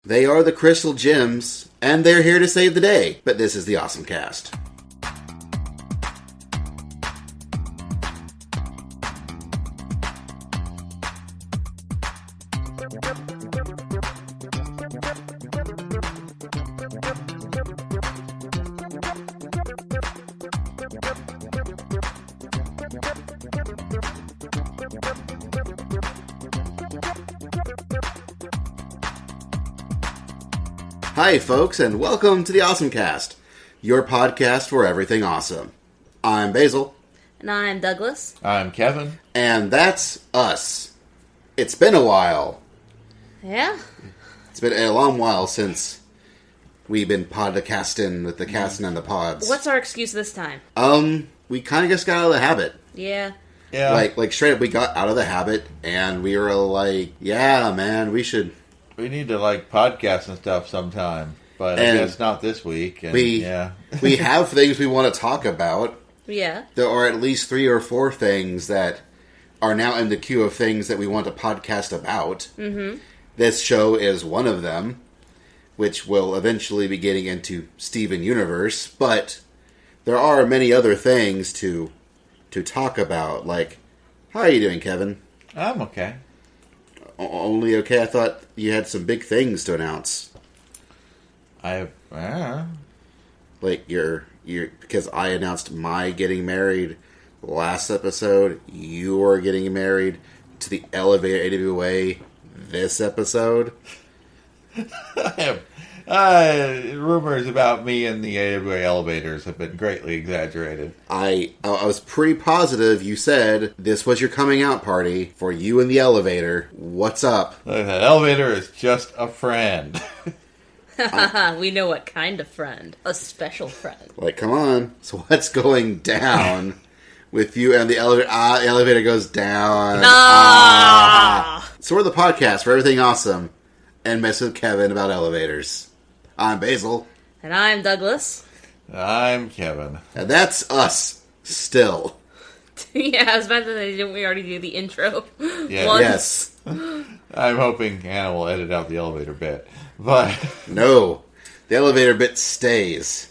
They are the Crystal Gems, and they're here to save the day. But this is the OSMcast. Hi folks, and welcome to the OSMcast, your podcast for everything awesome. I'm Basil. And I'm Douglas. I'm Kevin. And that's us. It's been a while. Yeah? It's been a long while since we've been podcasting with the casting and the pods. What's our excuse this time? We kind of just got out of the habit. Yeah. Yeah. Like straight up, we got out of the habit, and we were like, yeah, man, we should... We need to podcast and stuff sometime, but I guess not this week. And, we have things we want to talk about. Yeah. There are at least 3 or 4 things that are now in the queue of things that we want to podcast about. Mm-hmm. This show is one of them, which will eventually be getting into Steven Universe, but there are many other things to talk about. Like, how are you doing, Kevin? I'm okay. Only okay? I thought you had some big things to announce. Like because I announced my getting married last episode. You are getting married to the Elevator AWA this episode. Rumors about me and the AWA elevators have been greatly exaggerated. I was pretty positive you said this was your coming out party for you and the elevator. What's up? The elevator is just a friend. We know what kind of friend. A special friend. Like, come on. So what's going down with you and the elevator? The elevator goes down. So we're the podcast for everything awesome and mess with Kevin about elevators. I'm Basil. And I'm Douglas. I'm Kevin. And that's us, still. Yeah, I was about to say, didn't we already do the intro? Yeah. Once? Yes. I'm hoping Hannah will edit out the elevator bit. But No. The elevator bit stays.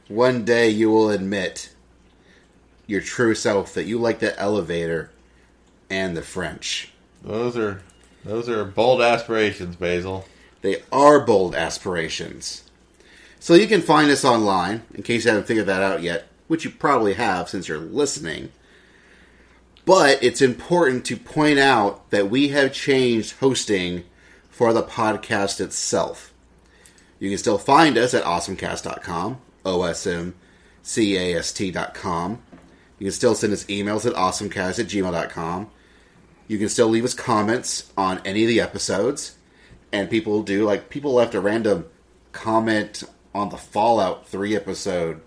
One day you will admit your true self that you like the elevator and the French. those are bold aspirations, Basil. They are bold aspirations. So you can find us online, in case you haven't figured that out yet, which you probably have since you're listening. But it's important to point out that we have changed hosting for the podcast itself. You can still find us at OSMcast.com, OSMcast.com. You can still send us emails at awesomecast@gmail.com. You can still leave us comments on any of the episodes. And people left a random comment on the Fallout 3 episode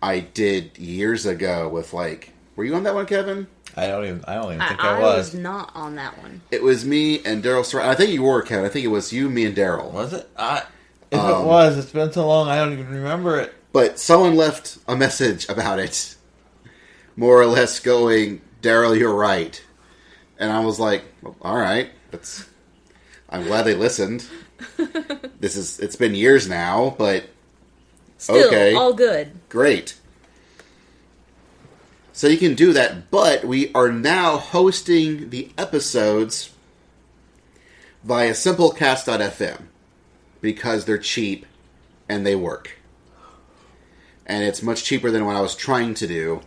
I did years ago with were you on that one, Kevin? I don't even think I I was not on that one. It was me and Daryl. I think you were, Kevin. I think it was you, me, and Daryl. Was it? If it was, it's been so long I don't even remember it. But someone left a message about it, more or less going, "Daryl, you're right," and I was like, well, "All right, I'm glad they listened." It's been years now, but Still, okay, all good. Great. So you can do that, but we are now hosting the episodes via simplecast.fm because they're cheap and they work. And it's much cheaper than what I was trying to do.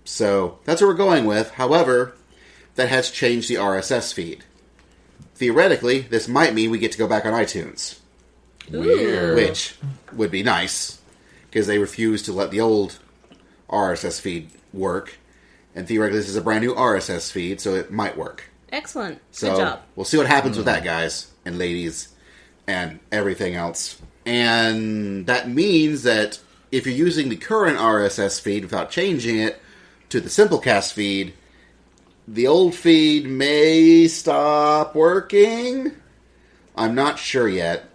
So that's what we're going with. However, that has changed the RSS feed. Theoretically, this might mean we get to go back on iTunes. Weird. Which would be nice, because they refuse to let the old RSS feed work. And theoretically, this is a brand new RSS feed, so it might work. Excellent. So Good job. we'll see what happens with that, guys and ladies and everything else. And that means that if you're using the current RSS feed without changing it to the Simplecast feed, the old feed may stop working. I'm not sure yet.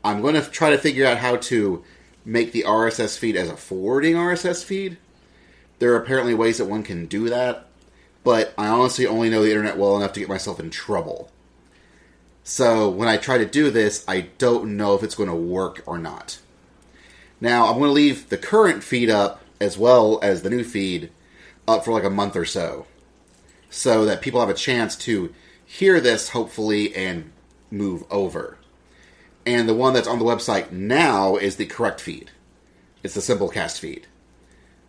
I'm going to try to figure out how to make the RSS feed as a forwarding RSS feed. There are apparently ways that one can do that, but I honestly only know the internet well enough to get myself in trouble. So when I try to do this, I don't know if it's going to work or not. Now, I'm going to leave the current feed up as well as the new feed up for like a month or so that people have a chance to hear this, hopefully, and move over. And the one that's on the website now is the correct feed. It's the Simplecast feed.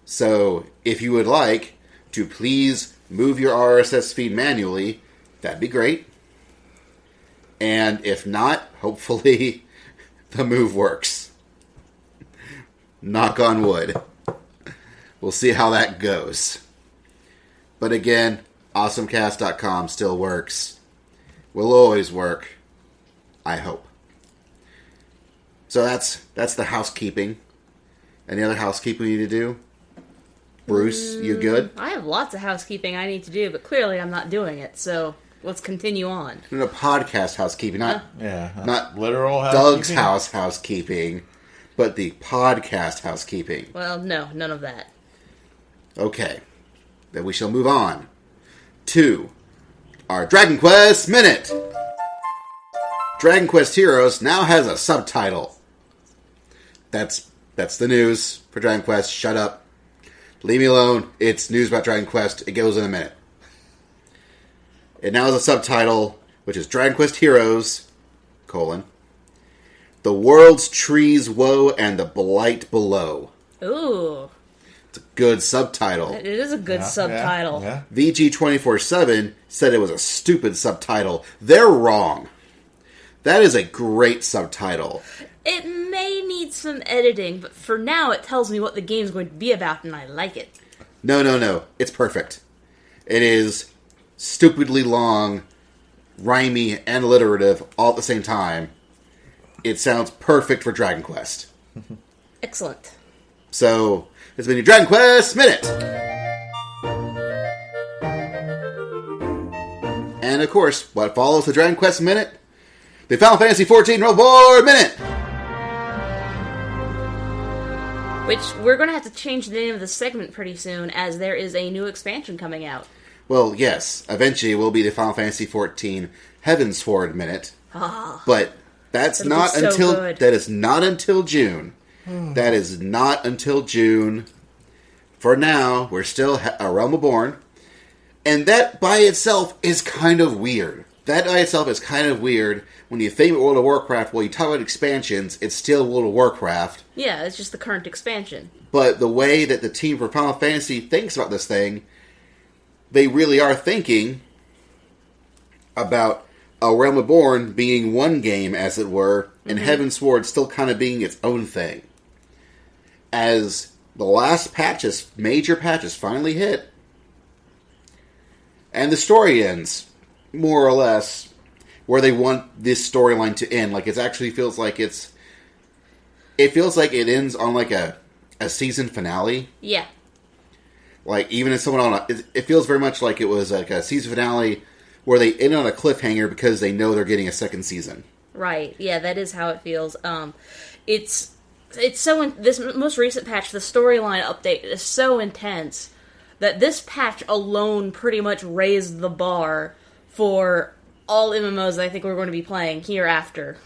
So if you would like to please move your RSS feed manually, that'd be great. And if not, hopefully the move works. Knock on wood. We'll see how that goes. But again, OSMcast.com still works. Will always work. I hope. So that's the housekeeping. Any other housekeeping you need to do? Bruce, you good? I have lots of housekeeping I need to do, but clearly I'm not doing it, so let's continue on. No, podcast housekeeping, not literal Doug's housekeeping? housekeeping, but the podcast housekeeping. Well, no, none of that. Okay, then we shall move on to our Dragon Quest Minute. Dragon Quest Heroes now has a subtitle. That's the news for Dragon Quest. Shut up. Leave me alone. It's news about Dragon Quest. It goes in a minute. It now has a subtitle, which is Dragon Quest Heroes, The World's Trees Woe and the Blight Below. Ooh. It's a good subtitle. It is a good subtitle. Yeah. VG247 said it was a stupid subtitle. They're wrong. That is a great subtitle. It may need some editing, but for now it tells me what the game's going to be about, and I like it. No. It's perfect. It is stupidly long, rhymey, and alliterative all at the same time. It sounds perfect for Dragon Quest. Excellent. So, it's been your Dragon Quest Minute! And of course, what follows the Dragon Quest Minute? The Final Fantasy XIV Reborn Minute! Which, we're going to have to change the name of the segment pretty soon, as there is a new expansion coming out. Well, yes, eventually it will be the Final Fantasy XIV Heavensward Minute. But that's not so until good. that is not until June. That is not until June. For now, we're still a Realm Reborn. And that by itself is kind of weird. When you think of World of Warcraft, well, you talk about expansions, it's still World of Warcraft. Yeah, it's just the current expansion. But the way that the team for Final Fantasy thinks about this thing, they really are thinking about a Realm Reborn being one game, as it were, and Heavensward still kind of being its own thing. As the last major patches finally hit, and the story ends, more or less, where they want this storyline to end. Like, it actually feels like it ends on like a season finale. Yeah. Like, even if someone it feels very much like it was like a season finale where they end on a cliffhanger because they know they're getting a second season. Right. Yeah, that is how it feels. It's so this most recent patch, the storyline update is so intense that this patch alone pretty much raised the bar for all MMOs that I think we're going to be playing hereafter.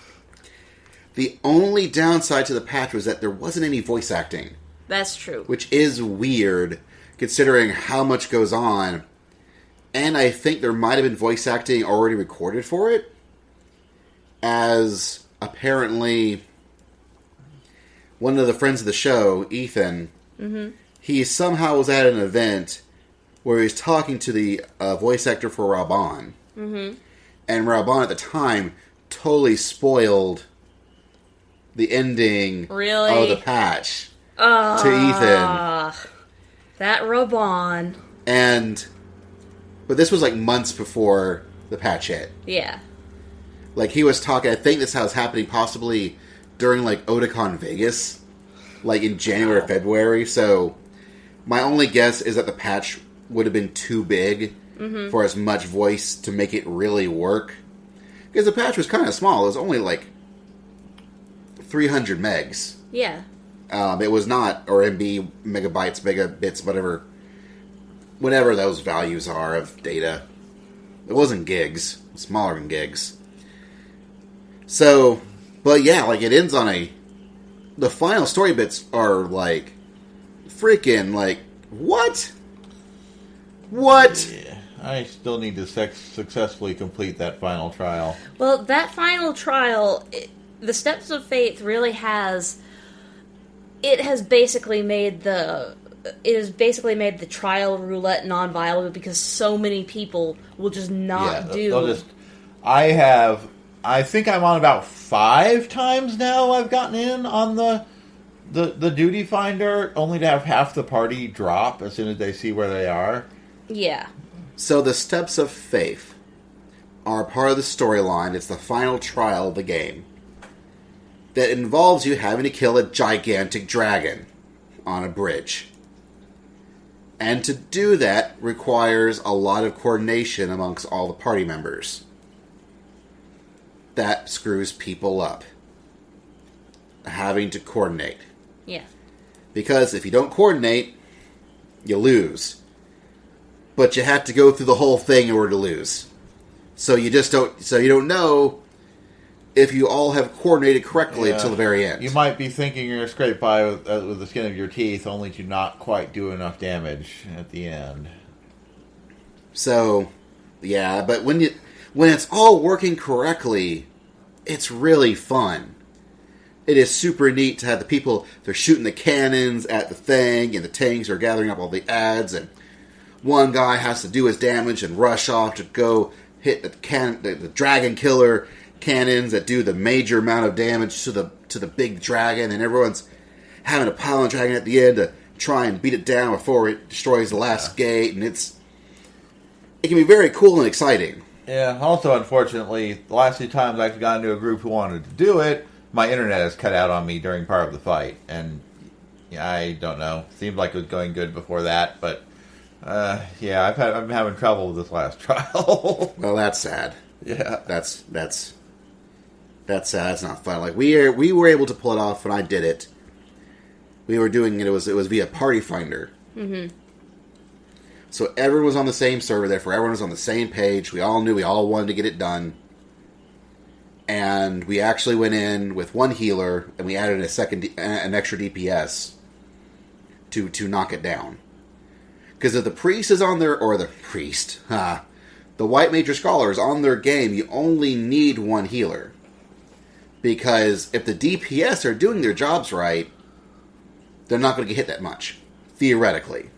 The only downside to the patch was that there wasn't any voice acting. That's true. Which is weird, considering how much goes on. And I think there might have been voice acting already recorded for it. As apparently one of the friends of the show, Ethan, he somehow was at an event where he was talking to the voice actor for Raban. And Raban at the time totally spoiled the ending of the patch to Ethan. That Raban. But this was like months before the patch hit. Yeah. Like, he was talking, I think this was happening possibly during like Otakon Vegas, like in January or February. So my only guess is that the patch would have been too big for as much voice to make it really work. Because the patch was kind of small. It was only like 300 megs. Yeah. It was not, or MB, megabytes, megabits, whatever those values are of data. It wasn't gigs. It was smaller than gigs. So, but yeah, like it ends on the final story bits are like freaking like what? What? Yeah, I still need to successfully complete that final trial. Well, that final trial, the Steps of Faith really has. It has basically made the trial roulette non-viable because so many people will just not do. I think I'm on about 5 times now. I've gotten in on the duty finder, only to have half the party drop as soon as they see where they are. Yeah. So the Steps of Faith are part of the storyline. It's the final trial of the game that involves you having to kill a gigantic dragon on a bridge. And to do that requires a lot of coordination amongst all the party members. That screws people up. Having to coordinate. Yeah. Because if you don't coordinate, you lose. But you have to go through the whole thing in order to lose. So you don't know if you all have coordinated correctly until the very end. You might be thinking you're going to scrape by with the skin of your teeth, only to not quite do enough damage at the end. So, yeah, but when it's all working correctly, it's really fun. It is super neat to have the people, they're shooting the cannons at the thing, and the tanks are gathering up all the adds, and one guy has to do his damage and rush off to go hit the dragon killer cannons that do the major amount of damage to the big dragon, and everyone's having to pile on dragon at the end to try and beat it down before it destroys the last gate, and it can be very cool and exciting. Yeah, also, unfortunately, the last 2 times I've gotten to a group who wanted to do it, my internet has cut out on me during part of the fight, and I don't know. Seemed like it was going good before that, but yeah, I'm having trouble with this last trial. Well, that's sad. Yeah, that's sad. That's not fun. Like we were able to pull it off when I did it. We were doing it. It was via Party Finder. Mm-hmm. So everyone was on the same server. Therefore, everyone was on the same page. We all knew. We all wanted to get it done. And we actually went in with one healer, and we added an extra DPS to knock it down. Because if the priest is on there, or the White Major Scholar is on their game, you only need one healer. Because if the DPS are doing their jobs right, they're not going to get hit that much, theoretically.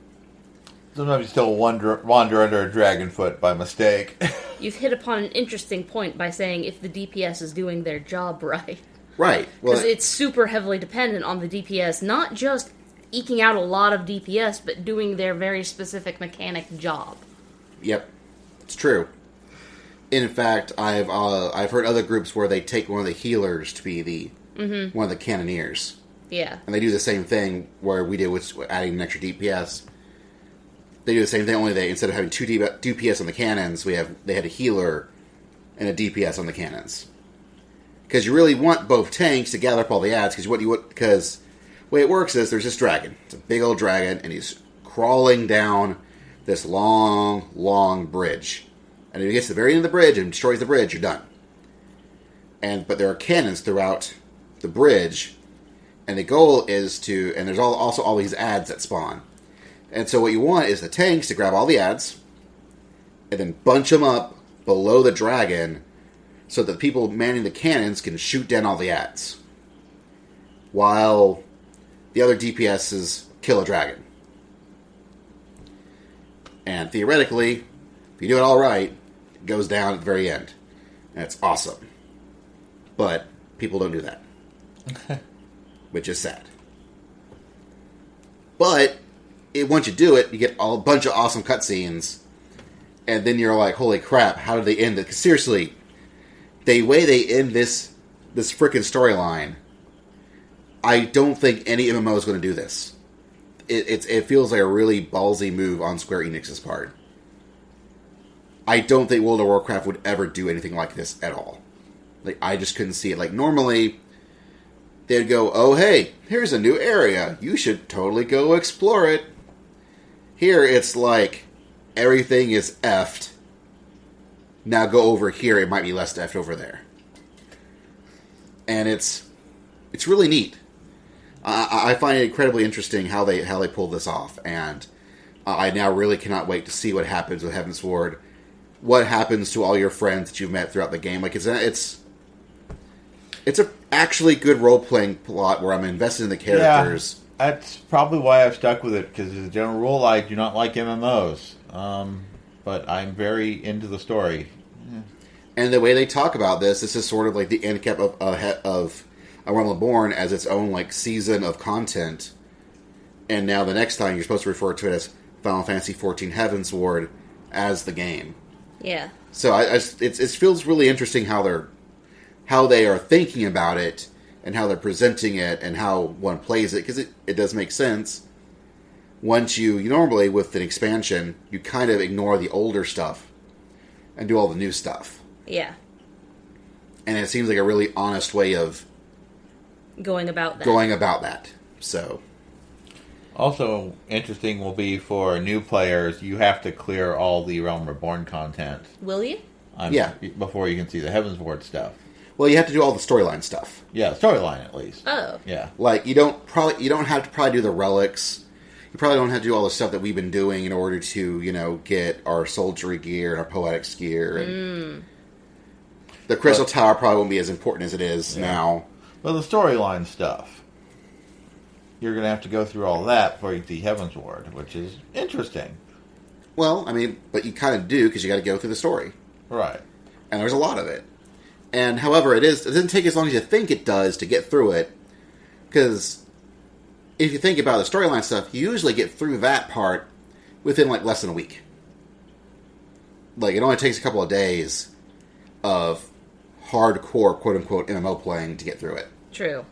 Sometimes you still wander under a dragon foot by mistake. You've hit upon an interesting point by saying if the DPS is doing their job right. Right. Because it's super heavily dependent on the DPS, not just eking out a lot of DPS, but doing their very specific mechanic job. Yep, it's true. In fact, I've heard other groups where they take one of the healers to be one of the cannoneers. Yeah. And they do the same thing where we did with adding an extra DPS. They do the same thing, only they, instead of having 2 DPS on the cannons, they had a healer and a DPS on the cannons. Because you really want both tanks to gather up all the adds, because the way it works is there's this dragon. It's a big old dragon, and he's crawling down this long, long bridge. And if he gets to the very end of the bridge and destroys the bridge, you're done. But there are cannons throughout the bridge, and the goal is to... And there's also all these adds that spawn. And so what you want is the tanks to grab all the adds, and then bunch them up below the dragon, so that the people manning the cannons can shoot down all the adds. While the other DPSs kill a dragon. And theoretically, if you do it all right, it goes down at the very end. And it's awesome. But people don't do that. Which is sad. But once you do it, you get a bunch of awesome cutscenes. And then you're like, holy crap, how did they end it? Because seriously, the way they end this frickin' storyline, I don't think any MMO is going to do this. It feels like a really ballsy move on Square Enix's part. I don't think World of Warcraft would ever do anything like this at all. Like, I just couldn't see it. Like, normally, they'd go, oh, hey, here's a new area. You should totally go explore it. Here, it's like, everything is effed. Now go over here, it might be less effed over there. and it's really neat. I find it incredibly interesting how they pull this off, and I now really cannot wait to see what happens with Heavensward. What happens to all your friends that you've met throughout the game? Like it's a actually good role playing plot where I'm invested in the characters. Yeah, that's probably why I've stuck with it, because as a general rule, I do not like MMOs, but I'm very into the story. Yeah. And the way they talk about this is sort of like the end cap of A Realm Reborn as its own like season of content. And now the next time you're supposed to refer to it as Final Fantasy XIV Heavensward as the game. Yeah. So it feels really interesting how they are thinking about it and how they're presenting it and how one plays it, because it does make sense. Once you normally, with an expansion, you kind of ignore the older stuff and do all the new stuff. Yeah. And it seems like a really honest way of going about that. So, also interesting will be for new players, you have to clear all the Realm Reborn content. Will you? Yeah. Before you can see the Heavensward stuff. Well, you have to do all the storyline stuff. Yeah, storyline at least. Oh. Yeah. Like, you don't have to do the relics. You probably don't have to do all the stuff that we've been doing in order to, get our soldiery gear and our poetics gear. And the Crystal Tower probably won't be as important as it is now. Well, the storyline stuff, you're going to have to go through all that before you see Heavensward, which is interesting. Well, I mean, but you kind of do, because you got to go through the story. Right. And there's a lot of it. And however, it doesn't take as long as you think it does to get through it. Because if you think about the storyline stuff, you usually get through that part within like less than a week. Like, it only takes a couple of days of hardcore, quote-unquote, MMO playing to get through it. True.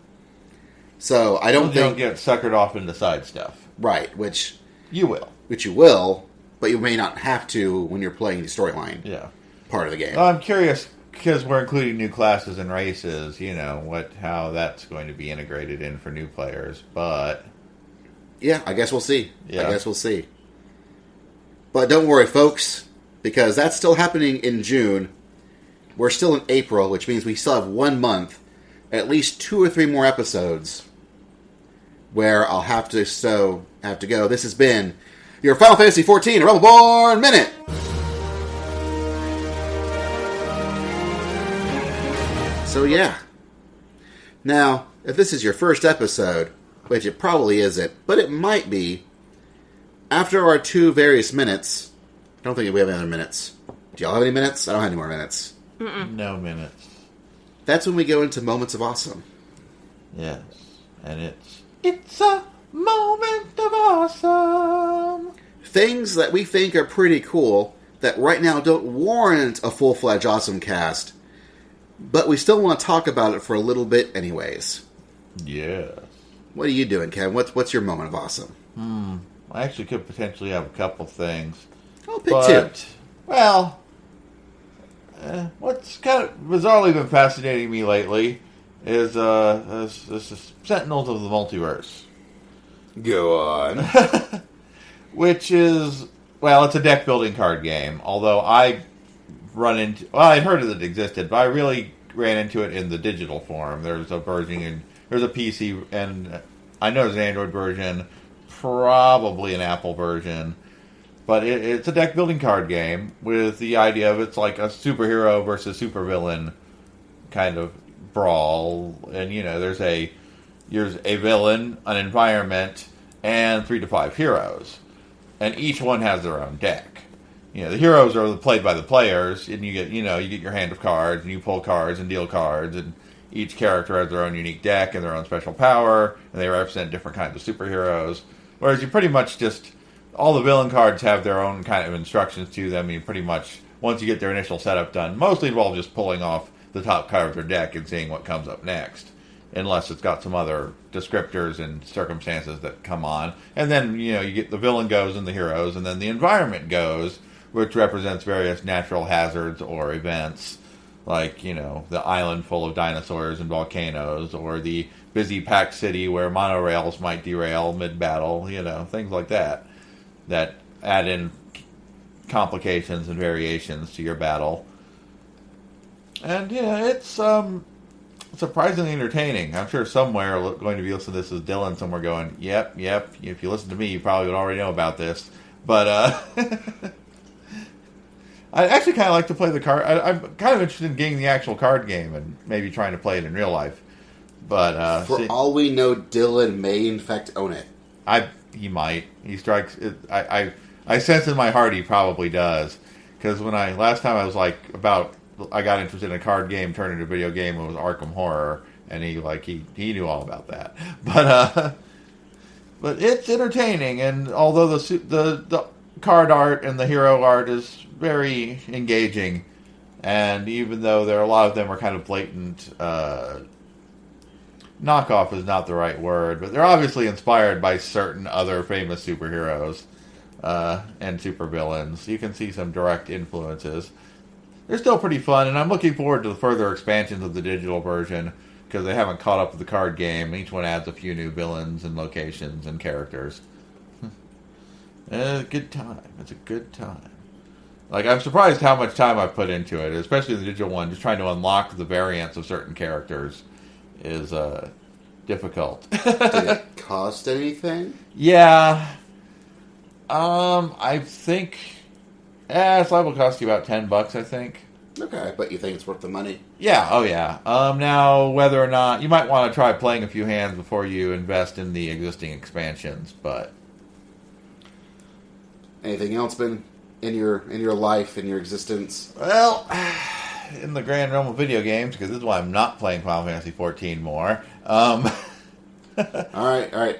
So, I don't You think... don't get suckered off into side stuff. Right, which... You will. Which you will, but you may not have to when you're playing the storyline part of the game. Well, I'm curious, because we're including new classes and races, how that's going to be integrated in for new players, but... Yeah, I guess we'll see. Yeah. I guess we'll see. But don't worry, folks, because that's still happening in June. We're still in April, which means we still have 1 month, at least 2 or 3 more episodes, where I'll have to go. This has been your Final Fantasy XIV Reborn Minute! So yeah. Now, if this is your first episode, which it probably isn't, but it might be, after our 2 various minutes, I don't think we have any other minutes. Do y'all have any minutes? I don't have any more minutes. No minutes. That's when we go into Moments of Awesome. Yes. And it's a moment of awesome. Things that we think are pretty cool that right now don't warrant a full-fledged OSMcast, but we still want to talk about it for a little bit anyways. Yes. What are you doing, Kevin? What's your moment of awesome? I actually could potentially have a couple things. I'll pick 2. Well, what's kind of bizarrely been fascinating me lately is this Sentinels of the Multiverse. Go on. Which is, it's a deck building card game. Although I'd heard that it existed, but I really ran into it in the digital form. There's a version, there's a PC, and I know there's an Android version, probably an Apple version. But it's a deck building card game with the idea of it's like a superhero versus supervillain kind of brawl. And, there's a villain, an environment, and 3 to 5 heroes. And each one has their own deck. The heroes are played by the players, and you get your hand of cards, and you pull cards and deal cards, and each character has their own unique deck and their own special power, and they represent different kinds of superheroes. Whereas you pretty much just... all the villain cards have their own kind of instructions to them. You pretty much, once you get their initial setup done, mostly involve just pulling off the top card of their deck and seeing what comes up next. Unless it's got some other descriptors and circumstances that come on. And then, you get the villain goes and the heroes, and then the environment goes, which represents various natural hazards or events. Like, the island full of dinosaurs and volcanoes, or the busy packed city where monorails might derail mid-battle, things like that. That add in complications and variations to your battle. And it's surprisingly entertaining. I'm sure somewhere going to be listening to this is Dylan somewhere going, yep. If you listen to me, you probably would already know about this. But I'd actually kind of like to play the card. I'm kind of interested in getting the actual card game and maybe trying to play it in real life. But for all we know, Dylan may in fact own it. He might. He strikes. I sense in my heart he probably does. Because last time I was I got interested in a card game turned into a video game. It was Arkham Horror, and he knew all about that. But it's entertaining, and although the card art and the hero art is very engaging, and even though a lot of them are kind of blatant, knockoff is not the right word, but they're obviously inspired by certain other famous superheroes and supervillains. You can see some direct influences. They're still pretty fun, and I'm looking forward to the further expansions of the digital version, because they haven't caught up with the card game. Each one adds a few new villains and locations and characters. It's a good time. It's a good time. I'm surprised how much time I put into it, especially the digital one. Just trying to unlock the variants of certain characters is difficult. Did it cost anything? Yeah. I think it's liable to cost you about $10, I think. Okay, but you think it's worth the money? Yeah, oh yeah. Now, whether or not... You might want to try playing a few hands before you invest in the existing expansions, but... Anything else been in your life, in your existence? Well, in the grand realm of video games, because this is why I'm not playing Final Fantasy XIV more. Alright.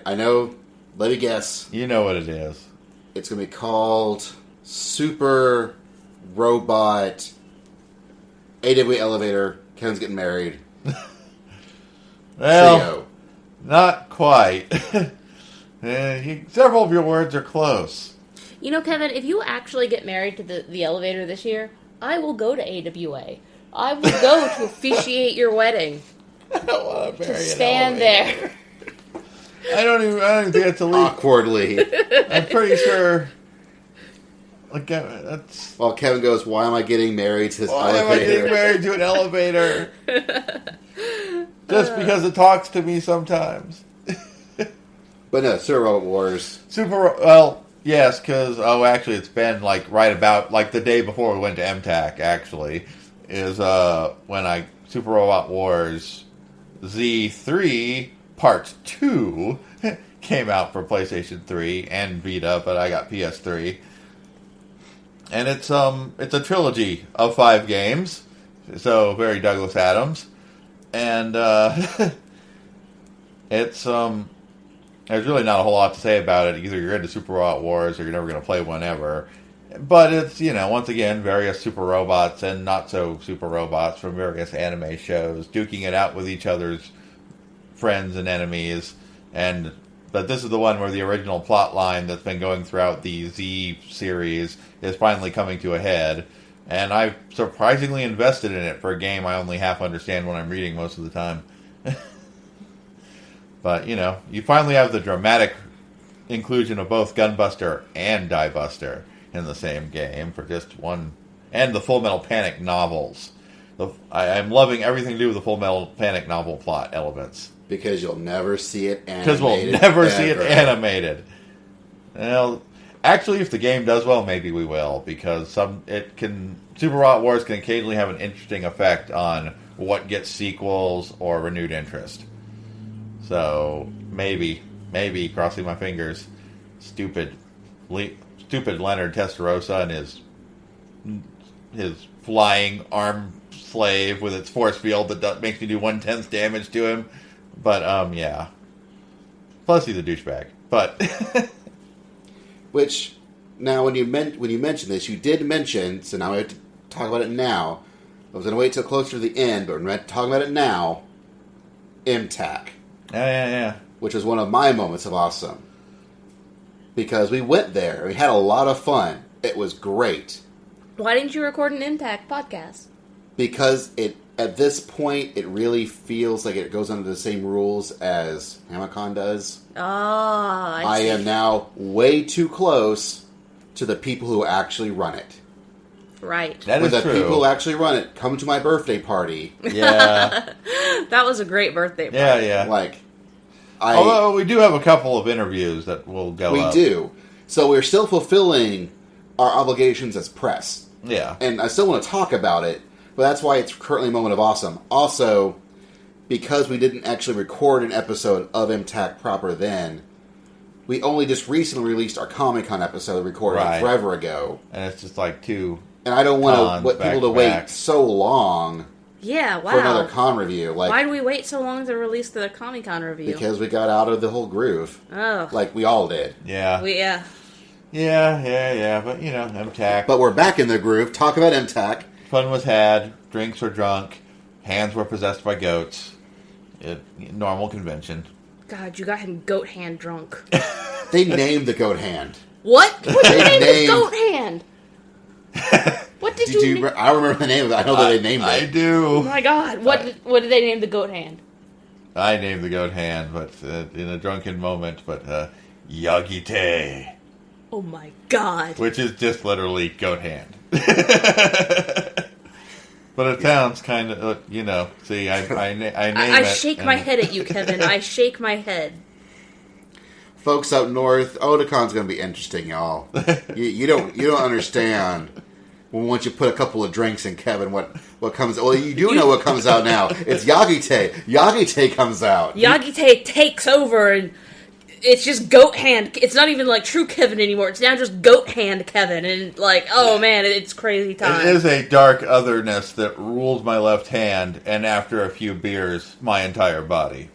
I know. Let me guess. You know what it is. It's going to be called Super Robot... AW Elevator, Kevin's getting married. Well, Trio. Not quite. Several of your words are close. You know, Kevin, if you actually get married to the elevator this year, I will go to AWA. I will go to officiate your wedding. I don't want to marry to stand there. I don't even think it's illegal. Awkwardly. I'm pretty sure... that's... While Kevin goes, why am I getting married to this elevator? Why am I getting married to an elevator? Just because it talks to me sometimes. But no, Super Robot Wars. Well, yes, because, actually, it's been, right about, the day before we went to MTAC, actually, is, when Super Robot Wars Z3 Part 2 came out for PlayStation 3 and Vita, but I got PS3. And it's a trilogy of 5 games, so very Douglas Adams, and it's there's really not a whole lot to say about it. Either you're into Super Robot Wars or you're never going to play one ever. But it's once again various super robots and not so super robots from various anime shows duking it out with each other's friends and enemies, But this is the one where the original plot line that's been going throughout the Z series is finally coming to a head. And I've surprisingly invested in it for a game I only half understand when I'm reading most of the time. But, you finally have the dramatic inclusion of both Gunbuster and Diebuster in the same game for just one. And the Full Metal Panic novels. I'm loving everything to do with the Full Metal Panic novel plot elements. Because you'll never see it animated. Because we'll never see it animated. Well, actually, if the game does well, maybe we will. Because Super Robot Wars can occasionally have an interesting effect on what gets sequels or renewed interest. So, maybe, crossing my fingers, stupid Leonard Testarossa and his flying arm slave with its force field that makes me do 1/10 damage to him. But, yeah. Plus he's a douchebag. But... Which, now when you mentioned this, you did mention, so now we have to talk about it now. I was going to wait till closer to the end, but we're talking about it now. MTAC. Yeah. Which was one of my moments of awesome. Because we went there. We had a lot of fun. It was great. Why didn't you record an MTAC podcast? Because at this point, it really feels like it goes under the same rules as Momocon does. I am now way too close to the people who actually run it. Right. That With is the true. people who actually run it, come to my birthday party. Yeah. That was a great birthday party. Yeah. Like, Although we do have a couple of interviews that will go we up. do. So we're still fulfilling our obligations as press. Yeah. And I still want to talk about it, but that's why it's currently Moment of Awesome. Also, because we didn't actually record an episode of MTAC proper then, we only just recently released our Comic-Con episode recorded forever ago. And it's just like two. And I don't want people to wait back. so long Yeah, wow. for another con review. Like, why did we wait so long to release the Comic-Con review? because we got out of the whole groove. Oh. Like we all did. Yeah. Yeah. But, MTAC. But we're back in the groove. Talk about MTAC. Fun was had. Drinks were drunk. Hands were possessed by goats. Normal convention. God, you got him goat hand drunk. They named the goat hand. What? What did you name named- the goat hand? What did you name? I don't remember the name of it. I know that they named it. I do. Oh my God! What did they name the goat hand? I named the goat hand, but in a drunken moment, but Yagite, Oh my God! which is just literally goat hand. But it sounds kind of, see, I name it. I shake my head at you, Kevin. I shake my head. Folks up north, Otacon's going to be interesting, y'all. you don't understand. Once you put a couple of drinks in, Kevin, what comes? Well, you do know what comes out now. It's Yagite. Yagite comes out. Yagite takes over, and it's just goat hand. It's not even like true Kevin anymore. It's now just goat hand Kevin, and like, oh man, it's crazy time. It is a dark otherness that rules my left hand, and after a few beers, my entire body.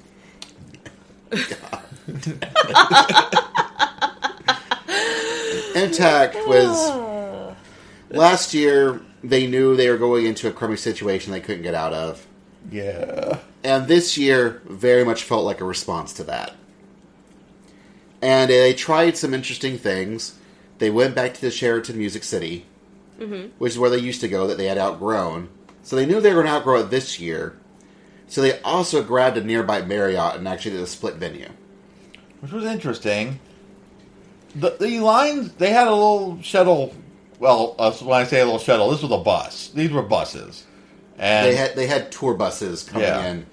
MTAC was last year. They knew they were going into a crummy situation they couldn't get out of. Yeah. And this year very much felt like a response to that. And they tried some interesting things. They went back to the Sheraton Music City, which is where they used to go that they had outgrown. So they knew they were going to outgrow it this year. So they also grabbed a nearby Marriott and actually did a split venue. Which was interesting. The lines, they had a little shuttle. Well, when I say a little shuttle, this was a bus. These were buses. And They had tour buses coming in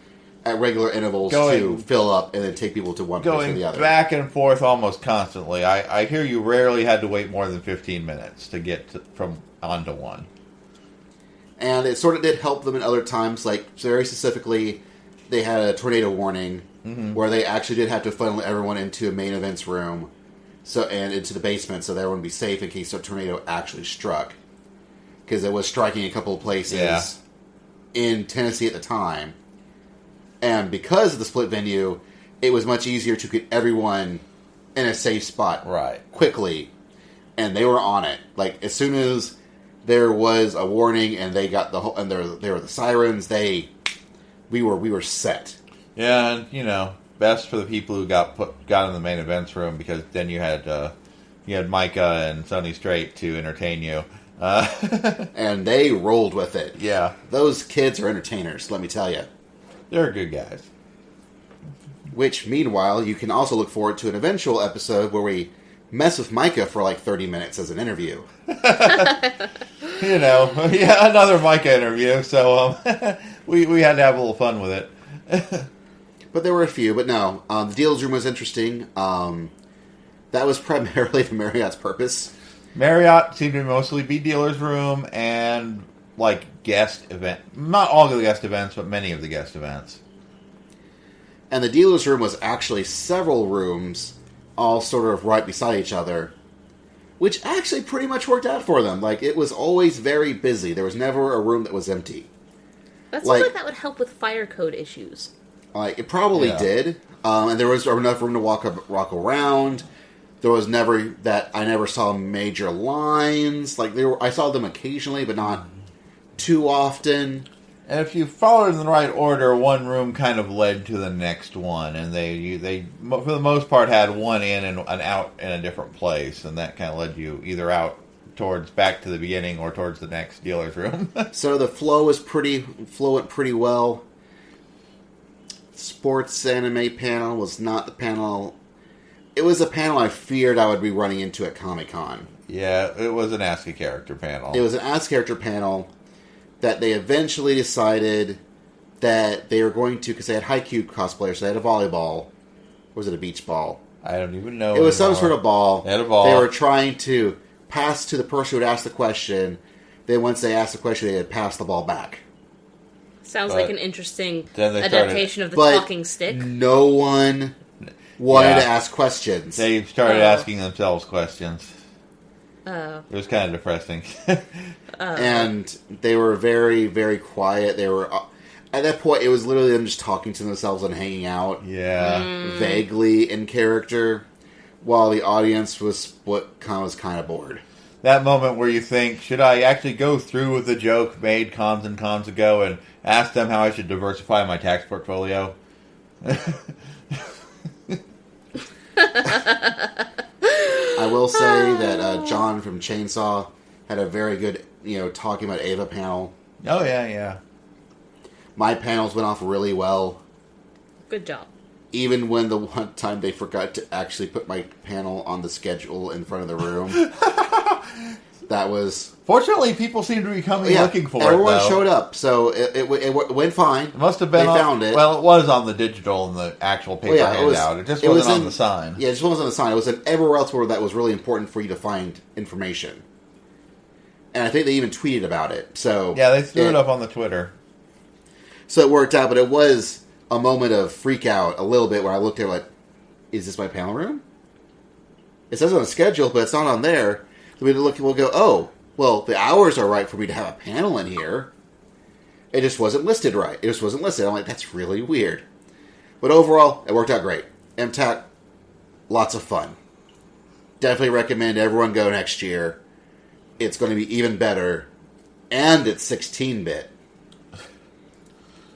at regular intervals to Going- fill up and then take people to one place or going the other. back and forth almost constantly. I hear you rarely had to wait more than 15 minutes to get from onto one. And it sort of did help them in other times. Like, very specifically, they had a tornado warning where they actually did have to funnel everyone into a main events room and into the basement so that everyone would be safe in case a tornado actually struck. Because it was striking a couple of places in Tennessee at the time. And because of the split venue, it was much easier to get everyone in a safe spot quickly. And they were on it. Like, as soon as there was a warning and they got there were the sirens, we were set. Yeah, and best for the people who got in the main events room, because then you had Micah and Sonny Strait to entertain you. And they rolled with it. Yeah. Those kids are entertainers, let me tell you. They're good guys. Which, meanwhile, you can also look forward to an eventual episode where we mess with Micah for like 30 minutes as an interview. Another Micah interview, so we had to have a little fun with it. But there were a few, but no. The deals room was interesting. That was primarily the Marriott's purpose. Marriott seemed to mostly be dealer's room and like guest event. Not all of the guest events, but many of the guest events. And the dealer's room was actually several rooms, all sort of right beside each other, which actually pretty much worked out for them. Like, it was always very busy. There was never a room that was empty. That sounds like that would help with fire code issues. Like, it probably did. And there was enough room to walk around. There was I never saw major lines. Like, I saw them occasionally, but not too often. And if you followed in the right order, one room kind of led to the next one, and they for the most part had one in and an out in a different place, and that kind of led you either out towards back to the beginning or towards the next dealer's room. So the flow went pretty well. Sports anime panel was not the panel. It was a panel I feared I would be running into at Comic-Con. Yeah, it was an Ask a Character panel. It was an Ask Character panel that they eventually decided that they were going to, because they had Haikyuu cosplayers, so they had a volleyball. Or was it a beach ball? I don't even know. It was some sort of ball. They had a ball. They were trying to pass to the person who had asked the question. Then once they asked the question, they had passed the ball back. Sounds like an interesting then adaptation of the talking stick. No one wanted to ask questions. They started asking themselves questions. Oh. It was kind of depressing. And they were very, very quiet. They were... At that point, it was literally them just talking to themselves and hanging out. Yeah. Vaguely in character, while the audience was kind of bored. That moment where you think, should I actually go through with the joke made cons and cons ago and ask them how I should diversify my tax portfolio? I will say that John from Chainsaw had a very good, talking about Ava panel. Oh, yeah. My panels went off really well. Good job. Even when the one time they forgot to actually put my panel on the schedule in front of the room. That was... Fortunately, people seem to be coming looking for everyone it, though. showed up, so it went fine. It must have been... They found it. Well, it was on the digital and the actual paper handout. It just wasn't on the sign. Yeah, it just wasn't on the sign. It was everywhere else where that was really important for you to find information. And I think they even tweeted about it. So yeah, they threw it up on the Twitter. So it worked out, but it was a moment of freak out a little bit where I looked there like, is this my panel room? It says on the schedule, but it's not on there. So we'll go, oh, well, the hours are right for me to have a panel in here. It just wasn't listed right. It just wasn't listed. I'm like, that's really weird. But overall, it worked out great. MTAC, lots of fun. Definitely recommend everyone go next year. It's going to be even better. And it's 16-bit.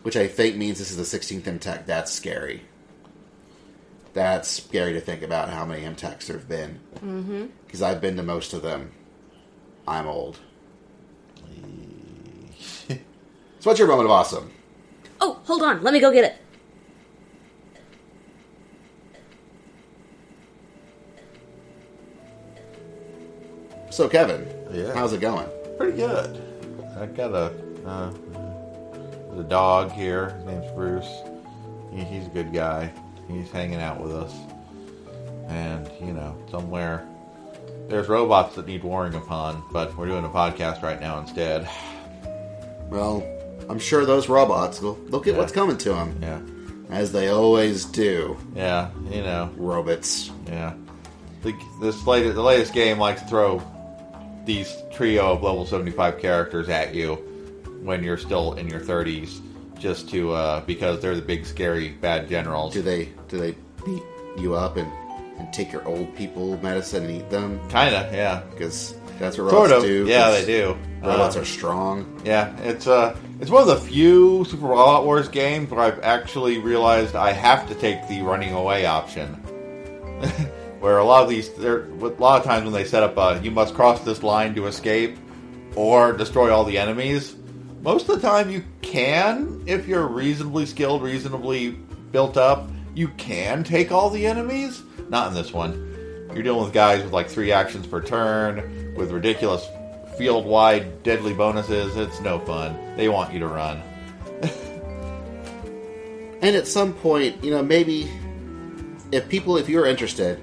Which I think means this is the 16th MTAC. That's scary. That's scary to think about how many MTACs there have been. Because I've been to most of them. I'm old. So what's your moment of awesome? Oh, hold on. Let me go get it. So, Kevin, Yeah. how's it going? Pretty good. I got a dog here. His name's Bruce. He's a good guy. He's hanging out with us. And, somewhere there's robots that need warring upon, but we're doing a podcast right now instead. Well, I'm sure those robots will get what's coming to them. Yeah. As they always do. Yeah, Robots. Yeah. The latest game likes to throw these trio of level 75 characters at you when you're still in your 30s, just to because they're the big scary bad generals. Do they beat you up and take your old people medicine and eat them? Kinda, yeah. Because that's what robots do. Yeah, they do. Robots are strong. Yeah, it's one of the few Super Robot Wars games where I've actually realized I have to take the running away option. Where a lot of times when they set up you must cross this line to escape or destroy all the enemies, most of the time you can, if you're reasonably skilled, reasonably built up, you can take all the enemies. Not in this one. You're dealing with guys with like 3 actions per turn, with ridiculous field-wide deadly bonuses. It's no fun. They want you to run. And at some point, maybe if you're interested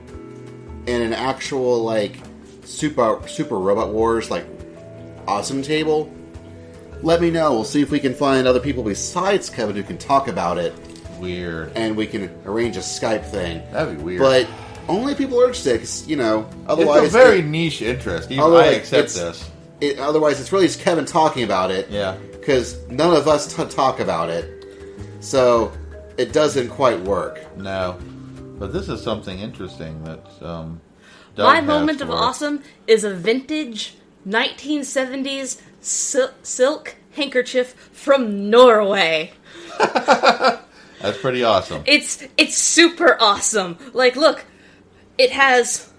in an actual super Robot Wars awesome table, let me know. We'll see if we can find other people besides Kevin who can talk about it. Weird. And we can arrange a Skype thing. That'd be weird. But only people are interested, because, otherwise... It's a very niche interest. Even I accept this. Otherwise, it's really just Kevin talking about it. Yeah. Because none of us talk about it. So, it doesn't quite work. No. But this is something interesting that... My moment of awesome is a vintage 1970s silk handkerchief from Norway. That's pretty awesome. It's super awesome. Look, it has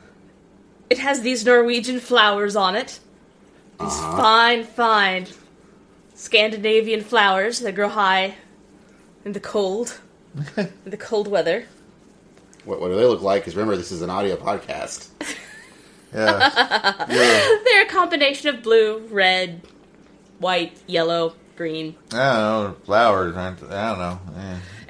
these Norwegian flowers on it. These fine Scandinavian flowers that grow high in the cold weather. What do they look like? Because remember, this is an audio podcast. Yeah. They're a combination of blue, red, white, yellow, green. I don't know. Flowers aren't. I don't know.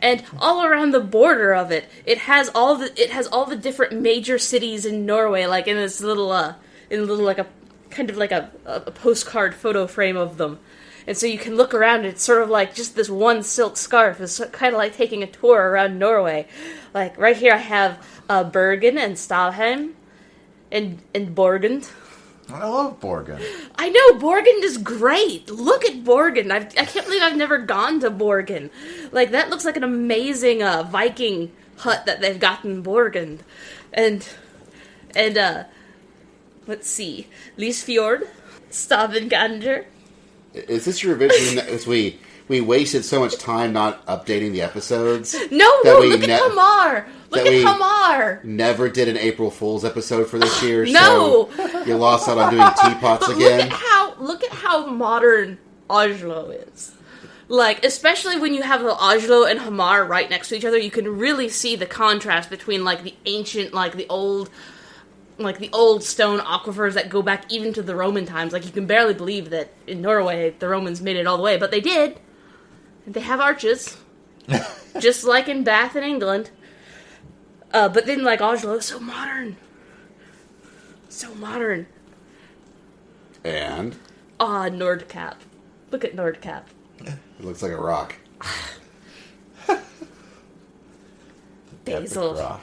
And all around the border of it, it has all the different major cities in Norway, like in this little like a kind of like a postcard photo frame of them. And so you can look around, it's sort of like just this one silk scarf. It's kind of like taking a tour around Norway. Like, right here I have Bergen and Stalheim and Borgund. I love Borgen. I know, Borgund is great. Look at Borgund. I can't believe I've never gone to Borgund. Like, that looks like an amazing Viking hut that they've got in Borgund. And let's see. Lysfjord, Stavanger. Is this your revision? As we wasted so much time not updating the episodes. No, look at Hamar. Look at Hamar. Never did an April Fool's episode for this year. No, so you lost out on doing teapots but again. Look at how modern Oslo is. Like, especially when you have Oslo and Hamar right next to each other, you can really see the contrast between like the ancient, like the old stone aquifers that go back even to the Roman times. Like, you can barely believe that in Norway the Romans made it all the way, but they did. And they have arches, just like in Bath in England. But then, like, Oslo is so modern. So modern. And? Nordkapp. Look at Nordkapp. It looks like a rock. Basil. Epic rock.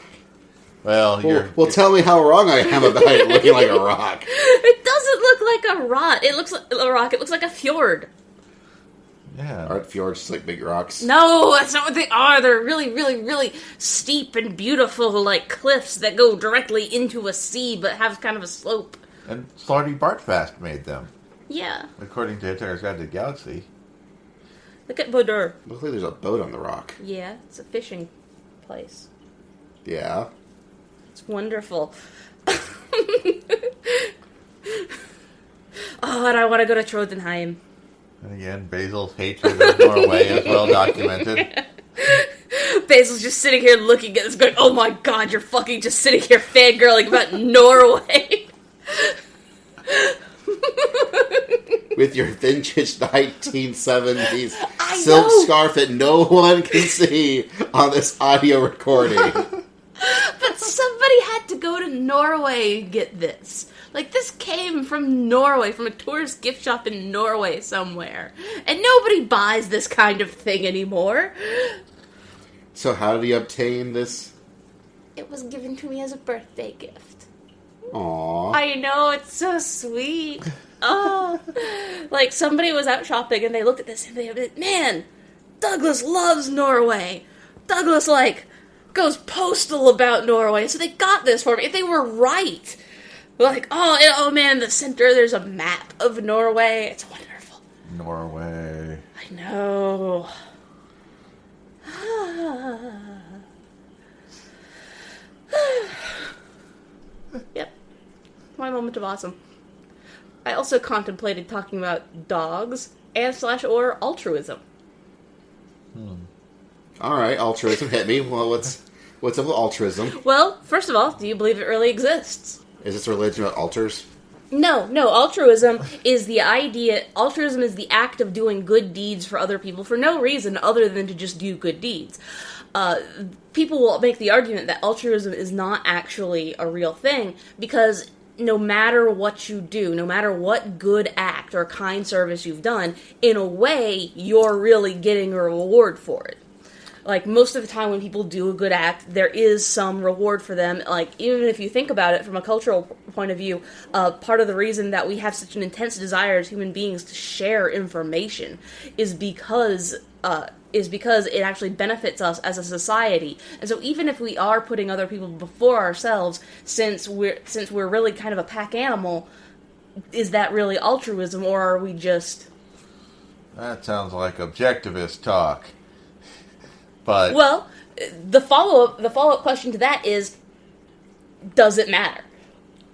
Well, tell me how wrong I am about it looking like a rock. It doesn't look like a rock. It looks like a rock. It looks like a fjord. Yeah. Aren't fjords just like big rocks? No, that's not what they are. They're really, really, really steep and beautiful, like cliffs that go directly into a sea, but have kind of a slope. And Slarty Bartfast made them. Yeah. According to Hitchhiker's Guide to the Galaxy. Look at Bodur. Looks like there's a boat on the rock. Yeah, it's a fishing place. Yeah. It's wonderful. And I want to go to Trondheim. And again, Basil's hatred of Norway is well documented. Basil's just sitting here looking at this going, oh my god, you're fucking just sitting here fangirling about Norway. With your vintage 1970s silk scarf that no one can see on this audio recording. But somebody had to go to Norway and get this. Like, this came from Norway, from a tourist gift shop in Norway somewhere. And nobody buys this kind of thing anymore. So how did he obtain this? It was given to me as a birthday gift. Aww. I know, it's so sweet. Oh. Like, somebody was out shopping and they looked at this and they were like, man, Douglas loves Norway. Douglas, like, goes postal about Norway. So they got this for me. If they were right. Like, oh man, in the center there's a map of Norway. It's wonderful. Norway. I know. Yep. My moment of awesome. I also contemplated talking about dogs and/or altruism. Alright, altruism, hit me. Well, what's up with altruism? Well, first of all, do you believe it really exists? Is this a religion about altars? No, altruism is the idea, altruism is the act of doing good deeds for other people for no reason other than to just do good deeds. People will make the argument that altruism is not actually a real thing because no matter what you do, no matter what good act or kind service you've done, in a way, you're really getting a reward for it. Like, most of the time when people do a good act, there is some reward for them. Like, even if you think about it from a cultural point of view, part of the reason that we have such an intense desire as human beings to share information is because it actually benefits us as a society. And so even if we are putting other people before ourselves, since we're really kind of a pack animal, is that really altruism, or are we just... That sounds like objectivist talk. But well, the follow-up question to that is, does it matter?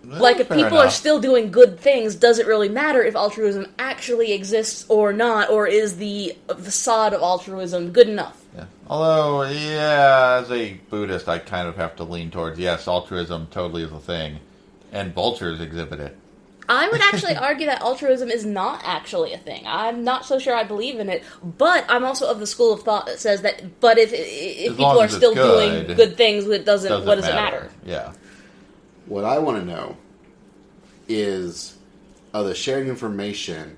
Like, if people are still doing good things, does it really matter if altruism actually exists or not, or is the facade of altruism good enough? Yeah. Although, yeah, as a Buddhist, I kind of have to lean towards, yes, altruism totally is a thing. And vultures exhibit it. I would actually argue that altruism is not actually a thing. I'm not so sure I believe in it, but I'm also of the school of thought that says that, but if people are still doing good things, what does it matter? Yeah. What I want to know is, of the sharing information,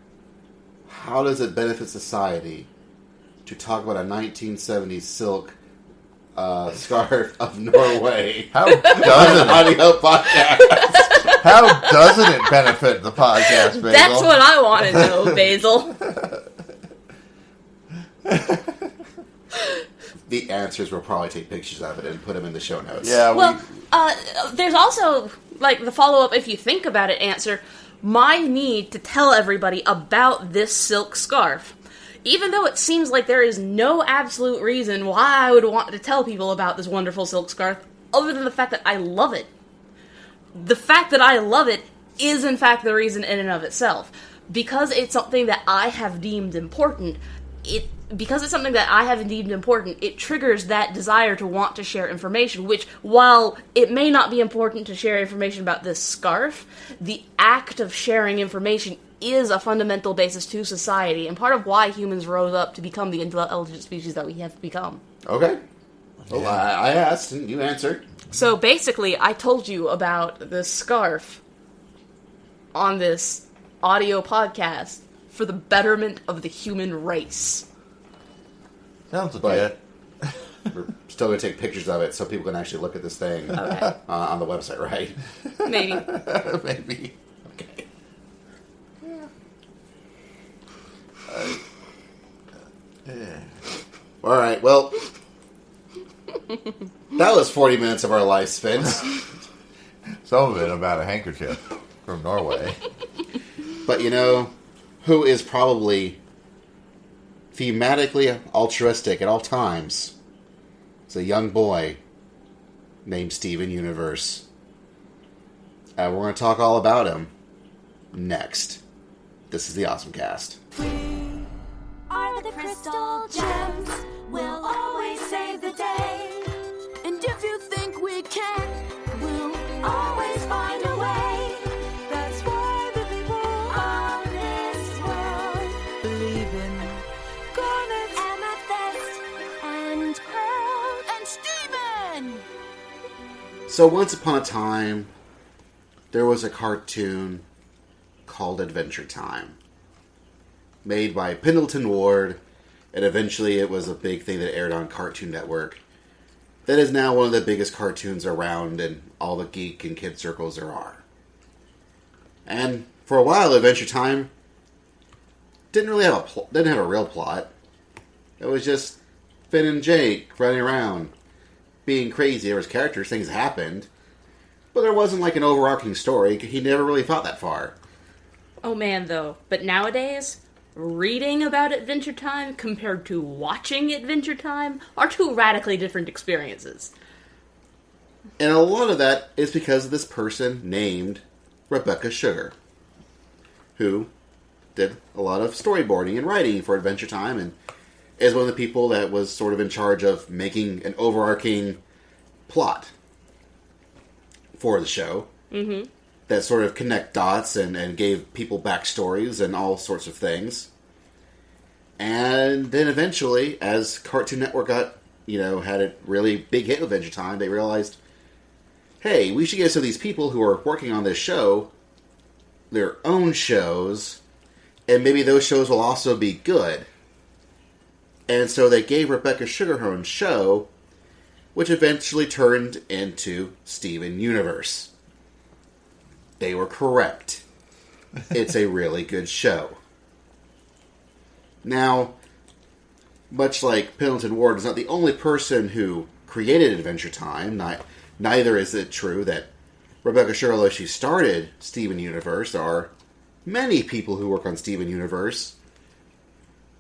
how does it benefit society to talk about a 1970s silk scarf of Norway? How does it? Audio podcast. How doesn't it benefit the podcast, Basil? That's what I want to know, Basil. The answers will probably take pictures of it and put them in the show notes. Yeah. Well, there's also, like, the follow-up, if you think about it, answer, my need to tell everybody about this silk scarf. Even though it seems like there is no absolute reason why I would want to tell people about this wonderful silk scarf, other than the fact that I love it. The fact that I love it is, in fact, the reason in and of itself. Because it's something that I have deemed important, it triggers that desire to want to share information, which, while it may not be important to share information about this scarf, the act of sharing information is a fundamental basis to society, and part of why humans rose up to become the intelligent species that we have become. Okay. Well, I asked, and you answered. So basically, I told you about this scarf on this audio podcast for the betterment of the human race. Sounds legit. We're still going to take pictures of it so people can actually look at this thing on the website, right? Maybe. Maybe. Okay. All right, well, that was 40 minutes of our life spent. Some of it about a handkerchief from Norway. But you know, who is probably thematically altruistic at all times? It's a young boy named Steven Universe. We're going to talk all about him next. This is the OSMcast. We are the crystal gems. We'll always save the day. And if you think we can, we'll always find a way. That's why the people of this world believe in garnet, amethyst, and pearl, and Steven! So once upon a time, there was a cartoon called Adventure Time, made by Pendleton Ward, and eventually it was a big thing that aired on Cartoon Network. That is now one of the biggest cartoons around in all the geek and kid circles there are. And for a while, Adventure Time didn't have a real plot. It was just Finn and Jake running around, being crazy. There was characters, things happened, but there wasn't like an overarching story. He never really thought that far. Oh man, though. But nowadays, reading about Adventure Time compared to watching Adventure Time are two radically different experiences. And a lot of that is because of this person named Rebecca Sugar, who did a lot of storyboarding and writing for Adventure Time, and is one of the people that was sort of in charge of making an overarching plot for the show. Mm-hmm. That sort of connect dots and gave people backstories and all sorts of things. And then eventually, as Cartoon Network had a really big hit with Adventure Time, they realized, hey, we should get some of these people who are working on this show their own shows, and maybe those shows will also be good. And so they gave Rebecca Sugar her own show, which eventually turned into Steven Universe. They were correct. It's a really good show. Now, much like Pendleton Ward is not the only person who created Adventure Time, neither is it true that Rebecca Sugar, although she started Steven Universe, there are many people who work on Steven Universe,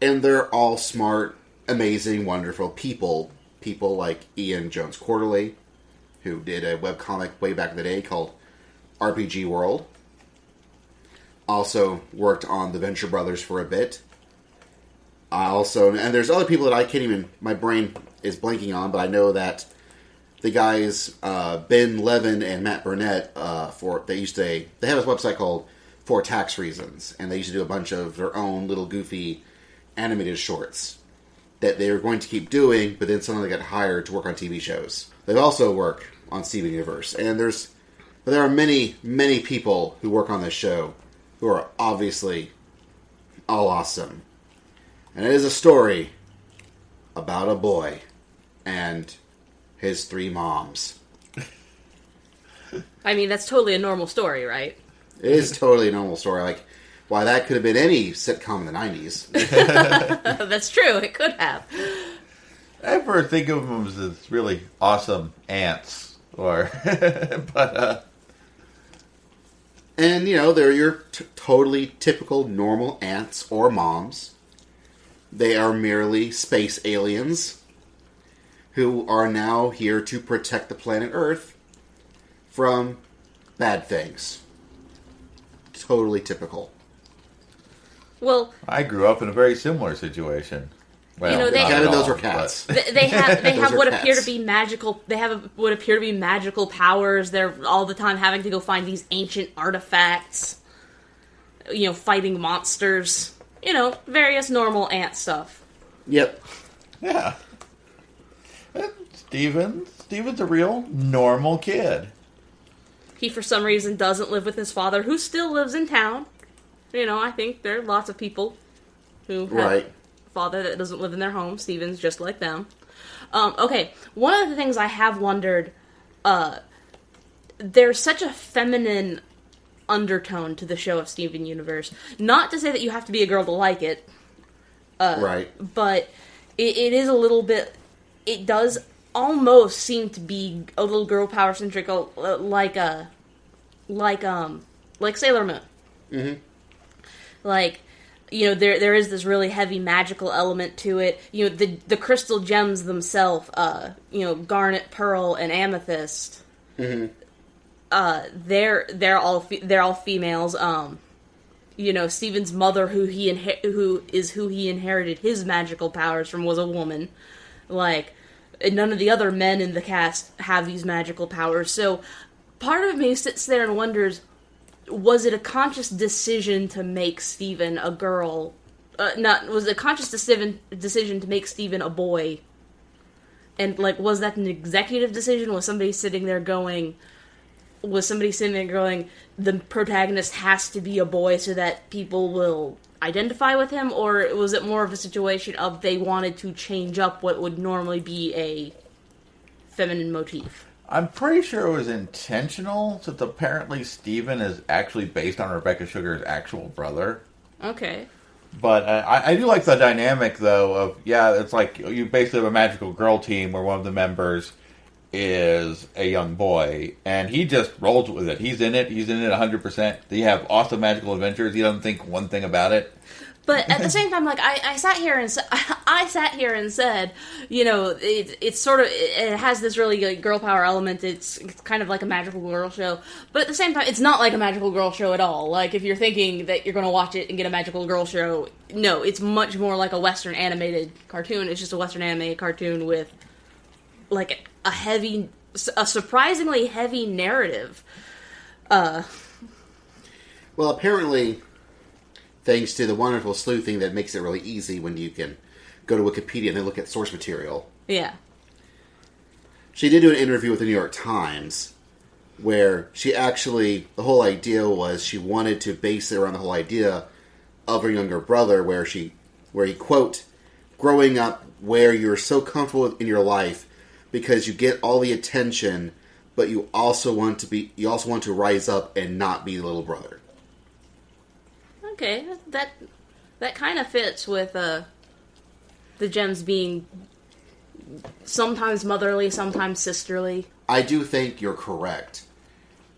and they're all smart, amazing, wonderful people. People like Ian Jones Quarterly, who did a webcomic way back in the day called RPG World. Also worked on the Venture Brothers for a bit. And there's other people that I can't even, my brain is blanking on, but I know that the guys Ben Levin and Matt Burnett they have a website called For Tax Reasons, and they used to do a bunch of their own little goofy animated shorts that they were going to keep doing, but then suddenly they got hired to work on TV shows. They also work on Steven Universe, and there are many, many people who work on this show who are obviously all awesome. And it is a story about a boy and his 3 moms. I mean, that's totally a normal story, right? It is totally a normal story. Like, why, that could have been any sitcom in the 90s. That's true, it could have. I never think of them as really awesome aunts, And, they're your totally typical normal aunts or moms. They are merely space aliens who are now here to protect the planet Earth from bad things. Totally typical. Well, I grew up in a very similar situation. Well, those were cats. They have what cats. appear to be magical. They have what appear to be magical powers. They're all the time having to go find these ancient artifacts. Fighting monsters. Various normal ant stuff. Yep. Yeah. And Steven's a real normal kid. He, for some reason, doesn't live with his father, who still lives in town. I think there are lots of people who have a father that doesn't live in their home. Steven's just like them. Okay, one of the things I have wondered, there's such a feminine undertone to the show of Steven Universe. Not to say that you have to be a girl to like it. But it is a little bit... It does almost seem to be a little girl power centric, like Sailor Moon. Mm-hmm. There is this really heavy magical element to it. The crystal gems themselves, garnet, pearl, and amethyst. Mm-hmm. They're all females. Steven's mother, who he inherited his magical powers from, was a woman. And none of the other men in the cast have these magical powers. So part of me sits there and wonders, was it a conscious decision to make Steven a girl? Was it a conscious decision to make Steven a boy? And, was that an executive decision? Was somebody sitting there going, the protagonist has to be a boy so that people will identify with him? Or was it more of a situation of they wanted to change up what would normally be a feminine motif? I'm pretty sure it was intentional, since apparently Steven is actually based on Rebecca Sugar's actual brother. Okay. But I do like the dynamic, though, of, it's like you basically have a magical girl team where one of the members is a young boy, and he just rolls with it. He's in it 100%. They have awesome magical adventures. He doesn't think one thing about it. But at the same time, I sat here and said, it's sort of, it has this really girl power element. It's kind of like a magical girl show, but at the same time, it's not like a magical girl show at all. If you're thinking that you're going to watch it and get a magical girl show, no, it's much more like a Western animated cartoon. It's just a Western animated cartoon with a surprisingly heavy narrative. Well, apparently, thanks to the wonderful slew thing that makes it really easy when you can go to Wikipedia and then look at source material. Yeah. She did do an interview with the New York Times where the whole idea was she wanted to base it around the whole idea of her younger brother where he, quote, growing up where you're so comfortable in your life because you get all the attention, but you also want to rise up and not be the little brother. Okay, that kind of fits with the gems being sometimes motherly, sometimes sisterly. I do think you're correct.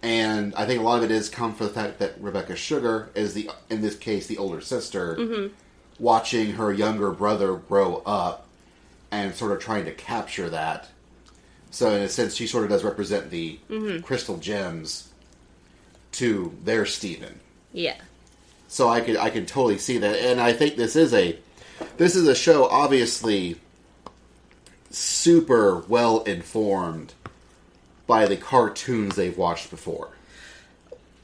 And I think a lot of it is come from the fact that Rebecca Sugar is, in this case, the older sister, watching her younger brother grow up and sort of trying to capture that. So in a sense, she sort of does represent the crystal gems to their Steven. Yeah. So I can totally see that, and I think this is a show obviously super well informed by the cartoons they've watched before.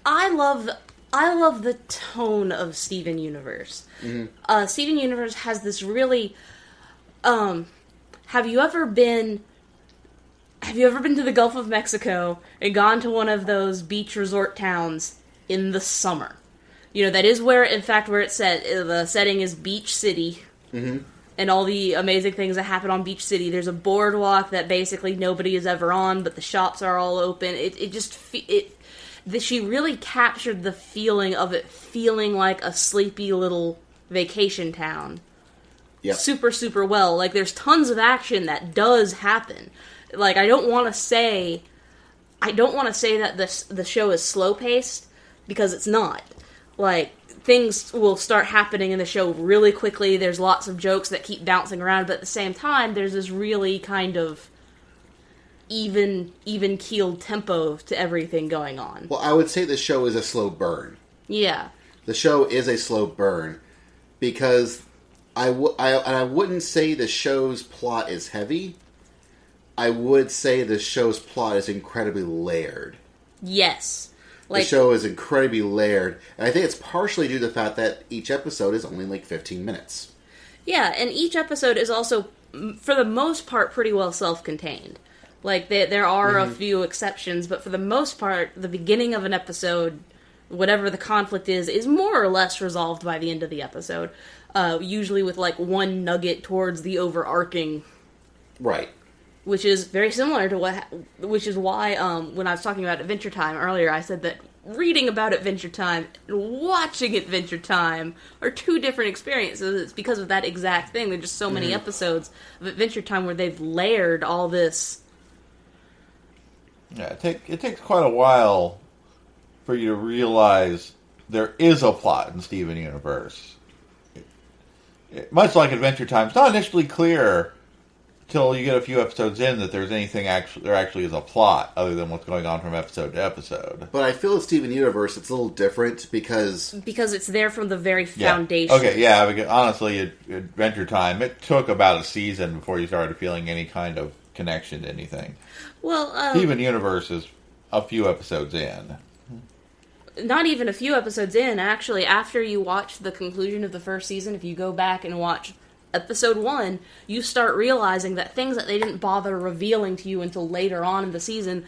I love the tone of Steven Universe. Mm-hmm. Steven Universe has this really. Have you ever been to the Gulf of Mexico and gone to one of those beach resort towns in the summer? You know, that is where it's set. The setting is Beach City. Mm-hmm. And all the amazing things that happen on Beach City. There's a boardwalk that basically nobody is ever on, but the shops are all open. She really captured the feeling of it feeling like a sleepy little vacation town. Yep. Super, super well. Like, there's tons of action that does happen. Like, I don't want to say that the show is slow-paced, because it's not. Like, things will start happening in the show really quickly. There's lots of jokes that keep bouncing around, but at the same time, there's this really kind of even-keeled tempo to everything going on. Well, I would say the show is a slow burn. Yeah. The show is a slow burn, because I wouldn't say the show's plot is heavy. I would say the show's plot is incredibly layered. Yes. The show is incredibly layered, and I think it's partially due to the fact that each episode is only like 15 minutes. Yeah, and each episode is also, for the most part, pretty well self-contained. Like, there are a few exceptions, but for the most part, the beginning of an episode, whatever the conflict is more or less resolved by the end of the episode. Usually with, like, one nugget towards the overarching... Right. Which is very similar to which is why, when I was talking about Adventure Time earlier, I said that reading about Adventure Time and watching Adventure Time are two different experiences. It's because of that exact thing. There are just so many episodes of Adventure Time where they've layered all this. Yeah, it takes quite a while for you to realize there is a plot in Steven Universe. Much like Adventure Time, it's not initially clear till you get a few episodes in that there actually is a plot other than what's going on from episode to episode. But I feel with Steven Universe, it's a little different because it's there from the very foundation. Okay, yeah. Because honestly, Adventure Time, it took about a season before you started feeling any kind of connection to anything. Well, Steven Universe is a few episodes in. Not even a few episodes in. Actually, after you watch the conclusion of the first season, if you go back and watch Episode 1, you start realizing that things that they didn't bother revealing to you until later on in the season,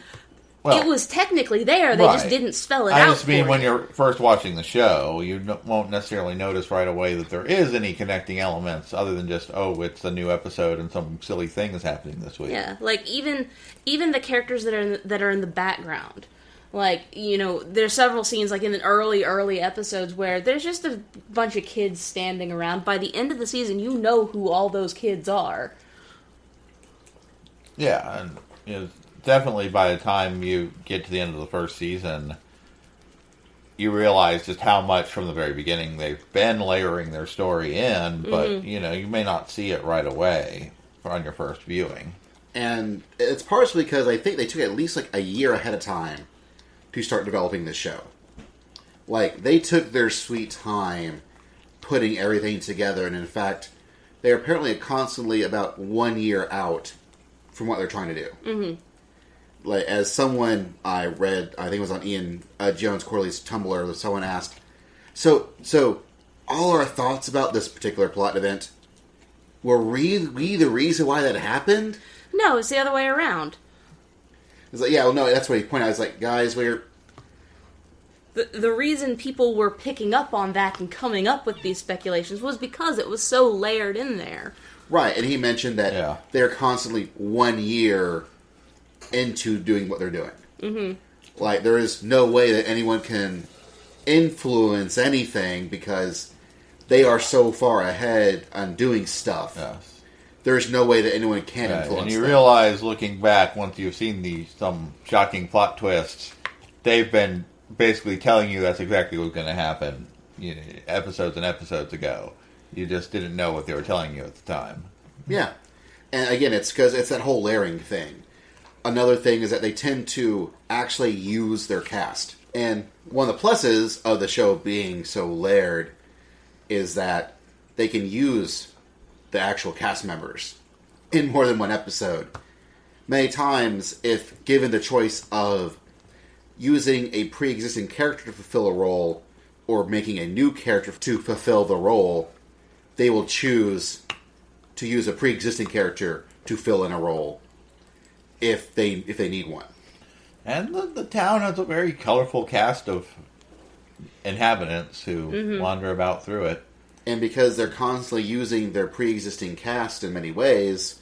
it was technically there, they just didn't spell it out. I just mean when you're first watching the show, you won't necessarily notice right away that there is any connecting elements other than just, it's a new episode and some silly thing is happening this week. Yeah, like even the characters that are in the background. Like, you know, there's several scenes, like in the early episodes, where there's just a bunch of kids standing around. By the end of the season, you know who all those kids are. Yeah, and definitely by the time you get to the end of the first season, you realize just how much from the very beginning they've been layering their story in, but, you may not see it right away on your first viewing. And it's partially because I think they took at least like a year ahead of time to start developing this show. Like, they took their sweet time putting everything together, and in fact, they're apparently constantly about 1 year out from what they're trying to do. Mm-hmm. Like, as someone I read, I think it was on Ian Jones Corley's Tumblr, someone asked, so all our thoughts about this particular plot event, were we the reason why that happened? No, it's the other way around. It's like, no, that's what he pointed out. It's like, guys, The reason people were picking up on that and coming up with these speculations was because it was so layered in there. Right, and he mentioned that they're constantly 1 year into doing what they're doing. Mm-hmm. Like, there is no way that anyone can influence anything because they are so far ahead on doing stuff. Yes. There's no way that anyone can influence and you them. realize, looking back, once you've seen some shocking plot twists, they've been basically telling you that's exactly what's going to happen episodes and episodes ago. You just didn't know what they were telling you at the time. Yeah. And again, it's because it's that whole layering thing. Another thing is that they tend to actually use their cast. And one of the pluses of the show being so layered is that they can use the actual cast members in more than one episode. many times, if given the choice of using a pre-existing character to fulfill a role or making a new character to fulfill the role, they will choose to use a pre-existing character to fill in a role if they need one. And the town has a very colorful cast of inhabitants who wander about through it. And because they're constantly using their pre-existing cast in many ways,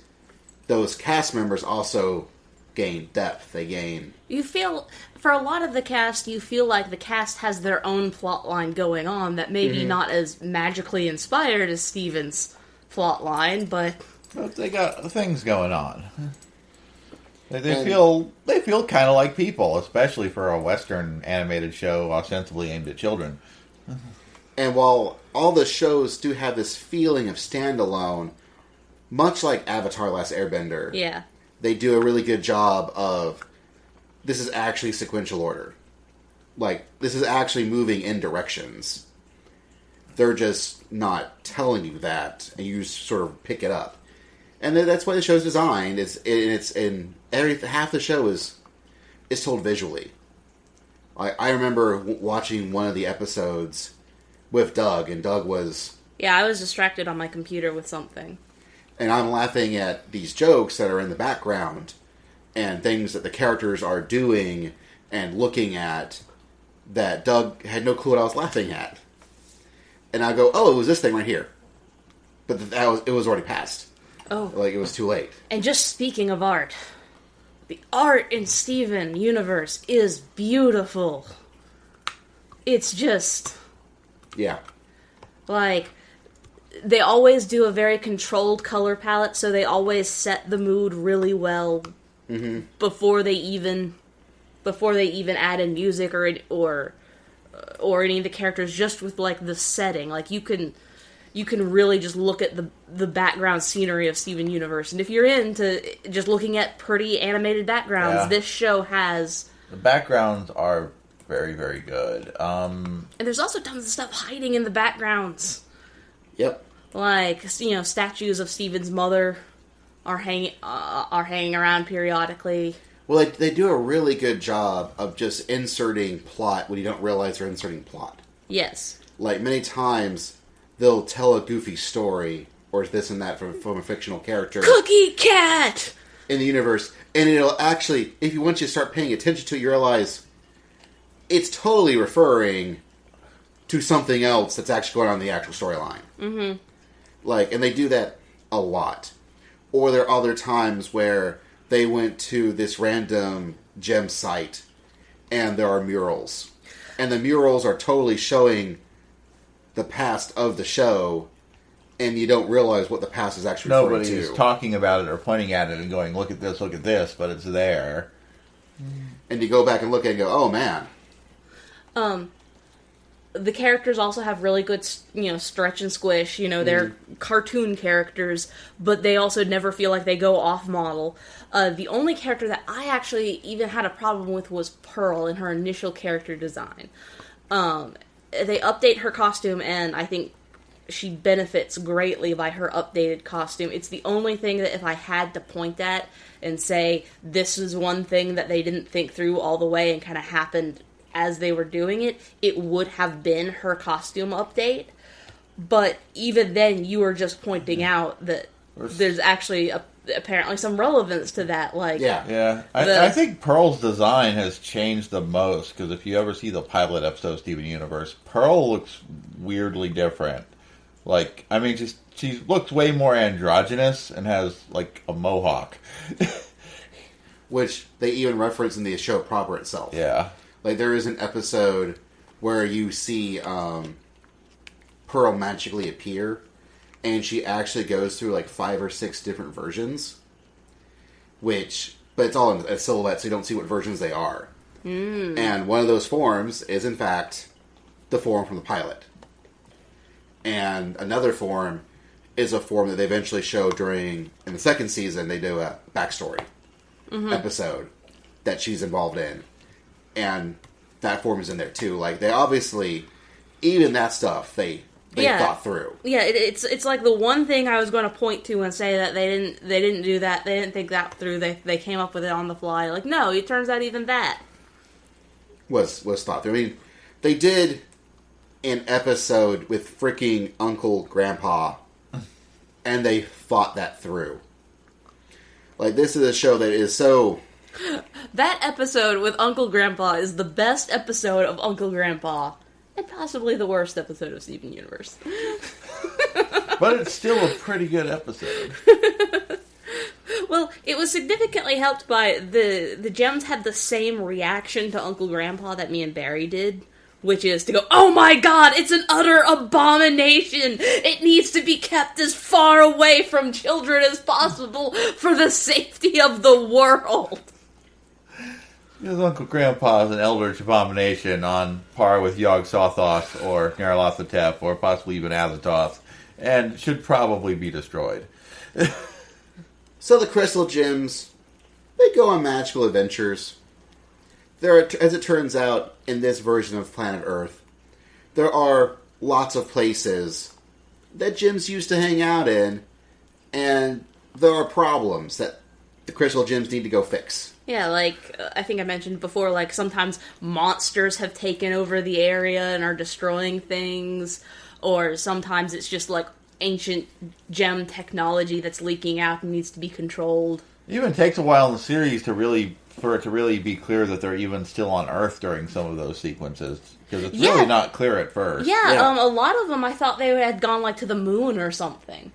those cast members also gain depth. They gain... You feel, for a lot of the cast, you feel like the cast has their own plot line going on that may be not as magically inspired as Steven's plot line, but they got things going on. They feel kind of like people, especially for a Western animated show ostensibly aimed at children. And while all the shows do have this feeling of standalone, much like Avatar: Last Airbender, they do a really good job of, this is actually sequential order. Like, this is actually moving in directions. They're just not telling you that, and you just sort of pick it up. And that's why the show's designed. Half the show is told visually. I remember watching one of the episodes with Doug, and Doug was... Yeah, I was distracted on my computer with something. And I'm laughing at these jokes that are in the background, and things that the characters are doing and looking at that Doug had no clue what I was laughing at. And I go, oh, it was this thing right here. But it was already past. Oh. Like, it was too late. And just speaking of art, the art in Steven Universe is beautiful. It's just... Yeah. Like, they always do a very controlled color palette, so they always set the mood really well before they even add in music or any of the characters, just with, like, the setting. Like, you can really just look at the background scenery of Steven Universe. And if you're into just looking at pretty animated backgrounds, this show has... The backgrounds are very, very good. And there's also tons of stuff hiding in the backgrounds. Yep. Like, statues of Steven's mother are hanging around periodically. Well, they do a really good job of just inserting plot when you don't realize they're inserting plot. Yes. Like, many times, they'll tell a goofy story, or this and that from a fictional character. Cookie Cat! In the universe. And it'll actually, once you start paying attention to it, you realize it's totally referring to something else that's actually going on in the actual storyline. Mm-hmm. Like, and they do that a lot. Or there are other times where they went to this random gem site, and there are murals. And the murals are totally showing the past of the show, and you don't realize what the past is actually referring to. Nobody's talking about it or pointing at it and going, look at this, but it's there. And you go back and look at it and go, oh man. The characters also have really good, stretch and squish. They're cartoon characters, but they also never feel like they go off model. The only character that I actually even had a problem with was Pearl in her initial character design. They update her costume, and I think she benefits greatly by her updated costume. It's the only thing that if I had to point at and say, this is one thing that they didn't think through all the way and kind of happened as they were doing it, it would have been her costume update. But even then, you were just pointing out that there's actually apparently some relevance to that. Like, yeah. I think Pearl's design has changed the most, because if you ever see the pilot episode of Steven Universe, Pearl looks weirdly different. Like, I mean, she looks way more androgynous and has, like, a mohawk. Which they even reference in the show proper itself. Yeah. Like, there is an episode where you see Pearl magically appear, and she actually goes through, like, 5 or 6 different versions. But it's all in a silhouette, so you don't see what versions they are. Mm. And one of those forms is, in fact, the form from the pilot. And another form is a form that they eventually show in the second season, they do a backstory episode that she's involved in. And that form is in there too. Like, they obviously, even that stuff, they they thought through. Yeah, it's like the one thing I was going to point to and say that they didn't do that, they didn't think that through, they came up with it on the fly. Like, no, it turns out even that was thought through. I mean, they did an episode with freaking Uncle Grandpa, and they thought that through. Like, this is a show that is so... That episode with Uncle Grandpa is the best episode of Uncle Grandpa. And possibly the worst episode of Steven Universe. But it's still a pretty good episode. Well, it was significantly helped by the gems had the same reaction to Uncle Grandpa that me and Barry did. Which is to go, oh my god, it's an utter abomination! It needs to be kept as far away from children as possible for the safety of the world! Because Uncle Grandpa is an eldritch abomination on par with Yog-Sothoth or Nyarlathotep or possibly even Azathoth, and should probably be destroyed. So the Crystal Gems, they go on magical adventures. There are, as it turns out, in this version of Planet Earth, there are lots of places that gems used to hang out in, and there are problems that the Crystal Gems need to go fix. Yeah, like, I think I mentioned before, like, sometimes monsters have taken over the area and are destroying things, or sometimes it's just, like, ancient gem technology that's leaking out and needs to be controlled. It even takes a while in the series for it to really be clear that they're even still on Earth during some of those sequences. Because it's really not clear at first. Yeah, a lot of them I thought they had gone, like, to the moon or something.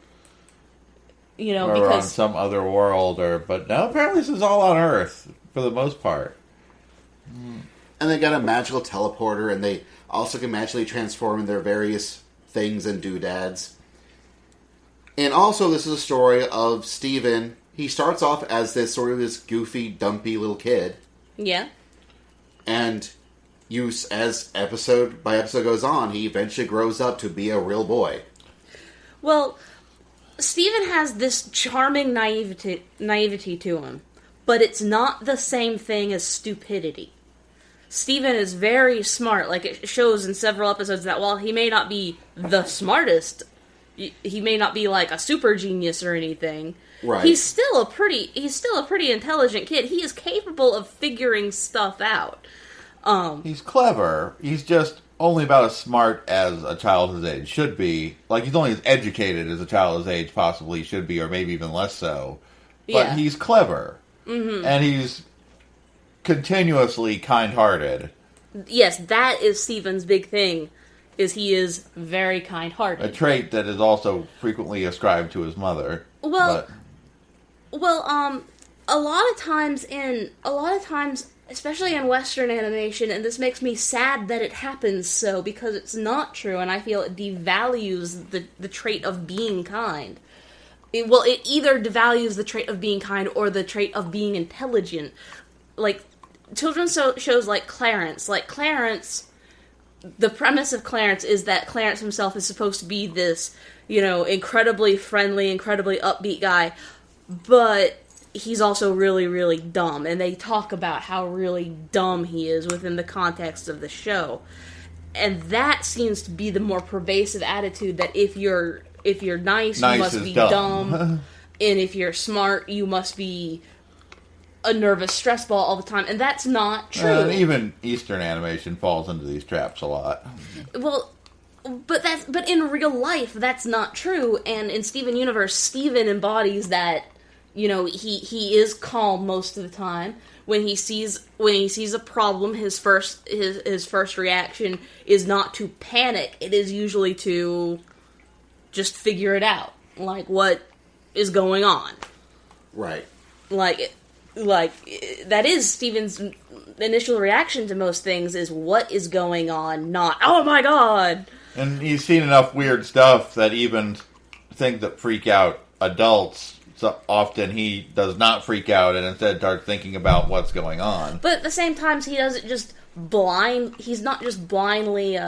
You know, or because... on some other world, but no, apparently this is all on Earth, for the most part. And they got a magical teleporter, and they also can magically transform in their various things and doodads. And also, this is a story of Steven. He starts off as this goofy, dumpy little kid. Yeah. And as episode by episode goes on, he eventually grows up to be a real boy. Well, Steven has this charming naivety to him, but it's not the same thing as stupidity. Steven is very smart. Like, it shows in several episodes that while he may not be the smartest, he may not be like a super genius or anything. Right. He's still a pretty intelligent kid. He is capable of figuring stuff out. He's clever. He's just only about as smart as a child his age should be. Like, he's only as educated as a child his age possibly should be, or maybe even less so. But he's clever. Mm-hmm. And he's continuously kind-hearted. Yes, that is Steven's big thing, is he is very kind-hearted. A trait that is also frequently ascribed to his mother. Well, a lot of times, especially in Western animation, and this makes me sad that it happens so, because it's not true, and I feel it devalues the trait of being kind. It either devalues the trait of being kind or the trait of being intelligent. Like, children's shows like Clarence, the premise of Clarence is that Clarence himself is supposed to be this, incredibly friendly, incredibly upbeat guy, but he's also really, really dumb, and they talk about how really dumb he is within the context of the show. And that seems to be the more pervasive attitude, that if you're nice you must be dumb, and if you're smart, you must be a nervous stress ball all the time, and that's not true. And even Eastern animation falls into these traps a lot. Well, but in real life, that's not true, and in Steven Universe, Steven embodies that. He is calm most of the time. When he sees a problem, his first reaction is not to panic. It is usually to just figure it out, like what is going on. Right. Like that is Steven's initial reaction to most things, is what is going on, not oh my god. And he's seen enough weird stuff that even things that freak out adults, so often he does not freak out and instead starts thinking about what's going on. But at the same time, he doesn't just he's not just blindly,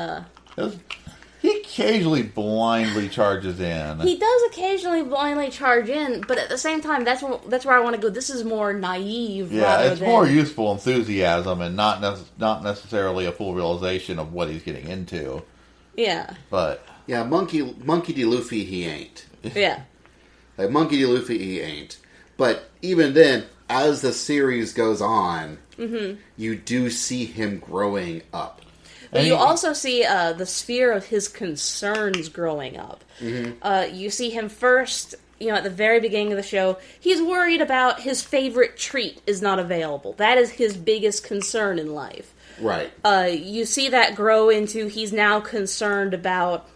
He occasionally blindly charges in. He does occasionally blindly charge in, but at the same time, that's where I want to go. This is more naive. Yeah, it's more useful enthusiasm and not necessarily a full realization of what he's getting into. Yeah. But Yeah, Monkey D. Luffy, he ain't. Yeah. Like, Monkey D. Luffy, he ain't. But even then, as the series goes on, you do see him growing up. But you also see the sphere of his concerns growing up. You see him first, at the very beginning of the show, he's worried about his favorite treat is not available. That is his biggest concern in life. Right. You see that grow into he's now concerned about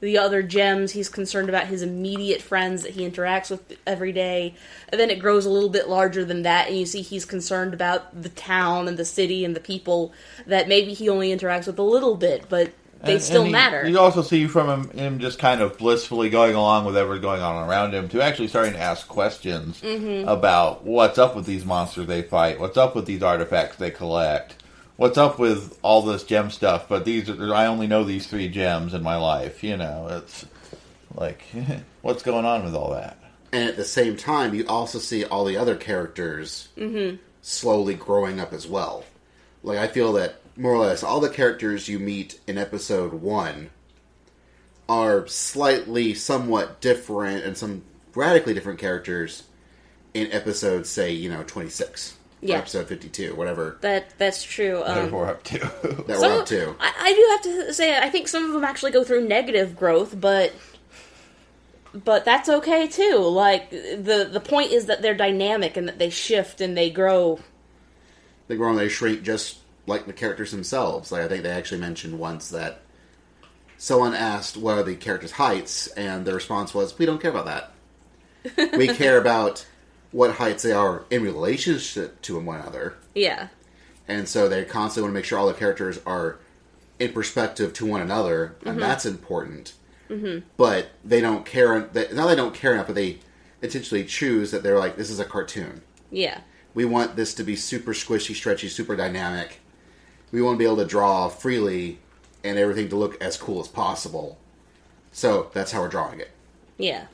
the other gems. He's concerned about his immediate friends that he interacts with every day. And then it grows a little bit larger than that, and you see he's concerned about the town and the city and the people that maybe he only interacts with a little bit, but they still matter. You also see from him just kind of blissfully going along with whatever's going on around him to actually starting to ask questions about what's up with these monsters they fight, what's up with these artifacts they collect, what's up with all this gem stuff, but I only know these 3 gems in my life, it's like, what's going on with all that? And at the same time, you also see all the other characters slowly growing up as well. Like, I feel that, more or less, all the characters you meet in episode 1 are slightly, somewhat different, and some radically different characters in episode, say, 26. Yeah. Or episode 52, whatever. That's true. That we're up to. That we're up to. I do have to say, I think some of them actually go through negative growth, but that's okay too. Like, the point is that they're dynamic and that they shift and they grow. They grow and they shrink just like the characters themselves. Like, I think they actually mentioned once that someone asked what are the characters' heights, and the response was, we don't care about that. We care about what heights they are in relationship to one another. Yeah. And so they constantly want to make sure all the characters are in perspective to one another, and that's important. But they don't care. Not they don't care enough, but they intentionally choose that they're like, this is a cartoon. Yeah. We want this to be super squishy, stretchy, super dynamic. We want to be able to draw freely and everything to look as cool as possible. So that's how we're drawing it. Yeah.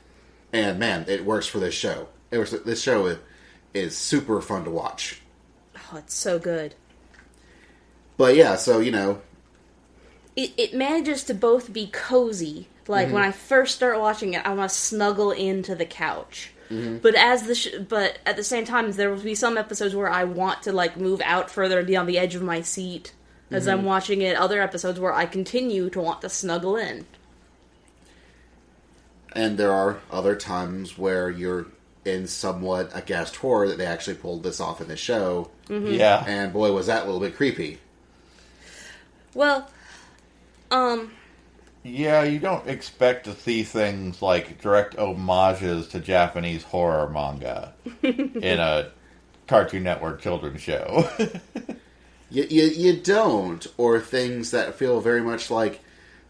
And man, it works for this show. This show is super fun to watch. Oh, it's so good. But yeah, so, It manages to both be cozy. Like, when I first start watching it, I want to snuggle into the couch. But but at the same time, there will be some episodes where I want to, like, move out further and be on the edge of my seat as I'm watching it. Other episodes where I continue to want to snuggle in. And there are other times where you're in somewhat aghast horror that they actually pulled this off in the show. Yeah. And boy, was that a little bit creepy. Well, yeah, you don't expect to see things like direct homages to Japanese horror manga in a Cartoon Network children's show. You don't. Or things that feel very much like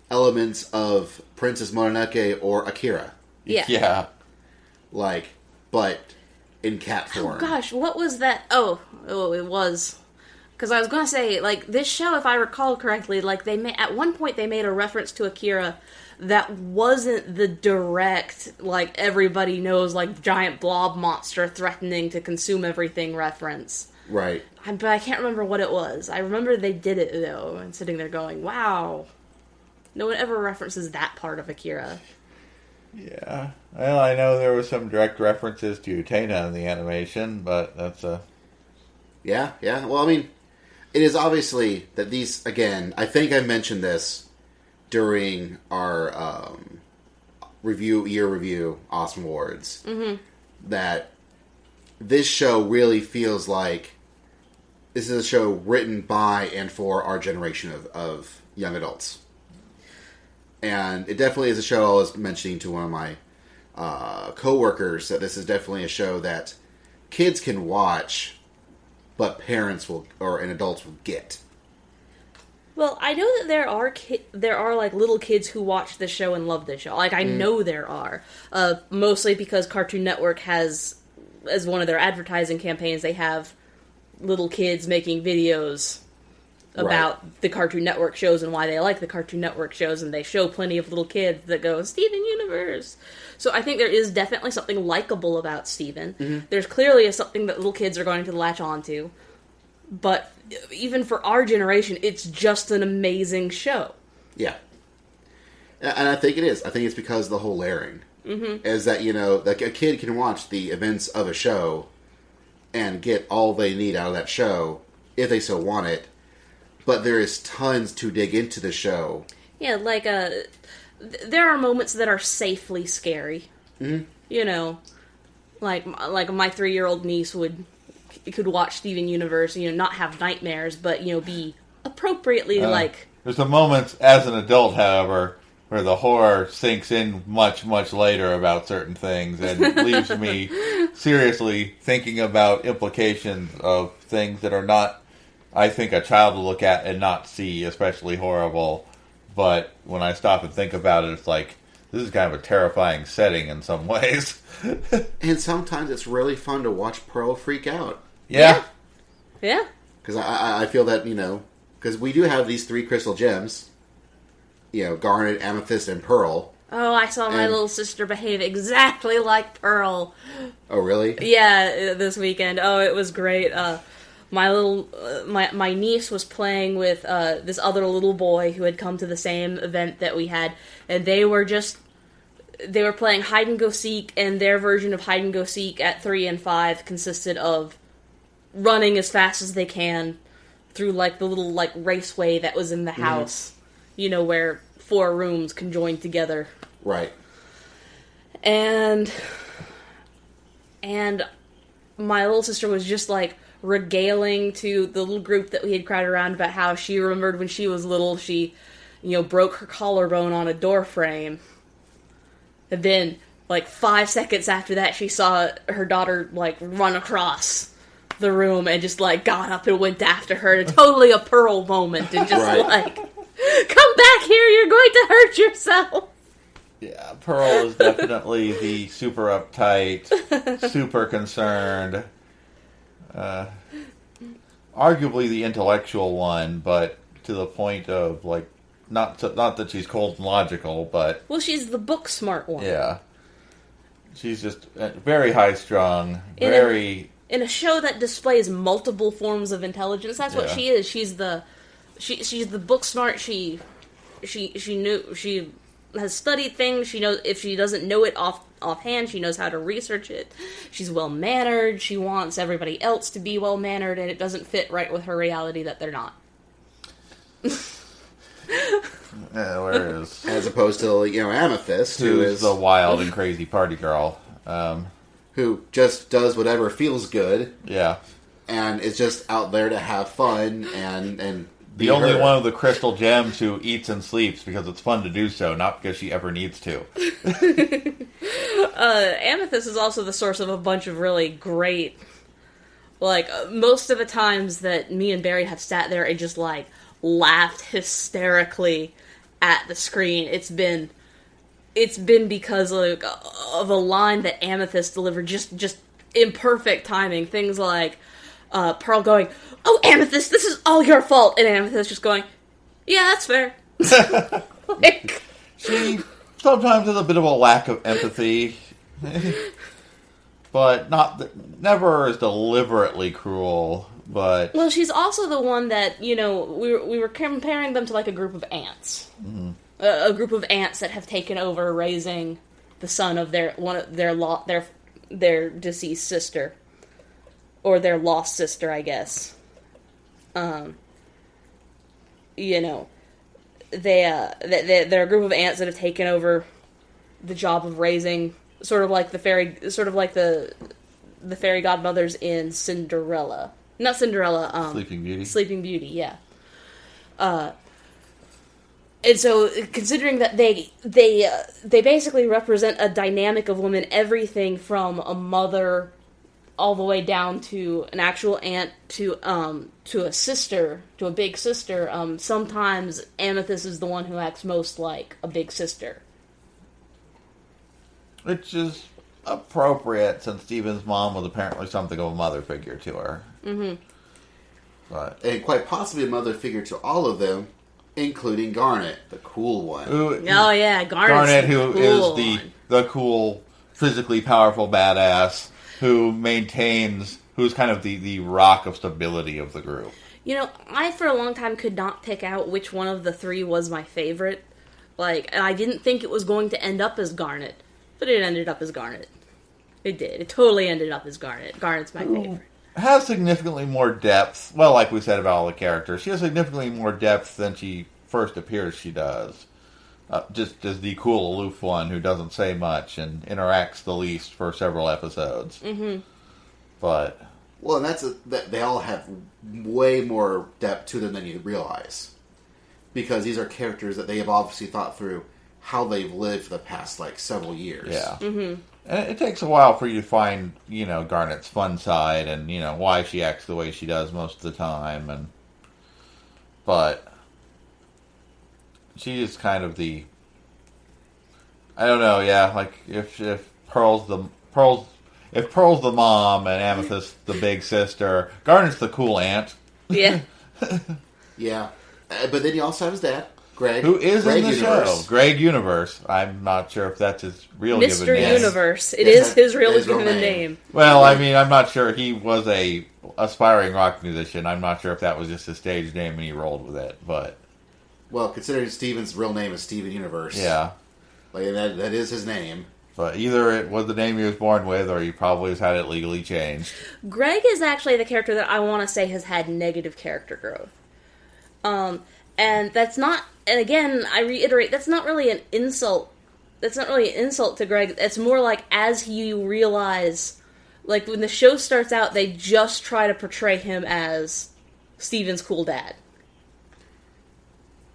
elements of Princess Mononoke or Akira. yeah. Yeah. Like, but in cat form. Oh, gosh, what was that? Oh, it was... Because I was going to say, like, this show, if I recall correctly, like, at one point they made a reference to Akira that wasn't the direct, like, everybody knows, like, giant blob monster threatening to consume everything reference. Right. But I can't remember what it was. I remember they did it, though, and sitting there going, wow. No one ever references that part of Akira. Yeah. Well, I know there were some direct references to Utena in the animation, but that's a... Yeah. Well, I mean, it is obviously that these, again, I think I mentioned this during our year review, Awesome Awards, that this show really feels like this is a show written by and for our generation of young adults. And it definitely is a show. I was mentioning to one of my co-workers that this is definitely a show that kids can watch, but parents and adults will get. Well, I know that there are like little kids who watch this show and love this show. Like, I know there are. Mostly because Cartoon Network has, as one of their advertising campaigns, they have little kids making videos about the Cartoon Network shows and why they like the Cartoon Network shows, and they show plenty of little kids that go, Steven Universe! So I think there is definitely something likable about Steven. There's clearly something that little kids are going to latch onto. But even for our generation, it's just an amazing show. Yeah. And I think it is. I think it's because of the whole layering. Mm-hmm. Is that, like a kid can watch the events of a show and get all they need out of that show if they so want it. But there is tons to dig into the show. Yeah, like, there are moments that are safely scary. Mm-hmm. Like my 3-year-old niece could watch Steven Universe, not have nightmares, but, be appropriately, There's a moment as an adult, however, where the horror sinks in much, much later about certain things and leaves me seriously thinking about implications of things that are not, I think, a child will look at and not see, especially horrible. But when I stop and think about it, it's like, this is kind of a terrifying setting in some ways. And sometimes it's really fun to watch Pearl freak out. Yeah. Yeah. Because I feel that, because we do have these 3 crystal gems. Garnet, Amethyst, and Pearl. Oh, I saw my little sister behave exactly like Pearl. Oh, really? Yeah, this weekend. Oh, it was great. My niece was playing with this other little boy who had come to the same event that we had, and they were playing hide and go seek, and their version of hide and go seek at 3 and 5 consisted of running as fast as they can through the little raceway that was in the house. Where 4 rooms conjoined together. Right. And my little sister was just regaling to the little group that we had crowded around about how she remembered when she was little, she, broke her collarbone on a door frame. And then, 5 seconds after that, she saw her daughter, run across the room and just, got up and went after her. Totally a Pearl moment. And just, right. Come back here, you're going to hurt yourself! Yeah, Pearl is definitely the super uptight, super concerned, arguably the intellectual one, but to the point of, not that she's cold and logical, but... Well, she's the book smart one. Yeah. She's just very high-strung, very... In a show that displays multiple forms of intelligence, that's what she is. She's the book smart. She has studied things. She knows if she doesn't know it offhand, she knows how to research it. She's well mannered. She wants everybody else to be well mannered, and it doesn't fit right with her reality that they're not. Yeah, whereas as opposed to Amethyst, who is the wild and crazy party girl, who just does whatever feels good. Yeah, and is just out there to have fun and. The only one of the crystal gems who eats and sleeps because it's fun to do so, not because she ever needs to. Amethyst is also the source of a bunch of really great... most of the times that me and Barry have sat there and just, laughed hysterically at the screen, it's been because of a line that Amethyst delivered, just imperfect timing. Things like... Pearl going, "Oh, Amethyst, this is all your fault," and Amethyst just going, "Yeah, that's fair." She sometimes has a bit of a lack of empathy, but never is deliberately cruel. But she's also the one that we were comparing them to a group of ants, a group of ants that have taken over raising the son of their deceased sister. Or their lost sister, I guess. They're a group of ants that have taken over the job of raising, sort of like the fairy godmothers in Cinderella. Not Cinderella, Sleeping Beauty. Sleeping Beauty, yeah. And so, considering that they basically represent a dynamic of women, everything from a mother all the way down to an actual aunt, to a sister, to a big sister. Sometimes Amethyst is the one who acts most like a big sister. Which is appropriate, since Steven's mom was apparently something of a mother figure to her. Mm-hmm. And quite possibly a mother figure to all of them, including Garnet, the cool one. Garnet, who cool is the cool, physically powerful badass who's kind of the rock of stability of the group. I for a long time could not pick out which one of the 3 was my favorite. Like, and I didn't think it was going to end up as Garnet, but it ended up as Garnet. It did. It totally ended up as Garnet. Garnet's my favorite. Has significantly more depth. Well, like we said about all the characters, she has significantly more depth than she first appears she does. Just as the cool, aloof one who doesn't say much and interacts the least for several episodes. Mm-hmm. But... Well, and that they all have way more depth to them than you realize. Because these are characters that they have obviously thought through how they've lived for the past, several years. Yeah. Mm-hmm. And it takes a while for you to find, Garnet's fun side and, why she acts the way she does most of the time. But she is kind of the... I don't know, yeah, like, if Pearl's the mom and Amethyst the big sister, Garnet's the cool aunt. Yeah. Yeah. But then you also have his dad, Greg. Who is Greg in the Universe. show. Greg Universe. I'm not sure if that's his real given Mr. name. Universe. It is his real given name. name. Well, I mean, I'm not sure. He was a aspiring rock musician. I'm not sure if that was just his stage name and he rolled with it, but... Well, considering Steven's real name is Steven Universe. Yeah. That is his name. But either it was the name he was born with, or he probably has had it legally changed. Greg is actually the character that I want to say has had negative character growth. And that's not, and again, I reiterate, that's not really an insult. That's not really an insult to Greg. It's more like as you realize, like when the show starts out, they just try to portray him as Steven's cool dad.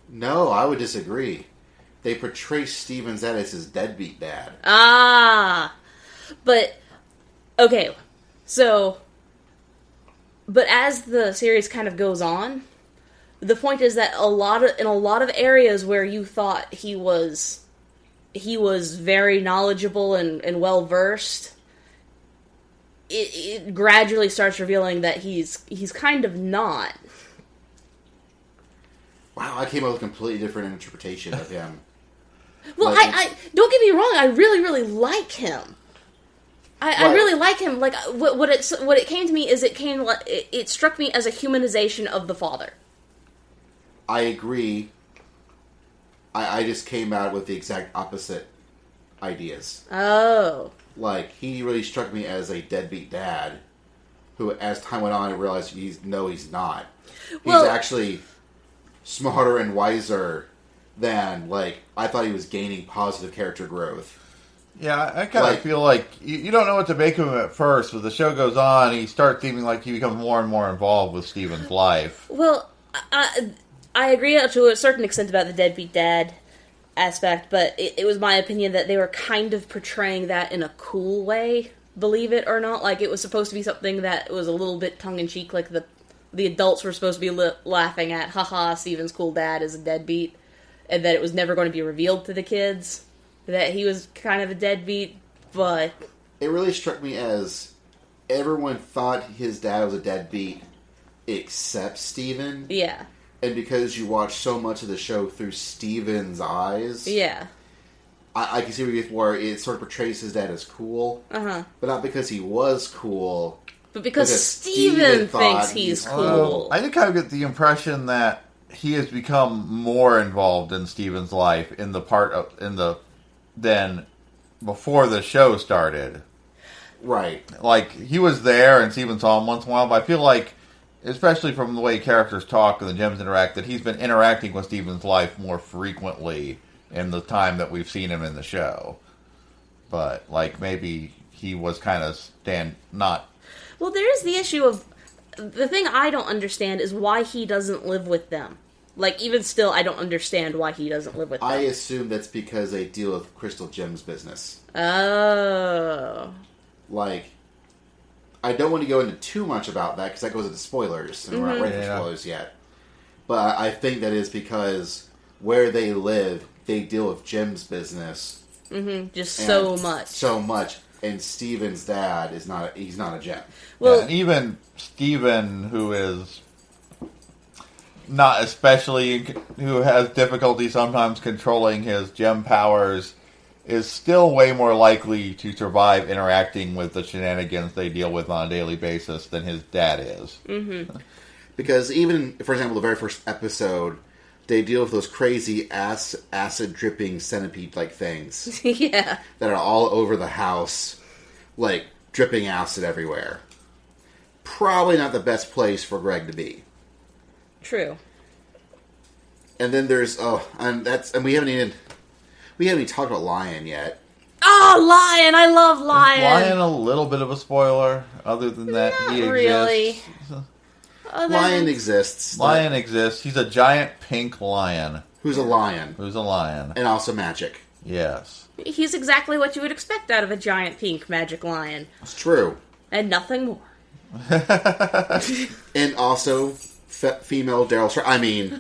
No, I would disagree. They portray Steven's dad as his deadbeat dad. Ah! But, okay, so, but as the series kind of goes on, the point is that in a lot of areas where you thought he was very knowledgeable and well versed, it gradually starts revealing that he's kind of not. Wow, I came up with a completely different interpretation of him. Well, I don't get me wrong, I really, really like him. I really like him. Like what it came to me is it struck me as a humanization of the father. I agree. I just came out with the exact opposite ideas. Oh. Like, he really struck me as a deadbeat dad who, as time went on, I realized he's not. He's actually smarter and wiser than, I thought he was gaining positive character growth. Yeah, I kind of feel like you don't know what to make of him at first, but the show goes on, he starts seeming like he becomes more and more involved with Steven's life. Well, I agree to a certain extent about the deadbeat dad aspect, but it was my opinion that they were kind of portraying that in a cool way, believe it or not. Like, it was supposed to be something that was a little bit tongue-in-cheek, like the adults were supposed to be laughing at, haha, Steven's cool dad is a deadbeat, and that it was never going to be revealed to the kids that he was kind of a deadbeat, but... It really struck me as everyone thought his dad was a deadbeat except Steven. Yeah. And because you watch so much of the show through Steven's eyes... Yeah. I can see where it sort of portrays his dad as cool. Uh-huh. But not because he was cool. But because Steven thinks he's cool. I did kind of get the impression that he has become more involved in Steven's life than before the show started. Right. Like, he was there and Steven saw him once in a while, but I feel like, especially from the way characters talk and the gems interact, that he's been interacting with Steven's life more frequently in the time that we've seen him in the show. But, maybe he was kind of not... Well, there is the issue of... The thing I don't understand is why he doesn't live with them. Even still, I don't understand why he doesn't live with them. I assume that's because they deal with Crystal Gem's business. Oh. I don't want to go into too much about that, because that goes into spoilers, and we're not ready for spoilers yet. But I think that is because where they live, they deal with Jim's business. Mm-hmm. Just so much. So much. And Steven's dad he's not a gem. Well, and even Steven, who is not especially, who has difficulty sometimes controlling his gem powers, is still way more likely to survive interacting with the shenanigans they deal with on a daily basis than his dad is. Mm-hmm. Because even, for example, the very first episode they deal with those crazy acid dripping centipede like things Yeah. that are all over the house, like dripping acid everywhere. Probably not the best place for Greg to be. True. And then there's and we haven't even talked about Lion yet. Oh, Lion! I love Lion. Lion, a little bit of a spoiler. Other than that, Not he really. exists. Lion exists. Lion exists. He's a giant pink lion. Who's a lion. Who's a lion. And also magic. Yes. He's exactly what you would expect out of a giant pink magic lion. It's true. And nothing more. And also, female Daryl I mean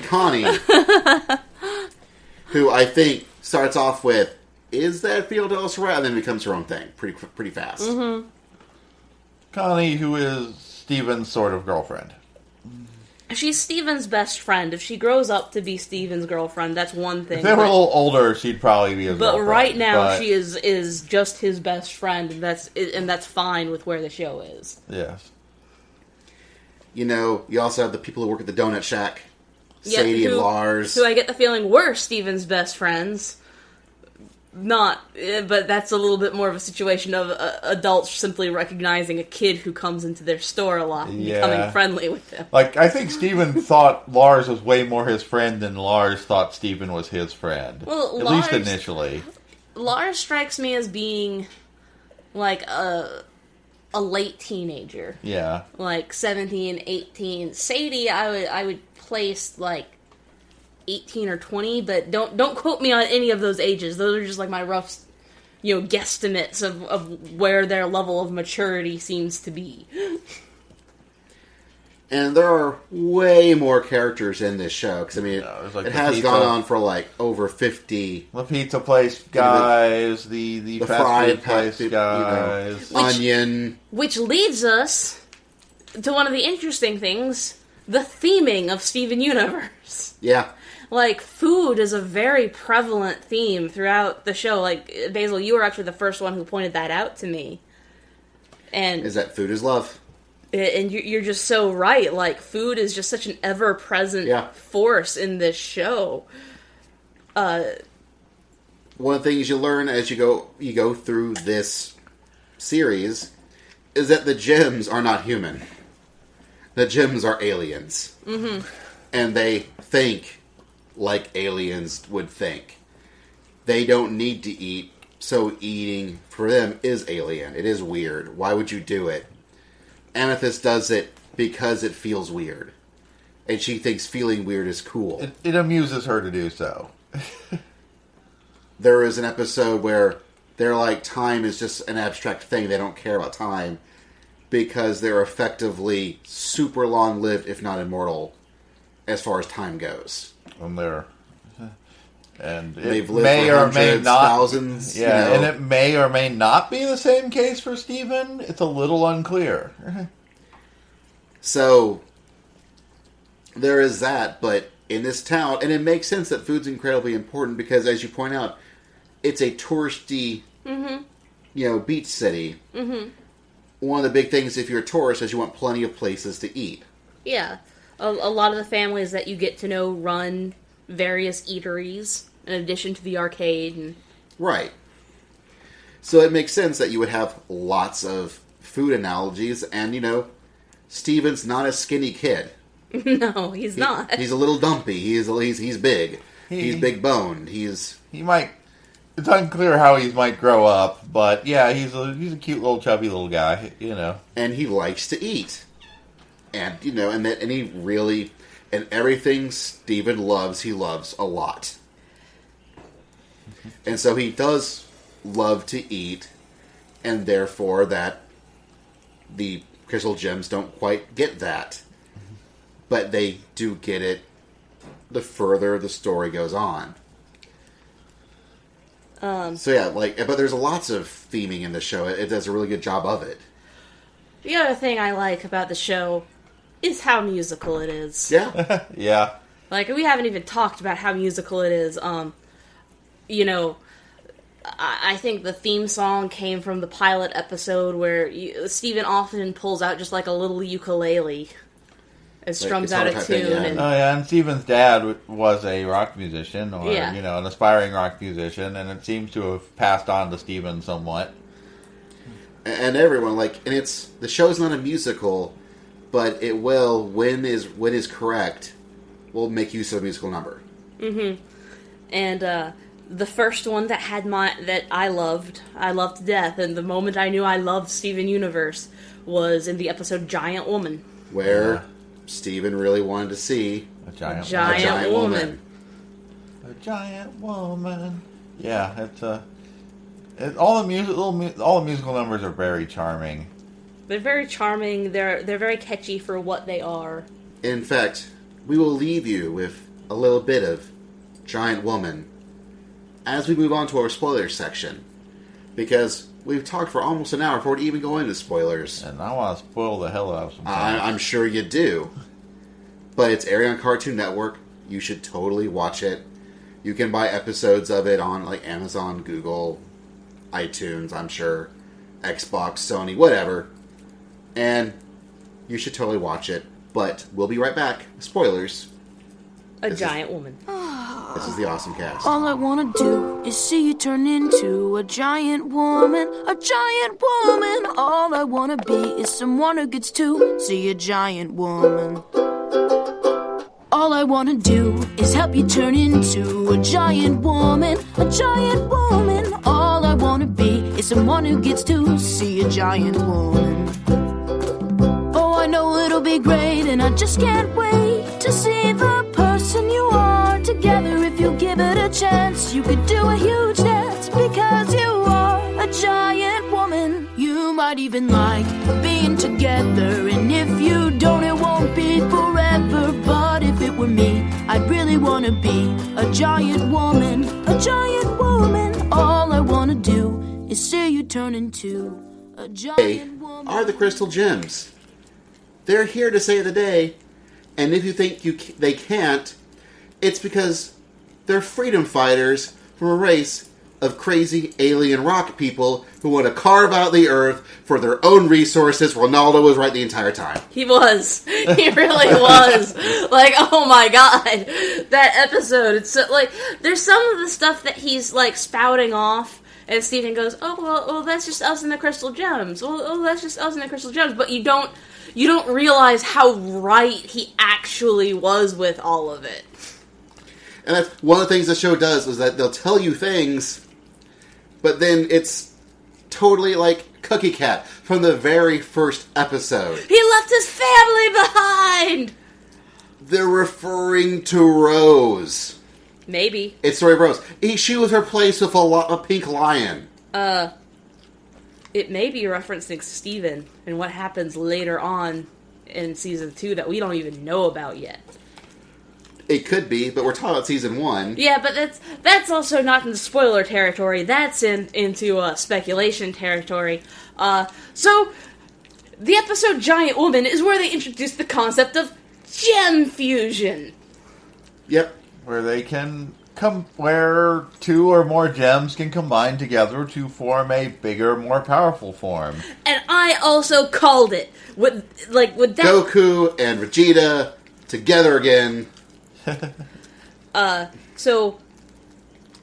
Connie. Who I think starts off with, is that female Daryl Surratt? And then becomes her own thing pretty fast. Mm-hmm. Connie, who is Steven's sort of girlfriend. She's Steven's best friend. If she grows up to be Steven's girlfriend, that's one thing. If they were a little older, she'd probably be his girlfriend. But right now, she is just his best friend, and that's fine with where the show is. Yes. You know, you also have the people who work at the Donut Shack. Sadie and Lars. Who I get the feeling were Steven's best friends. Not, but that's a little bit more of a situation of adults simply recognizing a kid who comes into their store a lot and becoming friendly with him. Like, I think Steven thought Lars was way more his friend than Lars thought Steven was his friend. Well, at least initially. Lars strikes me as being like a late teenager. Yeah. Like 17, 18. Sadie, I would place like 18 or 20, but don't quote me on any of those ages. Those are just like my rough, guesstimates of where their level of maturity seems to be. And there are way more characters in this show, because, I mean, it has gone on for, like, over 50. The pizza place guys, the fast food place guys. Onion. Which leads us to one of the interesting things, the theming of Steven Universe. Yeah. Like, food is a very prevalent theme throughout the show. Like, Basil, you were actually the first one who pointed that out to me. And is that food is love. And you're just so right. Like, food is just such an ever-present force in this show. One of the things you learn as you go through this series is that the gems are not human. The gems are aliens. Mm-hmm. And they think like aliens would think. They don't need to eat, so eating for them is alien. It is weird. Why would you do it? Amethyst does it because it feels weird. And she thinks feeling weird is cool. It amuses her to do so. There is an episode where they're like, time is just an abstract thing. They don't care about time because they're effectively super long-lived, if not immortal, as far as time goes. And they've lived for hundreds, thousands. Yeah, and it may or may not be the same case for Steven. It's a little unclear. So, there is that, but in this town, and it makes sense that food's incredibly important because, as you point out, it's a touristy, beach city. Mm-hmm. One of the big things if you're a tourist is you want plenty of places to eat. Yeah. A lot of the families that you get to know run various eateries in addition to the arcade. And right. So it makes sense that you would have lots of food analogies, and, Steven's not a skinny kid. No, he's not. He's a little dumpy. He's big. He's big boned. He might. It's unclear how he might grow up, but yeah, he's a cute little chubby little guy, And he likes to eat, and and everything Steven loves, he loves a lot, and so he does love to eat, and therefore that the crystal gems don't quite get that. But they do get it the further the story goes on. But there's lots of theming in the show. It does a really good job of it. The other thing I like about the show is how musical it is. Yeah. Yeah. Like, we haven't even talked about how musical it is. I think the theme song came from the pilot episode where Steven often pulls out just like a little ukulele It strums out guitar a type thing, tune. yeah. And, Oh yeah, and Steven's dad was a rock musician, or Yeah. an aspiring rock musician, and it seems to have passed on to Steven somewhat. And everyone, and it's, the show's not a musical, but it will, when is correct, will make use of a musical number. Mm-hmm. And, the first one that I loved to death, and the moment I knew I loved Steven Universe was in the episode Giant Woman. Where Steven really wanted to see A giant woman. A giant woman. Yeah, all the musical numbers are very charming. They're very charming. They're very catchy for what they are. In fact, we will leave you with a little bit of Giant Woman as we move on to our spoilers section. Because we've talked for almost an hour before we even go into spoilers. And I want to spoil the hell out of some things. I'm sure you do. But it's airing on Cartoon Network. You should totally watch it. You can buy episodes of it on Amazon, Google, iTunes, I'm sure, Xbox, Sony, whatever. And you should totally watch it. But we'll be right back. Spoilers. A giant woman. This is the OSMcast. All I wanna do is see you turn into a giant woman, a giant woman. All I wanna be is someone who gets to see a giant woman. All I wanna do is help you turn into a giant woman, a giant woman. All I wanna be is someone who gets to see a giant woman. Oh, I know it'll be great, and I just can't wait to see the person you are together. If you give it a chance, you could do a huge dance because you are a giant woman. You might even like being together, and if you don't, it won't be forever. But if it were me, I'd really want to be a giant woman, a giant woman. All I want to do is see you turn into a giant woman. Are the Crystal Gems. They're here to save the day, and if you think they can't, it's because they're freedom fighters from a race of crazy alien rock people who want to carve out the earth for their own resources. Ronaldo was right the entire time. He was. He really was. Oh my god. That episode, it's so, there's some of the stuff that he's, spouting off, and Steven goes, well, that's just us and the Crystal Gems. Well, that's just us and the Crystal Gems. But you don't realize how right he actually was with all of it. And that's one of the things the show does, is that they'll tell you things, but then it's totally like Cookie Cat from the very first episode. He left his family behind! They're referring to Rose. Maybe. It's Story of Rose. She was replaced with a pink lion. It may be referencing Steven and what happens later on in Season 2 that we don't even know about yet. It could be, but we're talking about Season 1. Yeah, but that's also not in spoiler territory. That's into speculation territory. So, the episode Giant Woman is where they introduce the concept of gem fusion. Yep. Where they can where two or more gems can combine together to form a bigger, more powerful form. And I also called it. With that... Goku and Vegeta together again. So,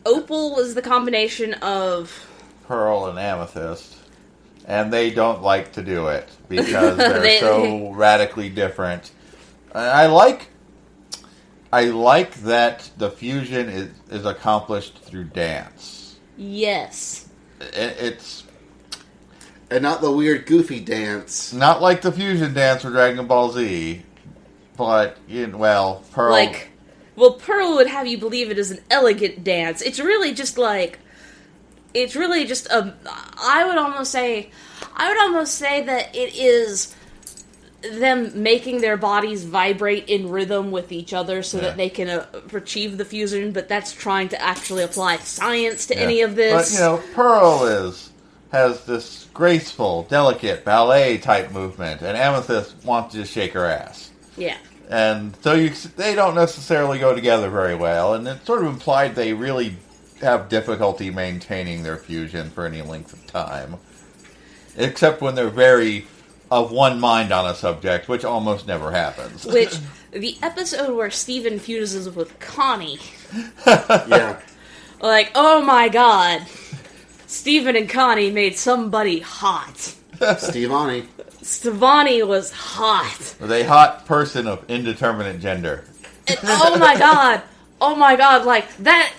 Opal was the combination of Pearl and Amethyst. And they don't like to do it because they're so radically different. I like that the fusion is accomplished through dance. Yes. It's... And not the weird, goofy dance. Not like the fusion dance for Dragon Ball Z. But, Pearl... Pearl would have you believe it is an elegant dance. It's really just I would almost say that it is them making their bodies vibrate in rhythm with each other so that they can achieve the fusion, but that's trying to actually apply science to any of this. But, Pearl has this graceful, delicate ballet-type movement, and Amethyst wants to just shake her ass. Yeah. And so they don't necessarily go together very well, and it's sort of implied they really have difficulty maintaining their fusion for any length of time. Except when they're very of one mind on a subject, which almost never happens. Which, the episode where Steven fuses with Connie, Yeah. like, oh my god, Steven and Connie made somebody hot. Stevani. Stevani was hot. With a hot person of indeterminate gender. And, oh my god, like, that,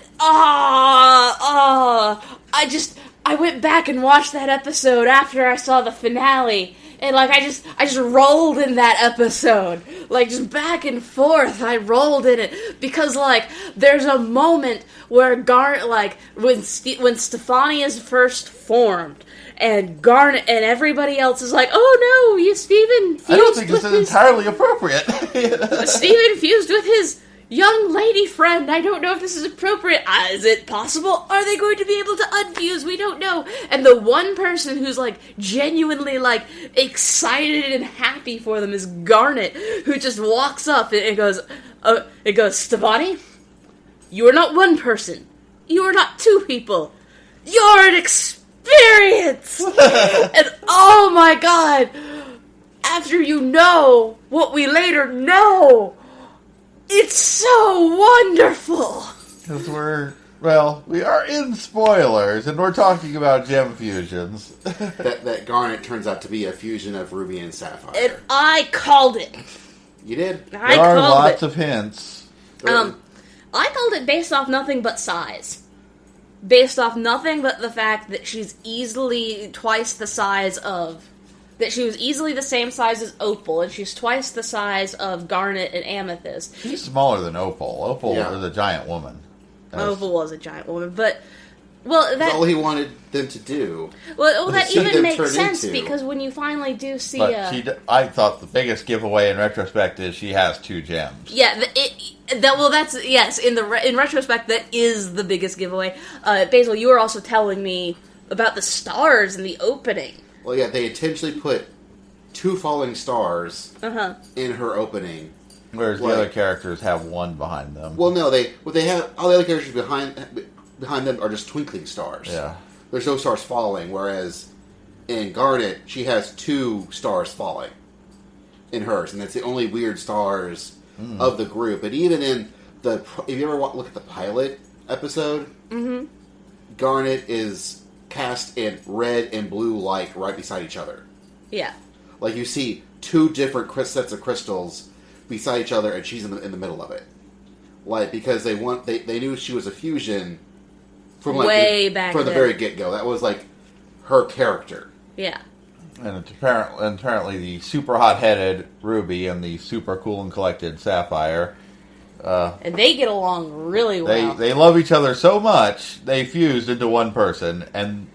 I went back and watched that episode after I saw the finale, and, like, I just rolled in that episode. Like, just back and forth, I rolled in it. Because, like, there's a moment where when Stefani is first formed, and Garnet and everybody else is like, oh no, Steven fused I don't think this with is entirely appropriate. Steven fused with his young lady friend. I don't know if this is appropriate. Is it possible? Are they going to be able to unfuse? We don't know. And the one person who's, like, genuinely, like, excited and happy for them is Garnet, who just walks up and it goes, Stefani, you are not one person. You are not two people. You're an experience. And oh my god, after you know what we later know, it's so wonderful. Because we are in spoilers, and we're talking about gem fusions. that Garnet turns out to be a fusion of Ruby and Sapphire. And I called it. You did? There are lots of hints. I called it based off nothing but size. Based off nothing but the fact that she's easily twice the size of... That she was easily the same size as Opal, and she's twice the size of Garnet and Amethyst. She's smaller than Opal. Opal Yeah. is a giant woman. Opal was a giant woman, but... Well, That's all he wanted them to do. Well, that see even them makes turn sense, into. because when you finally do see... But I thought the biggest giveaway in retrospect is she has 2 gems. Yeah, that's yes. In retrospect, that is the biggest giveaway. Basil, you were also telling me about the stars in the opening. Well, yeah, they intentionally put 2 falling stars Uh-huh. in her opening. Whereas the Like- other characters have 1 behind them. Well, no, they have all the other characters behind them are just twinkling stars. Yeah. There's no stars falling, whereas in Garnet, she has 2 stars falling in hers, and that's the only weird stars of the group. And even in if you ever look at the pilot episode, Garnet is cast in red and blue light right beside each other. Yeah. Like, you see 2 different sets of crystals beside each other, and she's in the middle of it. Like, because they knew she was a fusion from Way back from the then. very get-go. That was like her character. Yeah. And apparently the super hot-headed Ruby and the super cool and collected Sapphire, And they get along really well. they love each other so much, they fused into one person, and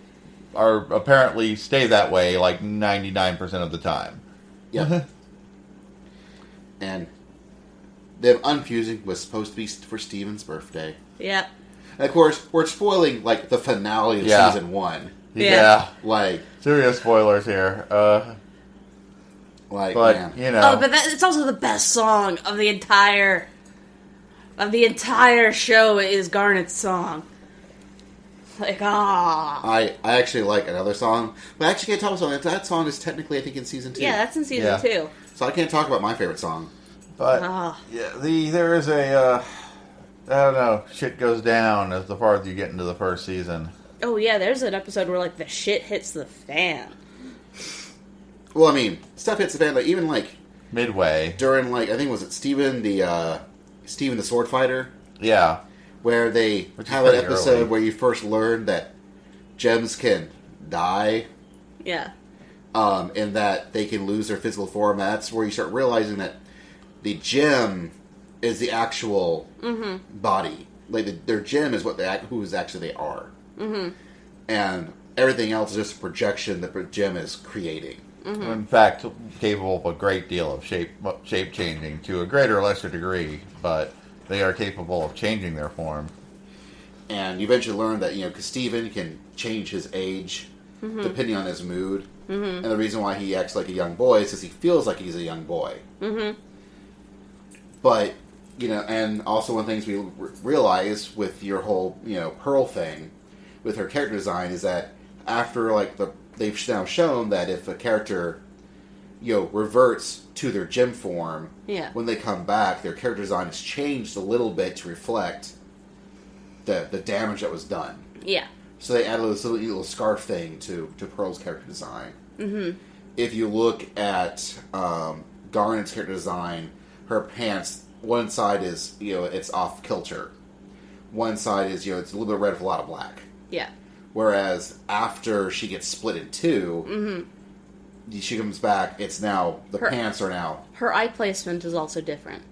are apparently stay that way like 99% of the time. Yeah. And them unfusing was supposed to be for Steven's birthday. Yep. And of course, we're spoiling, like, the finale of Yeah. season 1. Yeah. Like, Serious spoilers here. man. But, you know. Oh, but it's also the best song of the entire show is Garnet's song. Like, I actually like another song, but I actually can't talk about that song is technically, I think, in season 2. yeah, that's in season 2. So I can't talk about my favorite song. But, Ah. yeah, there is a, I don't know, shit goes down as the farther you get into the first season. Oh yeah, there's an episode where, like, the shit hits the fan. Well, I mean, stuff hits the fan, like, even, like, Midway. during, like, I think, was it Steven the Sword Fighter? Yeah. Where they Which is have an pretty episode early. where you first learn that gems can die, Yeah. and that they can lose their physical form. That's where you start realizing that the gem is the actual body. Like, their gem is who actually they are. Mm-hmm. And everything else is just a projection that the gem is creating. Mm-hmm. In fact, capable of a great deal of shape changing to a greater or lesser degree, but they are capable of changing their form. And you eventually learn that, because Steven can change his age depending on his mood. Mm-hmm. And the reason why he acts like a young boy is because he feels like he's a young boy. Mm-hmm. But, and also one of the things we realize with your whole, Pearl thing, with her character design, is that after, like, they've now shown that if a character reverts to their gem form. Yeah. When they come back, their character design is changed a little bit to reflect the damage that was done. Yeah. So they added this little scarf thing to Pearl's character design. Mm-hmm. If you look at Garnet's character design, her pants, one side is, it's off kilter. One side is, it's a little bit red with a lot of black. Yeah. Whereas after she gets split in two, she comes back, it's now, pants are now... Her eye placement is also different.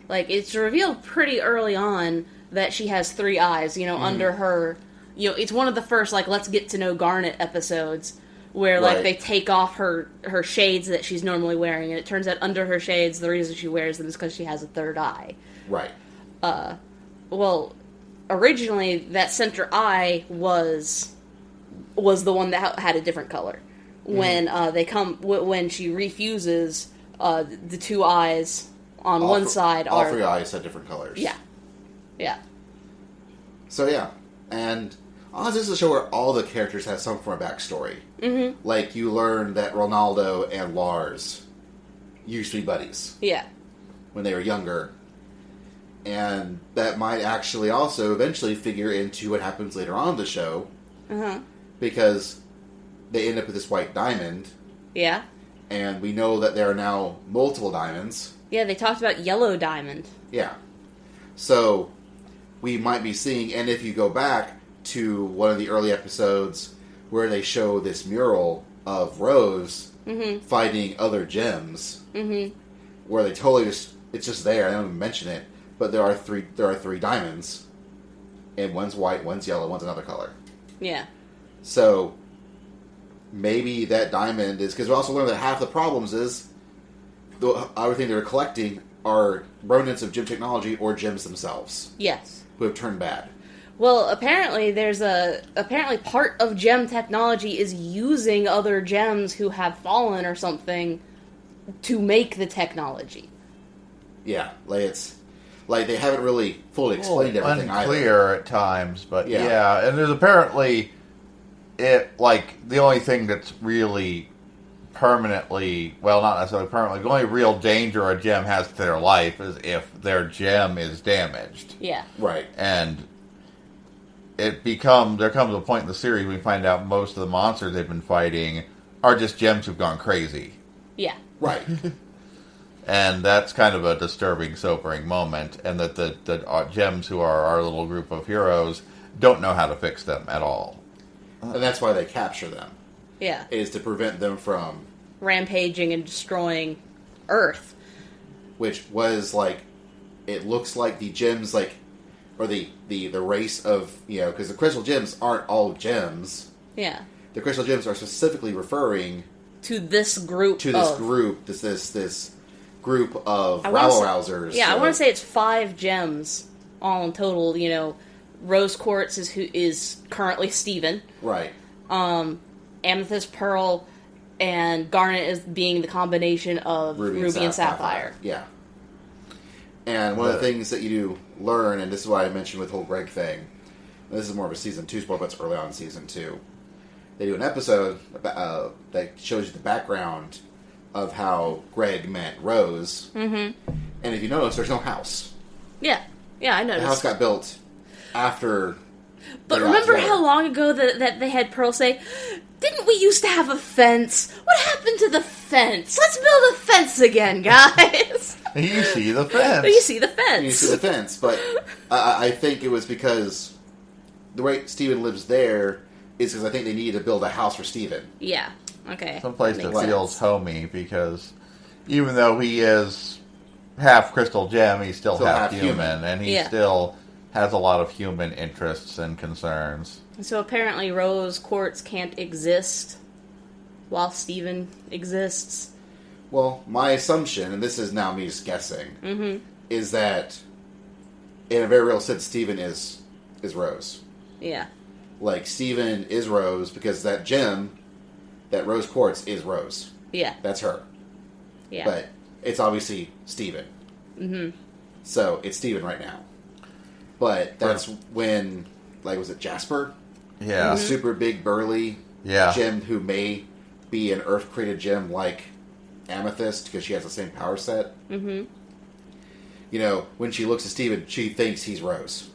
Like, it's revealed pretty early on that she has 3 eyes, under her... it's one of the first, let's get to know Garnet episodes where, they take off her shades that she's normally wearing, and it turns out under her shades, the reason she wears them is because she has a 3rd eye. Right. Well, originally, that center eye was the one that had a different color. When when she refuses, the 2 eyes on one side all are... All 3 eyes have different colors. Yeah. Yeah. So, yeah. And honestly, this is a show where all the characters have some form of backstory. Mm-hmm. Like, you learn that Ronaldo and Lars used to be buddies. Yeah. When they were younger. And that might actually also eventually figure into what happens later on in the show. Uh-huh. Because they end up with this white diamond. Yeah. And we know that there are now multiple diamonds. Yeah, they talked about yellow diamond. Yeah. So, we might be seeing, and if you go back to one of the early episodes where they show this mural of Rose fighting other gems, where they totally it's just there, I don't even mention it, but there are three diamonds, and one's white, one's yellow, one's another color. Yeah. So, maybe that diamond is, because we also learned that half the problems is, the other thing they're collecting are remnants of gem technology or gems themselves. Yes. Who have turned bad. Well, apparently part of gem technology is using other gems who have fallen or something to make the technology. Yeah, they haven't really fully explained everything unclear either. At times, but yeah, and there's apparently the only thing that's really permanently, well, not necessarily permanently, the only real danger a gem has to their life is if their gem is damaged. Yeah. Right. And there comes a point in the series we find out most of the monsters they've been fighting are just gems who've gone crazy. Yeah. Right. And that's kind of a disturbing, sobering moment, and that the gems who are our little group of heroes don't know how to fix them at all. And that's why they capture them. Yeah. Is to prevent them from... rampaging and destroying Earth. Which was, it looks like the gems, or the race of, because the crystal gems aren't all gems. Yeah. The crystal gems are specifically referring... to this group this group of rabble-rousers. Yeah, I want to say it's 5 gems all in total, Rose Quartz is currently Steven. Right. Amethyst, Pearl, and Garnet is being the combination of Ruby and Sapphire. Yeah. And one of the things that you do learn, and this is why I mentioned with the whole Greg thing, this is more of a Season 2 spoiler, but it's early on in Season 2. They do an episode that shows you the background of how Greg met Rose. Mm-hmm. And if you notice, there's no house. Yeah. Yeah, I noticed. The house got built after... But remember how long ago that they had Pearl say, didn't we used to have a fence? What happened to the fence? Let's build a fence again, guys. You see the fence. You see the fence. You see the fence. But I think it was because the way Steven lives there is because I think they needed to build a house for Steven. Yeah. Okay. Someplace that feels homey, because even though he is half crystal gem, he's still half human. And he still has a lot of human interests and concerns. So apparently Rose Quartz can't exist while Steven exists. Well, my assumption, and this is now me just guessing, is that in a very real sense, Steven is Rose. Yeah. Steven is Rose because that gem, that Rose Quartz, is Rose. Yeah. That's her. Yeah. But it's obviously Steven. Mm-hmm. So it's Steven right now. But that's when, was it Jasper? Yeah. A super big, burly gem who may be an Earth-created gem like Amethyst because she has the same power set. Mm-hmm. You know, when she looks at Steven, she thinks he's Rose.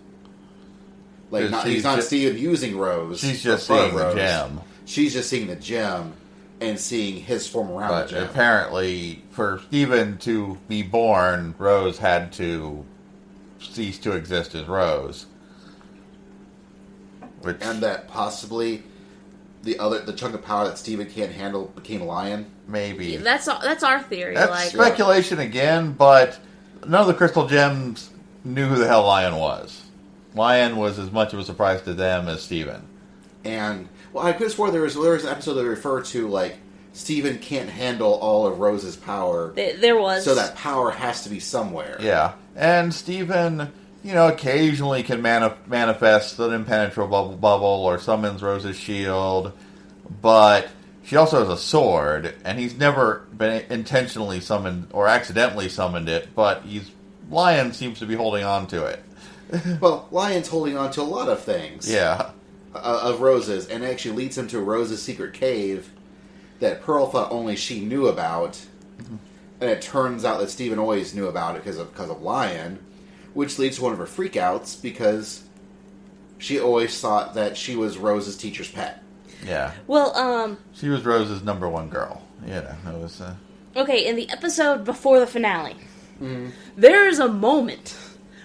Like, he's not Steven using Rose. She's just seeing Rose. the gem. She's just seeing the gem and seeing his form around the gem. Apparently, for Steven to be born, Rose had to cease to exist as Rose. And that possibly the chunk of power that Steven can't handle became Lion. Maybe. That's our theory. That's speculation again, but none of the crystal gems knew who the hell Lion was. Lion was as much of a surprise to them as Steven. And, well, I could have swore there was an episode that referred to, like, Steven can't handle all of Rose's power. There was. So that power has to be somewhere. Yeah. And Steven, you know, occasionally can manifest an impenetrable bubble or summons Rose's shield, but she also has a sword, and he's never been intentionally summoned or accidentally summoned it, but Lion seems to be holding on to it. Well, Lion's holding on to a lot of things. Yeah. Of Rose's, and it actually leads him to Rose's secret cave that Pearl thought only she knew about, and it turns out that Steven always knew about it because of Lion, which leads to one of her freakouts because she always thought that she was Rose's teacher's pet. Yeah. Well, she was Rose's number one girl. You know, it was. Okay, in the episode before the finale, there is a moment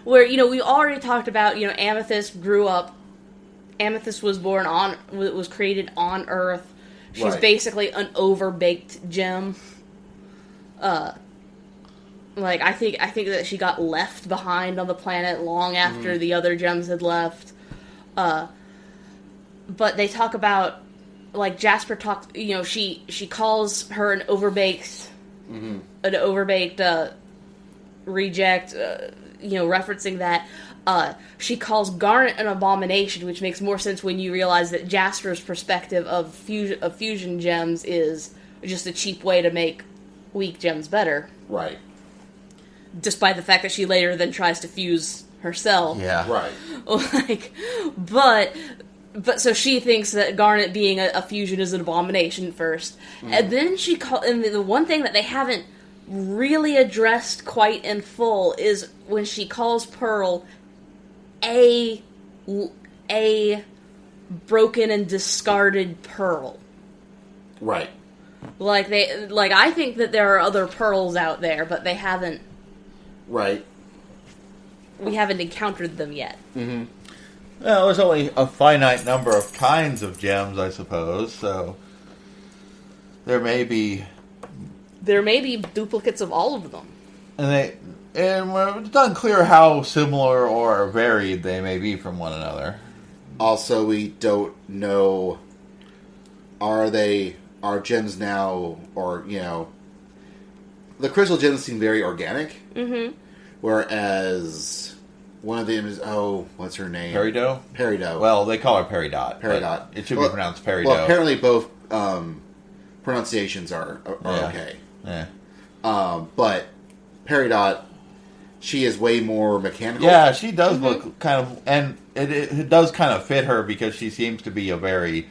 where, you know, we already talked about, you know, Amethyst grew up. Amethyst was created on Earth. She's right. basically an overbaked gem. Like, I think that she got left behind on the planet long after the other gems had left. But they talk about, like, Jasper talks, you know, she calls her an overbaked reject, you know, referencing that. She calls Garnet an abomination, which makes more sense when you realize that Jasper's perspective of fusion gems is just a cheap way to make weak gems better. Right. Despite the fact that she later then tries to fuse herself. Yeah. Right. Like, but so she thinks that Garnet being a fusion is an abomination first. And then and the one thing that they haven't really addressed quite in full is when she calls Pearl a broken and discarded pearl. Right. I think that there are other pearls out there, but they haven't. Right. We haven't encountered them yet. Mm-hmm. Well, there's only a finite number of kinds of gems, I suppose, so there may be duplicates of all of them. And it's unclear how similar or varied they may be from one another. Also, we don't know, are gems now, or, you know, the crystal gems seem very organic, whereas one of them is, what's her name? Peridot? Peridot. Well, they call her Peridot. Peridot. It should be pronounced Peridot. Well, apparently both pronunciations are okay. Yeah. But Peridot, she is way more mechanical. Yeah, she does look kind of, and it does kind of fit her because she seems to be a very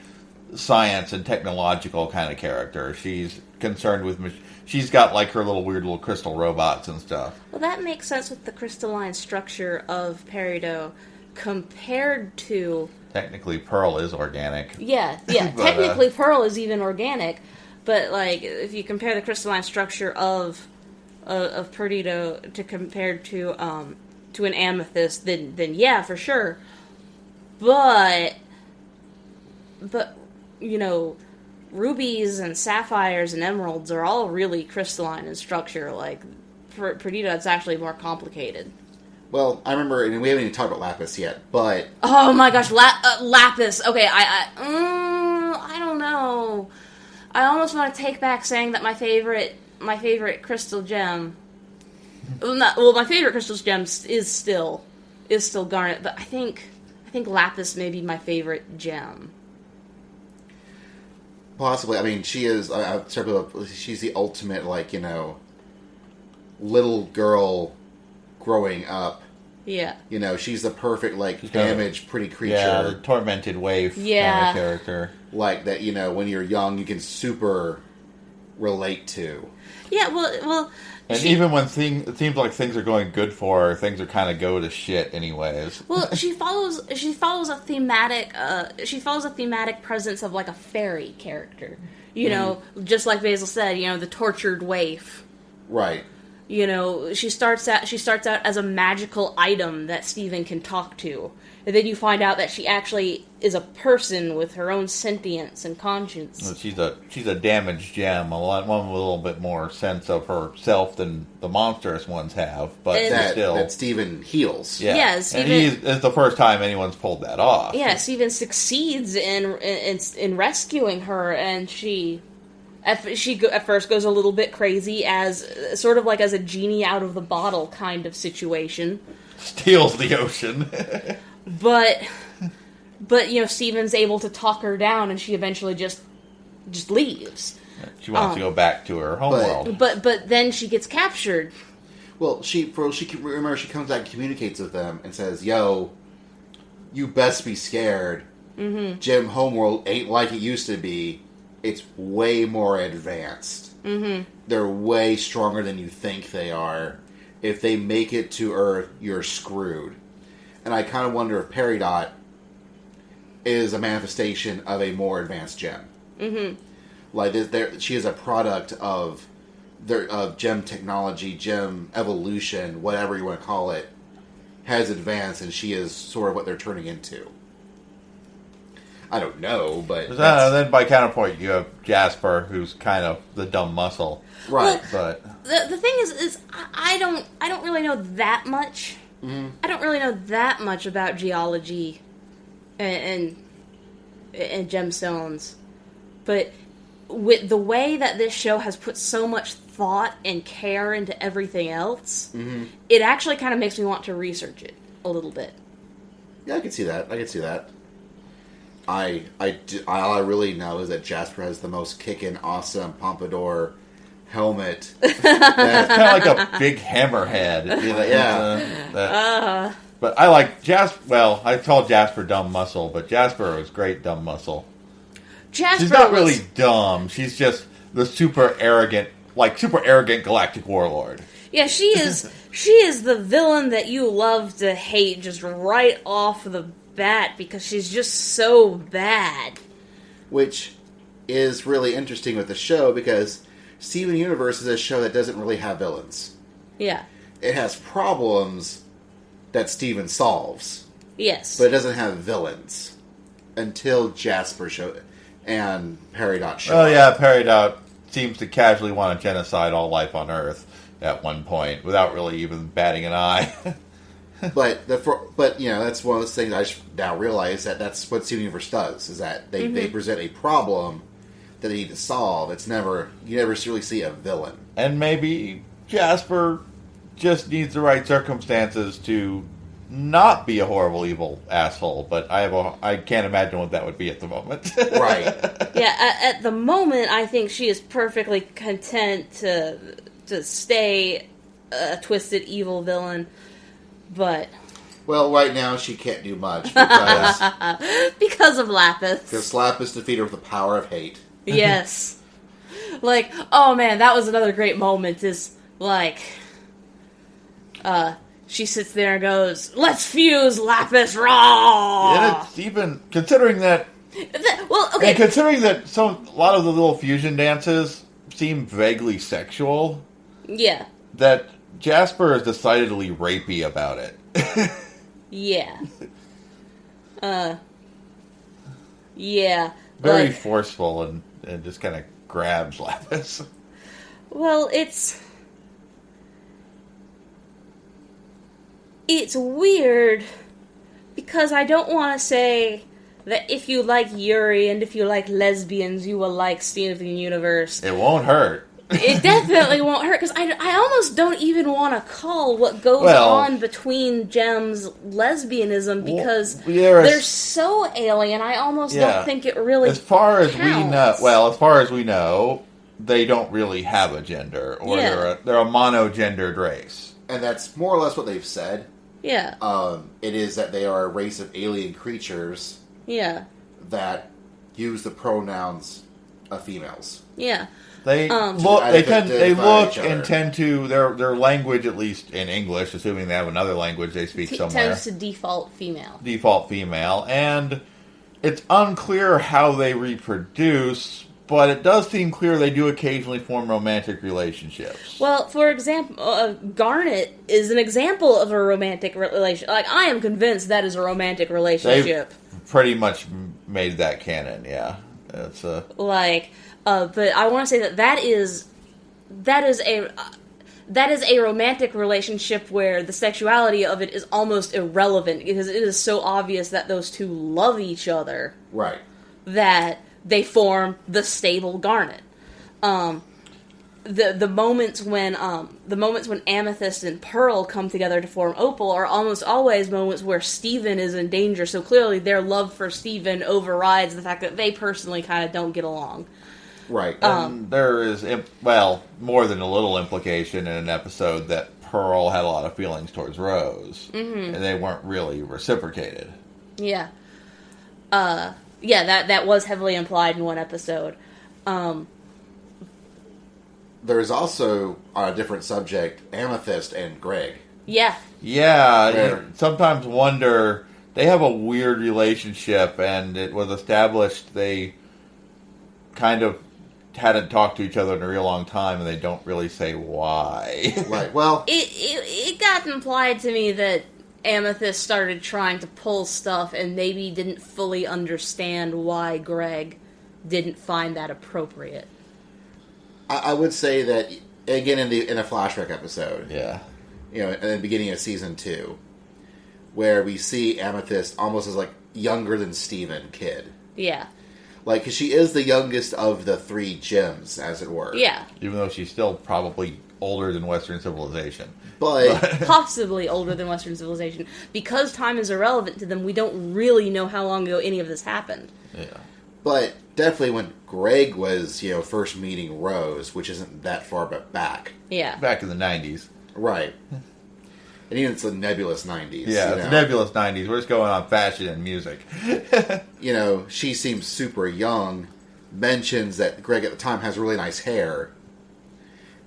science and technological kind of character. She's concerned with, she's got like her weird little crystal robots and stuff. Well, that makes sense with the crystalline structure of Peridot compared to... Technically, Pearl is organic. Yeah. But, technically, Pearl is even organic, but like if you compare the crystalline structure of Peridot to compared to an amethyst, then yeah, for sure. But you know, rubies and sapphires and emeralds are all really crystalline in structure. Like Peridot's actually more complicated. Well, I remember, and we haven't even talked about Lapis yet, but... Oh my gosh, Lapis. Okay, I don't know. I almost want to take back saying that my favorite crystal gem... my favorite crystal gem is still Garnet, but I think Lapis may be my favorite gem. Possibly. I mean, she is... she's the ultimate, like, you know, little girl... growing up. Yeah. You know, she's the perfect, like, damaged, pretty creature. Yeah, the tormented waif kind of character. Like, that, you know, when you're young, you can super relate to. Yeah, well. And even when it seems like things are going good for her, things are kind of go to shit anyways. Well, she follows a thematic presence of like a fairy character. You know, just like Basil said, you know, the tortured waif. Right. You know, she starts out as a magical item that Steven can talk to. And then you find out that she actually is a person with her own sentience and conscience. She's a damaged gem, one with a little bit more sense of herself than the monstrous ones have, but still that Steven heals. Yeah, Steven, and it's the first time anyone's pulled that off. Yeah, Steven succeeds in rescuing her, and she at first goes a little bit crazy as sort of like as a genie out of the bottle kind of situation. Steals the ocean. But you know, Steven's able to talk her down, and she eventually just leaves. She wants to go back to her homeworld. But then she gets captured. Well, she comes back and communicates with them and says, "Yo, you best be scared. Mm-hmm. Gem Homeworld ain't like it used to be. It's way more advanced. Mm-hmm. They're way stronger than you think they are. If they make it to Earth, you're screwed." And I kind of wonder if Peridot is a manifestation of a more advanced gem. Mm-hmm. Like, she is a product of gem technology, gem evolution, whatever you want to call it, has advanced, and she is sort of what they're turning into. I don't know, but... then by counterpoint, you have Jasper, who's kind of the dumb muscle. Right. Well, but the thing is I don't really know that much. Mm-hmm. I don't really know that much about geology and gemstones, but with the way that this show has put so much thought and care into everything else, mm-hmm. it actually kind of makes me want to research it a little bit. Yeah, I can see that. All I really know is that Jasper has the most kickin' awesome pompadour helmet. It's kind of like a big hammerhead. But I like Jasper. Well, I call Jasper dumb muscle, but Jasper was great dumb muscle. She's not really dumb. She's just the super arrogant galactic warlord. Yeah, she is. She is the villain that you love to hate just right off the bat because she's just so bad. Which is really interesting with the show because Steven Universe is a show that doesn't really have villains. Yeah. It has problems that Steven solves. Yes. But it doesn't have villains until Jasper and Peridot show up. Oh yeah, Peridot seems to casually want to genocide all life on Earth at one point without really even batting an eye. But you know, that's one of those things I now realize that's what Steven Universe does, is that they present a problem that they need to solve. You never really see a villain. And maybe Jasper just needs the right circumstances to not be a horrible, evil asshole. But I can't imagine what that would be at the moment. Right. Yeah, at the moment, I think she is perfectly content to stay a twisted, evil villain. But... Well, right now she can't do much because of Lapis. Because Lapis defeated her with the power of hate. Yes. Like, oh man, that was another great moment, is, like, she sits there and goes, "Let's fuse Lapis raw!" And it's even, considering that... Well, okay. And considering that a lot of the little fusion dances seem vaguely sexual... Yeah. That Jasper is decidedly rapey about it. Yeah. Yeah. Very forceful and just kind of grabs Lapis. Well, it's weird because I don't want to say that if you like Yuri and if you like lesbians, you will like Steven Universe. It won't hurt. It definitely won't hurt, because I almost don't even want to call what goes on between gems lesbianism, because they're so alien, I almost don't think it really As far as counts. we know, they don't really have a gender, or they're a monogendered race. And that's more or less what they've said. Yeah. It is that they are a race of alien creatures that use the pronouns of females. Yeah. They look and tend to their language, at least in English, assuming they have another language they speak somewhere, tends to default female. Default female, and it's unclear how they reproduce, but it does seem clear they do occasionally form romantic relationships. Well, for example, Garnet is an example of a romantic relation. Like, I am convinced that is a romantic relationship. They've pretty much made that canon, yeah. It's but I want to say that is a romantic relationship where the sexuality of it is almost irrelevant because it is so obvious that those two love each other. Right. That they form the stable Garnet. The moments when Amethyst and Pearl come together to form Opal are almost always moments where Steven is in danger, so clearly their love for Steven overrides the fact that they personally kind of don't get along. Right. And there is, more than a little implication in an episode that Pearl had a lot of feelings towards Rose, and they weren't really reciprocated. Yeah. That was heavily implied in one episode. There's also, on a different subject, Amethyst and Greg. Yeah. Yeah, you sometimes wonder, they have a weird relationship, and it was established they kind of hadn't talked to each other in a real long time, and they don't really say why. Right, well... It got implied to me that Amethyst started trying to pull stuff and maybe didn't fully understand why Greg didn't find that appropriate. I would say that, again, in a flashback episode, yeah, at the beginning of season 2, where we see Amethyst almost as, younger than Steven kid. Yeah. Because she is the youngest of the 3 gems, as it were. Yeah. Even though she's still probably older than Western civilization. But possibly older than Western civilization. Because time is irrelevant to them, we don't really know how long ago any of this happened. Yeah. But definitely when Greg was, first meeting Rose, which isn't that far back. Yeah. Back in the 90s. Right. And even it's the nebulous 90s. Yeah, it's the nebulous 90s. We're just going on fashion and music. She seems super young, mentions that Greg at the time has really nice hair.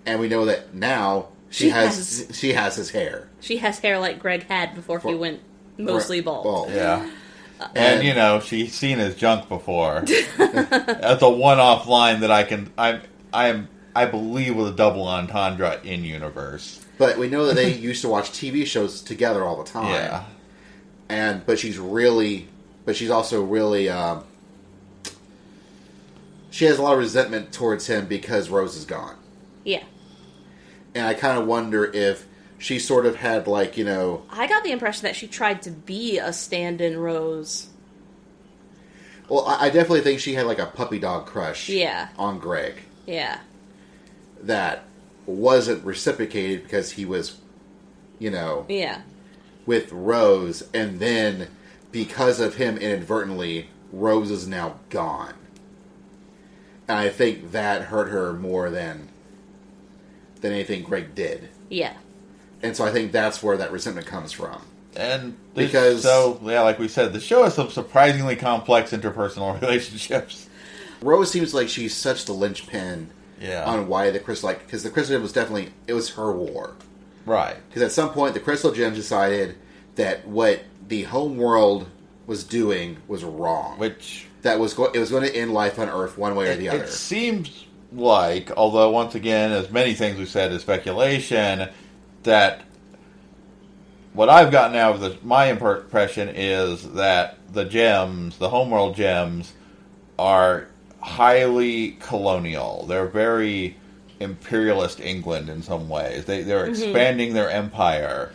And we know that now she has his hair. She has hair like Greg had before he went mostly bald. Yeah. And she's seen his junk before. That's a one-off line that I believe was a double entendre in universe. But we know that they used to watch TV shows together all the time. Yeah. But she's also really, she has a lot of resentment towards him because Rose is gone. Yeah. And I kind of wonder if she sort of had, I got the impression that she tried to be a stand-in Rose. Well, I definitely think she had, a puppy dog crush on Greg. Yeah. That wasn't reciprocated because he was, with Rose, and then because of him inadvertently, Rose is now gone. And I think that hurt her more than anything Greg did. Yeah. And so I think that's where that resentment comes from. And like we said, the show has some surprisingly complex interpersonal relationships. Rose seems like she's such the linchpin on why the Crystal... because the Crystal Gem was definitely... it was her war. Right. Because at some point, the Crystal Gems decided that what the homeworld was doing was wrong. Which... it was going to end life on Earth one way or the other. It seems like, although once again, as many things we said is speculation, that what I've gotten out of my impression is that the gems, the homeworld gems, are highly colonial. They're very imperialist England in some ways. They're expanding their empire,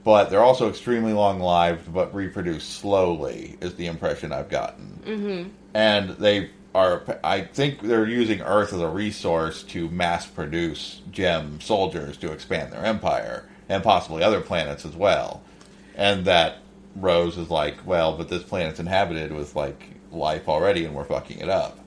but they're also extremely long-lived, but reproduce slowly, is the impression I've gotten. Mm-hmm. And they are, I think they're using Earth as a resource to mass-produce gem soldiers to expand their empire, and possibly other planets as well. And that Rose is like, well, but this planet's inhabited with, life already, and we're fucking it up.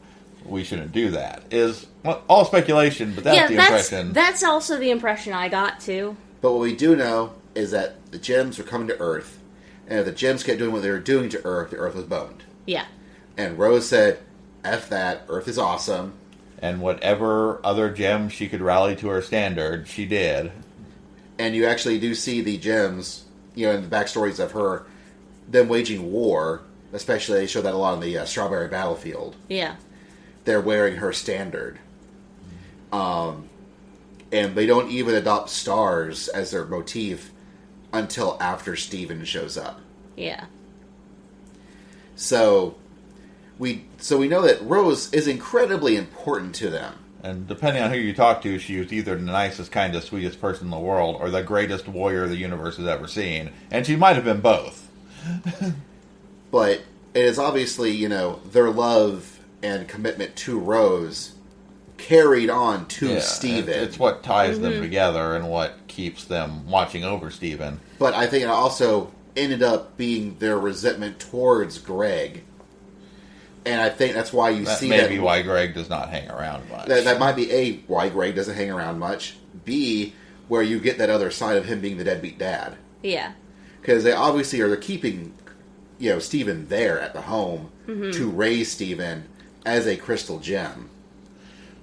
We shouldn't do that. Is all speculation, but that's the impression. That's also the impression I got, too. But what we do know is that the gems were coming to Earth, and if the gems kept doing what they were doing to Earth, the Earth was boned. Yeah. And Rose said, F that, Earth is awesome. And whatever other gems she could rally to her standard, she did. And you actually do see the gems, in the backstories of them waging war. Especially, they show that a lot on the Strawberry Battlefield. Yeah. They're wearing her standard. And they don't even adopt stars as their motif until after Steven shows up. Yeah. So we know that Rose is incredibly important to them. And depending on who you talk to, she was either the nicest, kindest, sweetest person in the world, or the greatest warrior the universe has ever seen. And she might have been both. But it is obviously, their love and commitment to Rose carried on to Steven. It's what ties them together and what keeps them watching over Steven. But I think it also ended up being their resentment towards Greg. And I think that's why that may be why Greg does not hang around much. That might be A, why Greg doesn't hang around much. B, where you get that other side of him being the deadbeat dad. Yeah. Because they obviously are keeping, Steven there at the home to raise Steven as a crystal gem.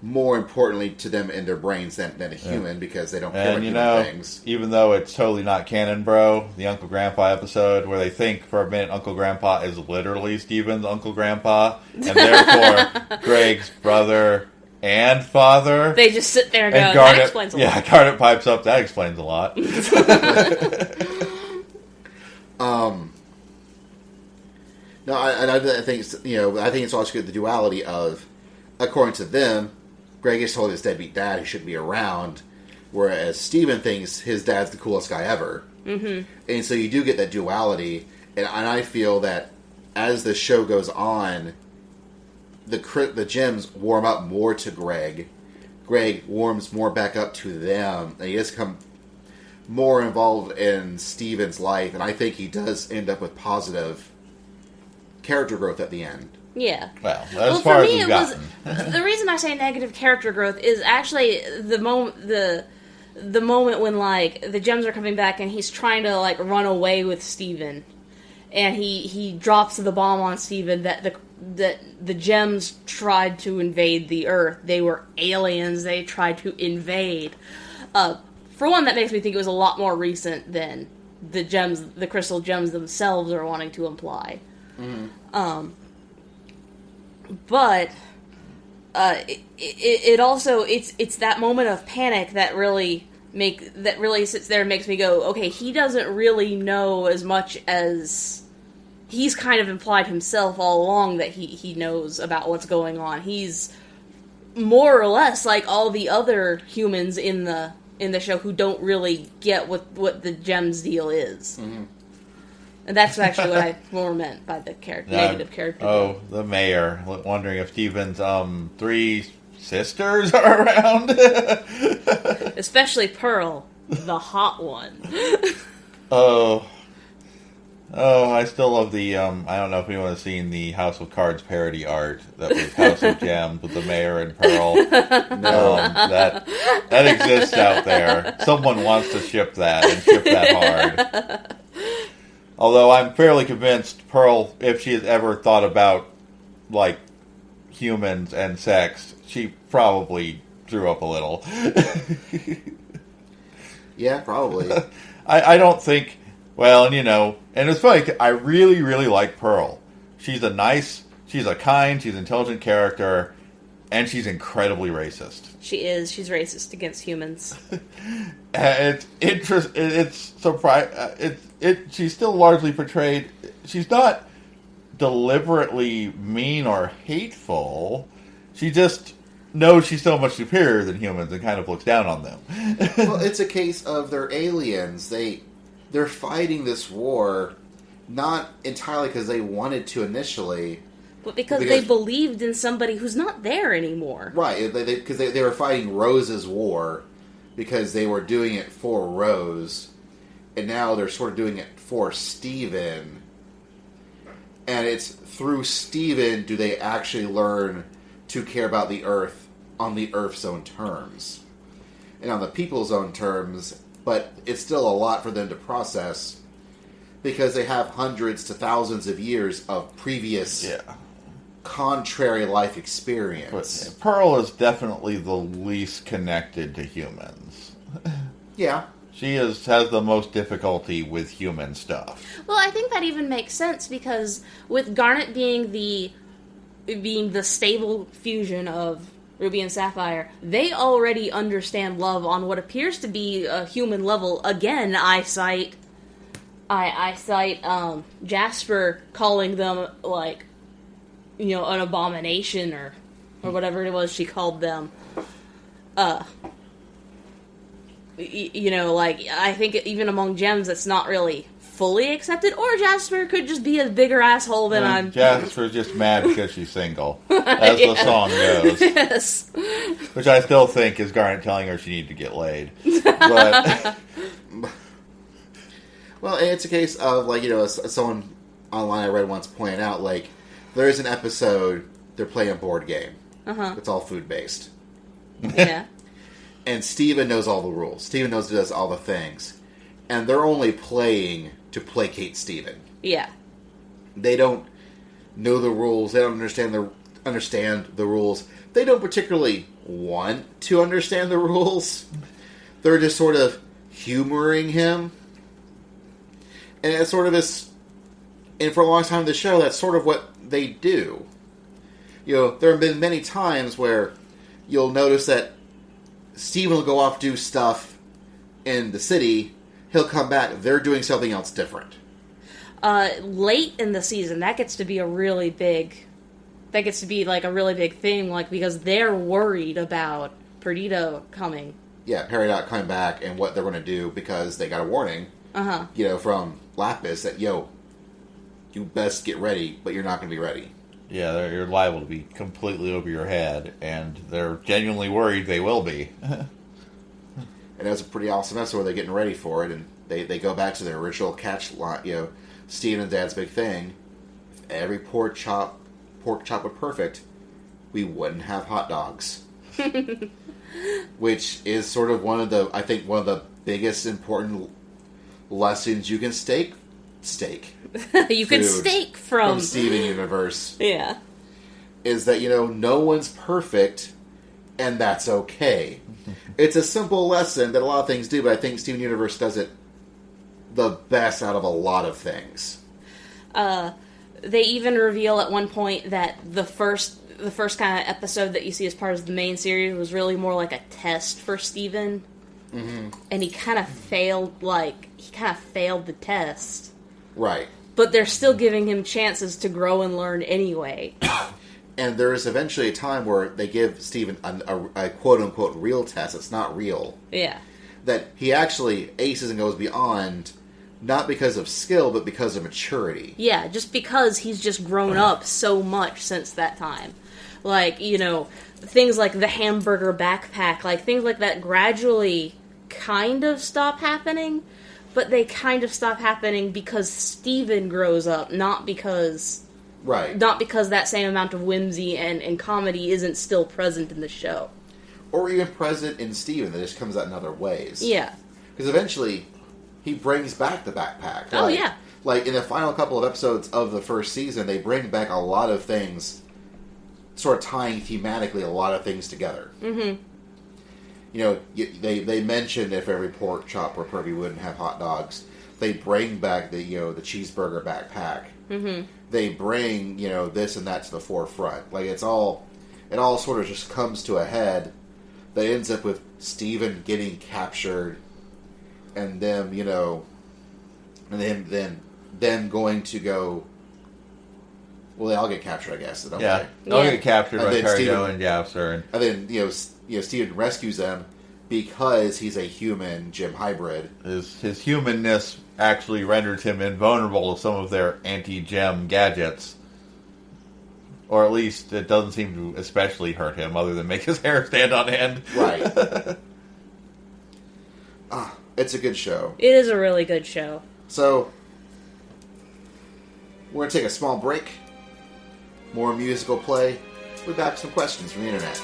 More importantly to them in their brains than a human, because they don't care about human things. Even though it's totally not canon, bro, the Uncle Grandpa episode where they think for a minute Uncle Grandpa is literally Steven's Uncle Grandpa, and therefore Greg's brother and father. They just sit there and go, that explains a lot. Yeah, Garnet pipes up, that explains a lot. No, I think I think it's also good, the duality of, according to them, Greg is told his deadbeat dad he shouldn't be around, whereas Steven thinks his dad's the coolest guy ever. Mm-hmm. And so you do get that duality, and I feel that as the show goes on, the gems warm up more to Greg. Greg warms more back up to them, and he has come more involved in Steven's life, and I think he does end up with positive character growth at the end. Yeah. Well, as far as we've gotten. The reason I say negative character growth is actually the moment when the gems are coming back and he's trying to run away with Steven, and he drops the bomb on Steven that the gems tried to invade the Earth. They were aliens. They tried to invade. For one, that makes me think it was a lot more recent than the crystal gems themselves are wanting to imply. Mm-hmm. But it also it's that moment of panic that really sits there and makes me go, okay, he doesn't really know as much as he's kind of implied himself all along that he knows about what's going on. He's more or less like all the other humans in the show who don't really get what the gems deal is. Mm-hmm. And that's actually what I more meant by the negative character. Oh, the mayor. Wondering if Steven's 3 sisters are around. Especially Pearl, the hot one. Oh, I still love the, I don't know if anyone has seen the House of Cards parody art that was House of Gems with the mayor and Pearl. No. That exists out there. Someone wants to ship that and ship that hard. Although I'm fairly convinced Pearl, if she has ever thought about, humans and sex, she probably threw up a little. Yeah, probably. I don't think... Well, and it's funny, I really, really like Pearl. She's a kind, she's an intelligent character, and she's incredibly racist. She is. She's racist against humans. It's interesting. It's surprising. She's still largely portrayed. She's not deliberately mean or hateful. She just knows she's so much superior than humans and kind of looks down on them. Well, it's a case of they're aliens. They're fighting this war not entirely because they wanted to initially, but because they believed in somebody who's not there anymore. Right, because they were fighting Rose's war because they were doing it for Rose, and now they're sort of doing it for Steven. And it's through Steven do they actually learn to care about the Earth on the Earth's own terms. And on the people's own terms, but it's still a lot for them to process because they have hundreds to thousands of years of previous contrary life experience. But Pearl is definitely the least connected to humans. Yeah. She has the most difficulty with human stuff. Well, I think that even makes sense because with Garnet being the stable fusion of Ruby and Sapphire, they already understand love on what appears to be a human level. Again, I cite Jasper calling them, like, you know, an abomination or whatever it was she called them. You know, like, I think even among gems it's not really fully accepted, or Jasper could just be a bigger asshole than I'm... Jasper's just mad because she's single, as the song goes. Yes. Which I still think is Garnet telling her she needs to get laid. But... Well, it's a case of, like, you know, someone online I read once pointed out, like, there's an episode, they're playing a board game. It's all food-based. Yeah. And Steven knows all the rules. Steven does all the things. And they're only playing to placate Steven. Yeah. They don't know the rules. They don't understand the rules. They don't particularly want to understand the rules. They're just sort of humoring him. And it's sort of this... And for a long time in the show, that's sort of what they do. You know, there have been many times where you'll notice that Steven will go off do stuff in the city. He'll come back. They're doing something else different. Late in the season, that gets to be a really big... That gets to be, like, a really big thing, like, because they're worried about Perdido coming. Yeah, Peridot coming back and what they're going to do because they got a warning, you know, from Lapis that, yo, you best get ready, but you're not going to be ready. Yeah, you're liable to be completely over your head, and they're genuinely worried they will be. And it was a pretty awesome episode where they're getting ready for it, and they go back to their original catch line, you know, Steven and Dad's big thing. If every pork chop were perfect, we wouldn't have hot dogs. Which is sort of one of the biggest important lessons you can steak. You can steak from Steven Universe. Yeah. Is that, you know, no one's perfect, and that's okay. It's a simple lesson that a lot of things do, but I think Steven Universe does it the best out of a lot of things. They even reveal at one point that the first kind of episode that you see as part of the main series was really more like a test for Steven. Mm-hmm. And he kind of failed the test. Right. But they're still giving him chances to grow and learn anyway. And there is eventually a time where they give Steven a quote-unquote real test. It's not real. Yeah. That he actually aces and goes beyond, not because of skill, but because of maturity. Yeah, just because he's just grown up so much since that time. Like, you know, things like the hamburger backpack, like things like that gradually kind of stop happening, but they kind of stop happening because Steven grows up, not because... Right. Not because that same amount of whimsy and comedy isn't still present in the show. Or even present in Steven, that just comes out in other ways. Yeah. Because eventually, he brings back the backpack. Oh, yeah. Like, in the final couple of episodes of the first season, they bring back a lot of things, sort of tying thematically a lot of things together. Mm-hmm. You know, they mentioned if every pork chop were perfect, we wouldn't have hot dogs. They bring back the cheeseburger backpack. Mm-hmm. They bring, you know, this and that to the forefront. Like, it all sort of just comes to a head that ends up with Steven getting captured and them, you know, and then them going to go... Well, they all get captured, I guess. Don't yeah, they? they'll get captured by Peridot and Japser. And then, you know, Steven rescues them because he's a human gem hybrid. His humanness actually renders him invulnerable to some of their anti-gem gadgets. Or at least it doesn't seem to especially hurt him, other than make his hair stand on end. Right. It's a good show. It is a really good show. So, we're going to take a small break. More musical play. We'll be back with some questions from the internet.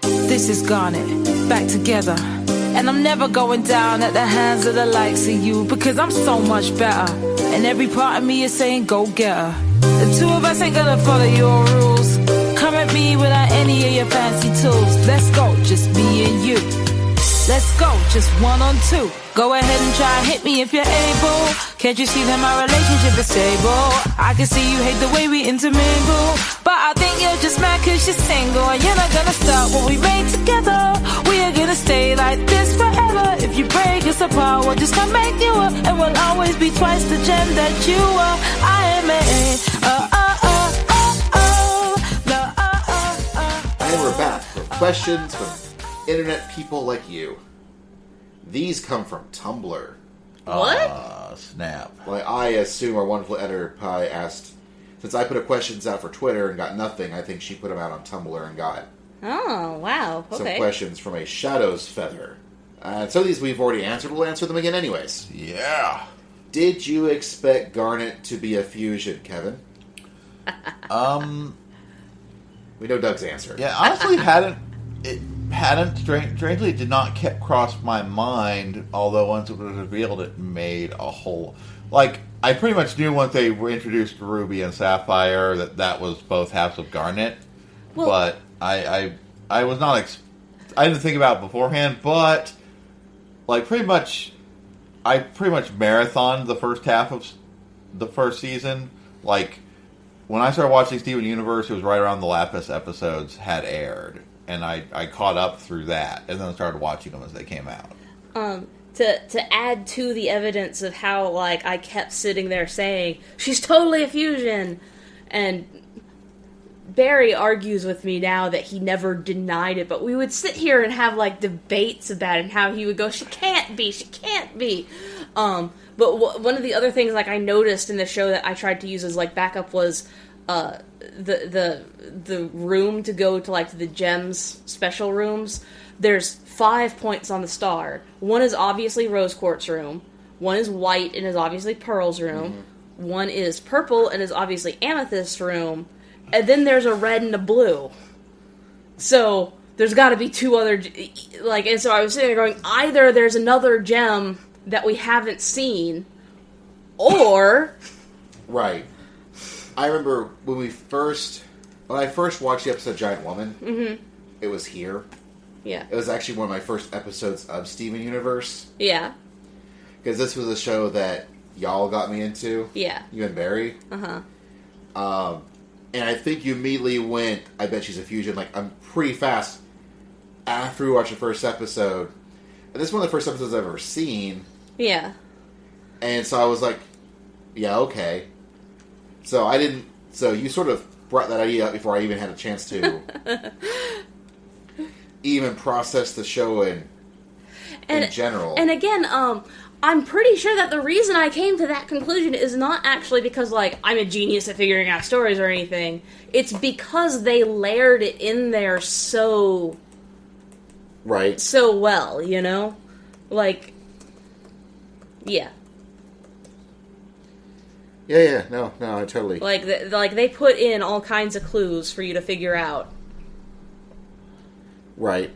This is Garnet, back together. And I'm never going down at the hands of the likes of you, because I'm so much better. And every part of me is saying, go get her. The two of us ain't gonna follow your rules. Come at me without any of your fancy tools. Let's go, just me and you. Let's go, just 1 on 2. Go ahead and try and hit me if you're able. Can't you see that my relationship is stable? I can see you hate the way we intermingle, but I think you're just mad cause you're single. And you're not gonna start what we made together. We are gonna stay like this forever. If you break us apart, we'll just come make you up. And we'll always be twice the gem that you are. I am And we're back for questions from internet people like you. These come from Tumblr. What? Snap. Well, I assume our wonderful editor Pi asked, since I put the questions out for Twitter and got nothing, I think she put them out on Tumblr and got Oh, wow. Okay. some questions from a Shadow's Feather. Some of these we've already answered. We'll answer them again anyways. Yeah. Did you expect Garnet to be a fusion, Kevin? We know Doug's answer. Yeah, honestly, strangely, it did not cross my mind, although once it was revealed, it made a whole... Like, I pretty much knew once they were introduced to Ruby and Sapphire that was both halves of Garnet, Well, but I was not... I didn't think about it beforehand, but, like, I pretty much marathoned the first half of the first season. Like, when I started watching Steven Universe, it was right around the Lapis episodes had aired. And I caught up through that, and then started watching them as they came out. to add to the evidence of how, like, I kept sitting there saying, she's totally a fusion, and Barry argues with me now that he never denied it, but we would sit here and have, like, debates about it, and how he would go, she can't be. But one of the other things, like, I noticed in the show that I tried to use as, like, backup was, the room to go to, like, the gems special rooms. There's 5 points on the star. One is obviously Rose Quartz room. One is white and is obviously Pearl's room. Mm-hmm. One is purple and is obviously Amethyst room. And then there's a red and a blue. So there's got to be 2 other, like, and so I was sitting there going, either there's another gem that we haven't seen, or... Right. I remember when I first watched the episode Giant Woman, mm-hmm. It was here. Yeah. It was actually one of my first episodes of Steven Universe. Yeah. Because this was a show that y'all got me into. Yeah. You and Barry. Uh-huh. And I think you immediately went, I bet she's a fusion, like, I'm pretty fast after we watched the first episode. And this is one of the first episodes I've ever seen. Yeah. And so I was like, yeah, okay. So you sort of brought that idea up before I even had a chance to even process the show in general. And again, I'm pretty sure that the reason I came to that conclusion is not actually because, like, I'm a genius at figuring out stories or anything. It's because they layered it in there so well, you know? Like, yeah. Yeah, no, I totally... Like, they put in all kinds of clues for you to figure out. Right.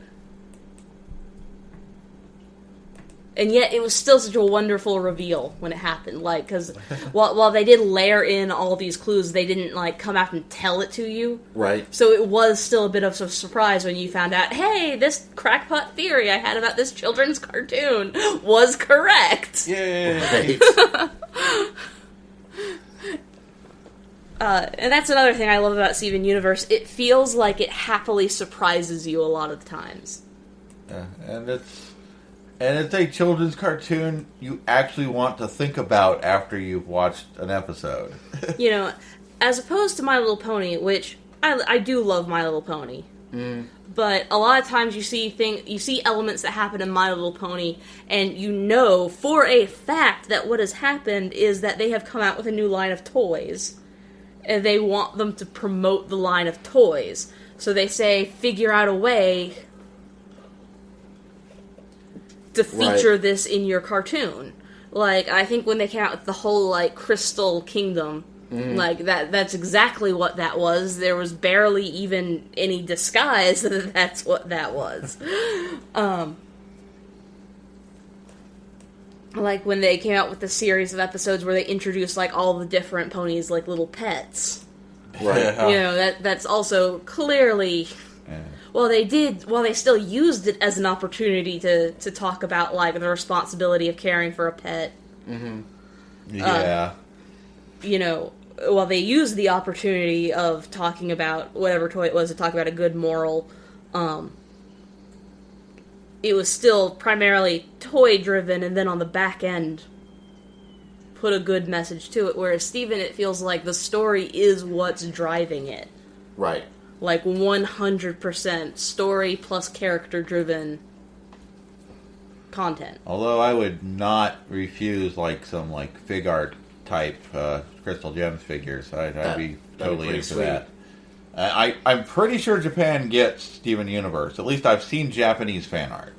And yet, it was still such a wonderful reveal when it happened. Like, because while they did layer in all these clues, they didn't, like, come out and tell it to you. Right. So it was still a bit of a surprise when you found out, hey, this crackpot theory I had about this children's cartoon was correct. Yay! Right. And that's another thing I love about Steven Universe. It feels like it happily surprises you a lot of the times. Yeah, and it's a children's cartoon you actually want to think about after you've watched an episode. You know, as opposed to My Little Pony, which I do love My Little Pony. Mm. But a lot of times you see elements that happen in My Little Pony, and you know for a fact that what has happened is that they have come out with a new line of toys. And they want them to promote the line of toys. So they say, figure out a way to feature this in your cartoon. Like, I think when they came out with the whole, like, Crystal Kingdom, like, that's exactly what that was. There was barely even any disguise that that's what that was. like when they came out with the series of episodes where they introduced like all the different ponies like little pets. Right. You know, that's also clearly... Well, they still used it as an opportunity to talk about, like, the responsibility of caring for a pet. Mm-hmm. Yeah. You know, while they used the opportunity of talking about whatever toy it was to talk about a good moral, it was still primarily toy-driven, and then on the back end, put a good message to it, whereas Steven, it feels like the story is what's driving it. Right. Like 100% story plus character-driven content. Although I would not refuse like some like fig art type Crystal Gems figures. I'd be totally into that. I'm pretty sure Japan gets Steven Universe. At least I've seen Japanese fan art.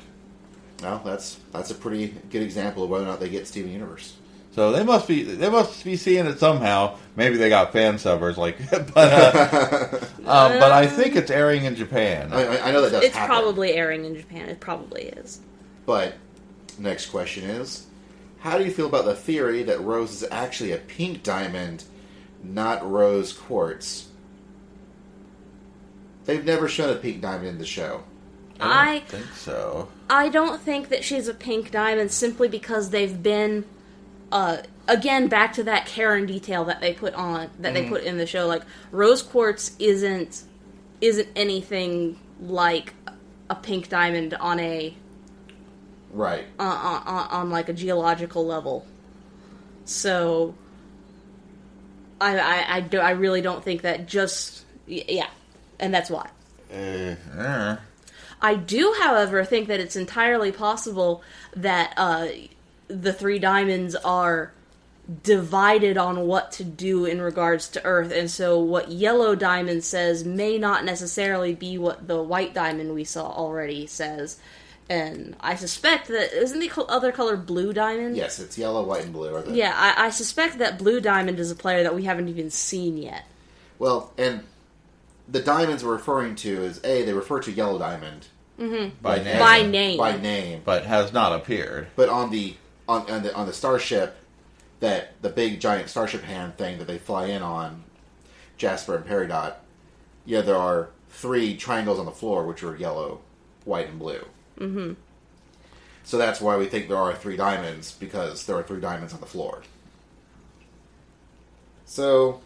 Well, that's a pretty good example of whether or not they get Steven Universe. So they must be seeing it somehow. Maybe they got fan subbers, like, but I think it's airing in Japan. I know that does. It's happen. probably airing in Japan. It probably is. But next question is, how do you feel about the theory that Rose is actually a pink diamond, not rose quartz? They've never shown a pink diamond in the show. I don't think so. I don't think that she's a pink diamond simply because they've been. Again, back to that care and detail that they put they put in the show. Like, rose quartz isn't anything like a pink diamond on a right on like a geological level. So, I really don't think that just and that's why. I do, however, think that it's entirely possible that the three diamonds are divided on what to do in regards to Earth, and so what yellow diamond says may not necessarily be what the white diamond we saw already says. And I suspect that, isn't the other color blue diamond? Yes, it's yellow, white, and blue. I suspect that blue diamond is a player that we haven't even seen yet. Well, and the diamonds we're referring to is, they refer to yellow diamond. Mm-hmm. By name. By name. But has not appeared. But on the starship, that the big giant starship hand thing that they fly in on, Jasper and Peridot, there are 3 triangles on the floor which are yellow, white, and blue. Mm-hmm. So that's why we think there are 3 diamonds, because there are 3 diamonds on the floor. So,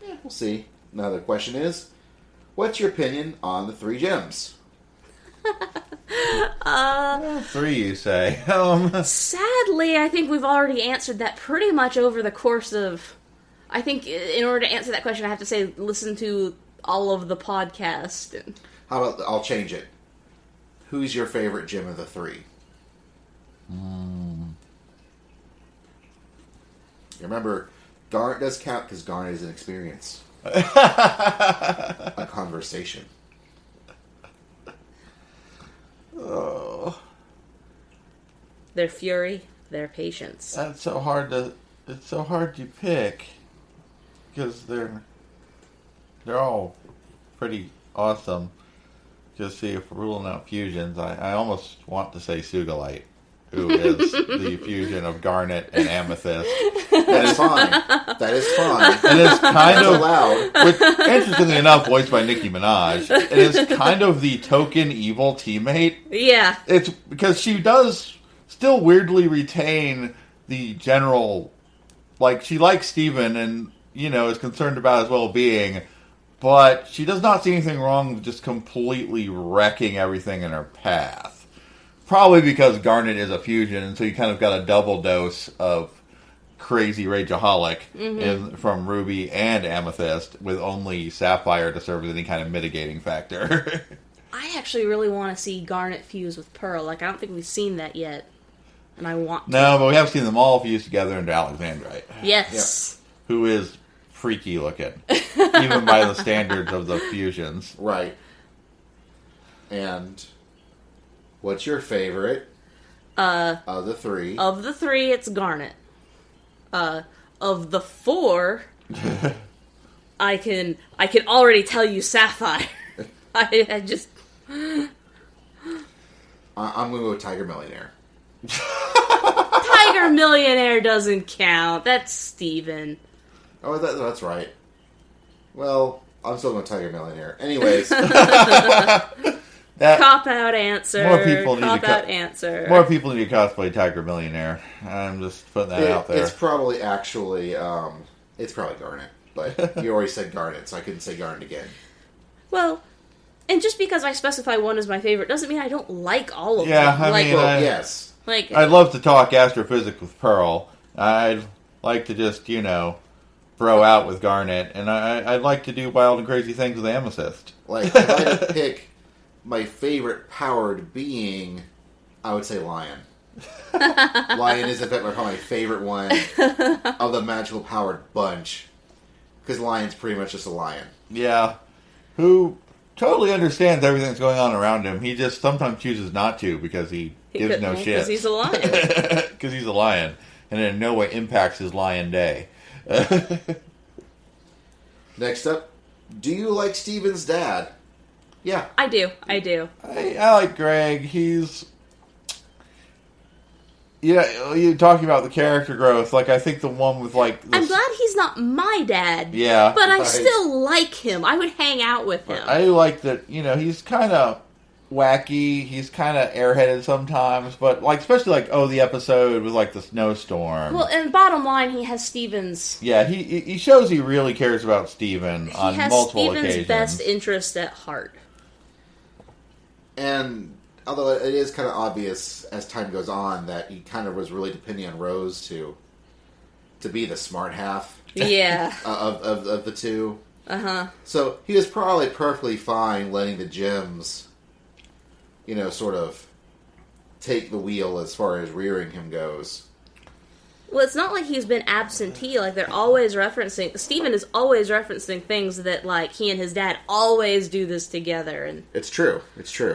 we'll see. Another question is, what's your opinion on the 3 gems? 3, you say? Sadly, I think we've already answered that pretty much over the course of... I think in order to answer that question, I have to say, listen to all of the podcast. How about, I'll change it. Who's your favorite gem of the 3? Remember, Garnet does count because Garnet is an experience. A conversation. Oh. Their fury, their patience. It's so hard to pick because they're all pretty awesome. Just see if we're ruling out fusions. I almost want to say Sugalite, who is the fusion of Garnet and Amethyst. That is fine. That is fine. It is kind of allowed. Which, interestingly enough, voiced by Nicki Minaj. It is kind of the token evil teammate. Yeah. It's because she does still weirdly retain the general, like, she likes Steven and, is concerned about his well-being, but she does not see anything wrong with just completely wrecking everything in her path. Probably because Garnet is a fusion, and so you kind of got a double dose of crazy rageaholic from Ruby and Amethyst, with only Sapphire to serve as any kind of mitigating factor. I actually really want to see Garnet fuse with Pearl. Like, I don't think we've seen that yet, and I want to. No, but we have seen them all fused together into Alexandrite. Yes. Yeah. Who is freaky looking, even by the standards of the fusions. Right. And what's your favorite of the 3? Of the 3, it's Garnet. Of the 4, I can already tell you Sapphire. I just... I'm going to go with Tiger Millionaire. Tiger Tiger Millionaire doesn't count. That's Steven. Oh, that's right. Well, I'm still going to Tiger Millionaire. Anyways. Cop-out answer. More people answer. More people need to cosplay Tiger Millionaire. I'm just putting that out there. It's probably actually, it's probably Garnet. But you already said Garnet, so I couldn't say Garnet again. Well, and just because I specify one as my favorite doesn't mean I don't like all of them. Yes. I'd love to talk astrophysics with Pearl. I'd like to just, throw out with Garnet. And I'd like to do wild and crazy things with Amethyst. If I had to pick my favorite powered being, I would say Lion. Lion is, in fact, probably my favorite one of the magical powered bunch. Because Lion's pretty much just a lion. Yeah. Who totally understands everything that's going on around him. He just sometimes chooses not to because he gives no shit. Because he's a lion. Because he's a lion. And it in no way impacts his lion day. Next up, do you like Steven's dad? Yeah. I do. I like Greg. He's... you're talking about the character growth. I think the one with, I'm glad he's not my dad. Yeah. But I still like him. I would hang out with him. I like that, he's kind of wacky. He's kind of airheaded sometimes. But, especially, the episode with, the snowstorm. Well, and bottom line, he has Steven's... Yeah, he shows he really cares about Steven on multiple occasions. He has Steven's best interest at heart. And... although it is kind of obvious as time goes on that he kind of was really depending on Rose to be the smart half. Yeah. of the two. Uh-huh. So he was probably perfectly fine letting the gems, sort of take the wheel as far as rearing him goes. Well, it's not like he's been absentee. They're always referencing... Steven is always referencing things that, he and his dad always do this together. And It's true.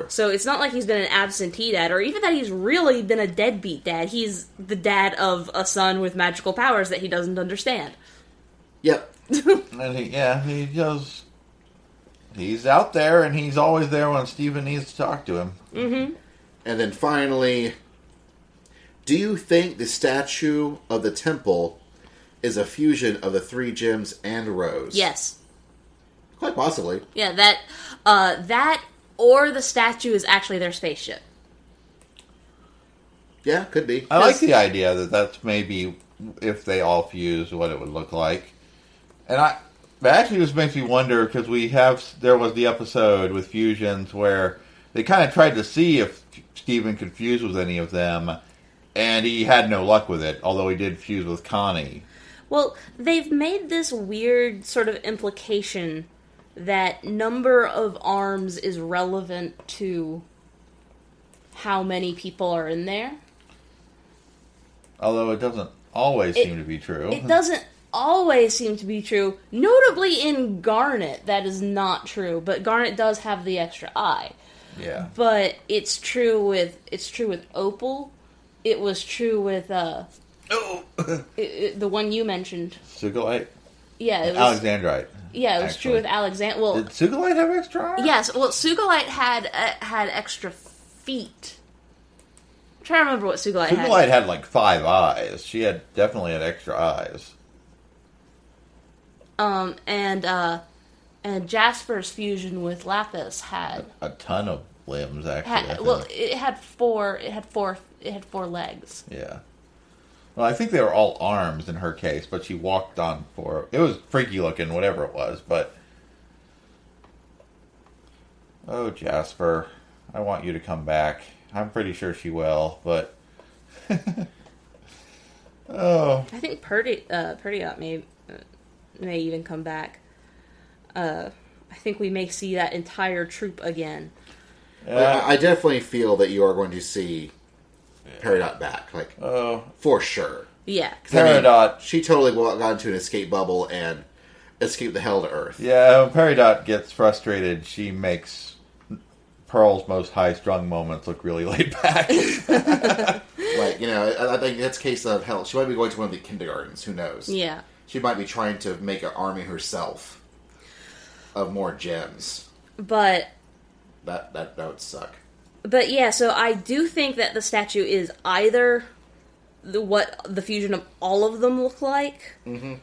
so it's not like he's been an absentee dad, or even that he's really been a deadbeat dad. He's the dad of a son with magical powers that he doesn't understand. Yep. And he does... He's out there, and he's always there when Steven needs to talk to him. Mm-hmm. And then finally... do you think the statue of the temple is a fusion of the three gems and Rose? Yes. Quite possibly. Yeah, that or the statue is actually their spaceship. Yeah, could be. I like the idea that that's maybe, if they all fuse, what it would look like. And but actually this makes me wonder, because there was the episode with fusions where they kind of tried to see if Steven could fuse with any of them. And he had no luck with it, although he did fuse with Connie. Well, they've made this weird sort of implication that number of arms is relevant to how many people are in there. Although it doesn't always seem to be true. It doesn't always seem to be true. Notably in Garnet, that is not true. But Garnet does have the extra eye. Yeah. But it's true with Opal. It was true with the one you mentioned. Sugilite? Yeah, it was Alexandrite. Yeah, it was true with Alexander. Well, did Sugilite have extra eyes? Yes. Well, Sugilite had extra feet. I'm trying to remember what Sugilite had. Sugilite had 5 eyes. She definitely had extra eyes. And Jasper's fusion with Lapis had a ton of limbs. Actually, it had four legs. Yeah. Well, I think they were all arms in her case, but she walked on 4. It was freaky looking, whatever it was, but... Oh, Jasper. I want you to come back. I'm pretty sure she will, but... Oh. I think Perdiot may even come back. I think we may see that entire troop again. I definitely feel that you are going to see Peridot back, for sure. Yeah. Peridot. She totally got into an escape bubble and escaped the hell to Earth. Yeah, when Peridot gets frustrated, she makes Pearl's most high-strung moments look really laid back. I think that's a case of, hell, she might be going to one of the kindergartens, who knows? Yeah. She might be trying to make an army herself of more gems. But... That would suck. But yeah, so I do think that the statue is either what the fusion of all of them look like. Mm-hmm.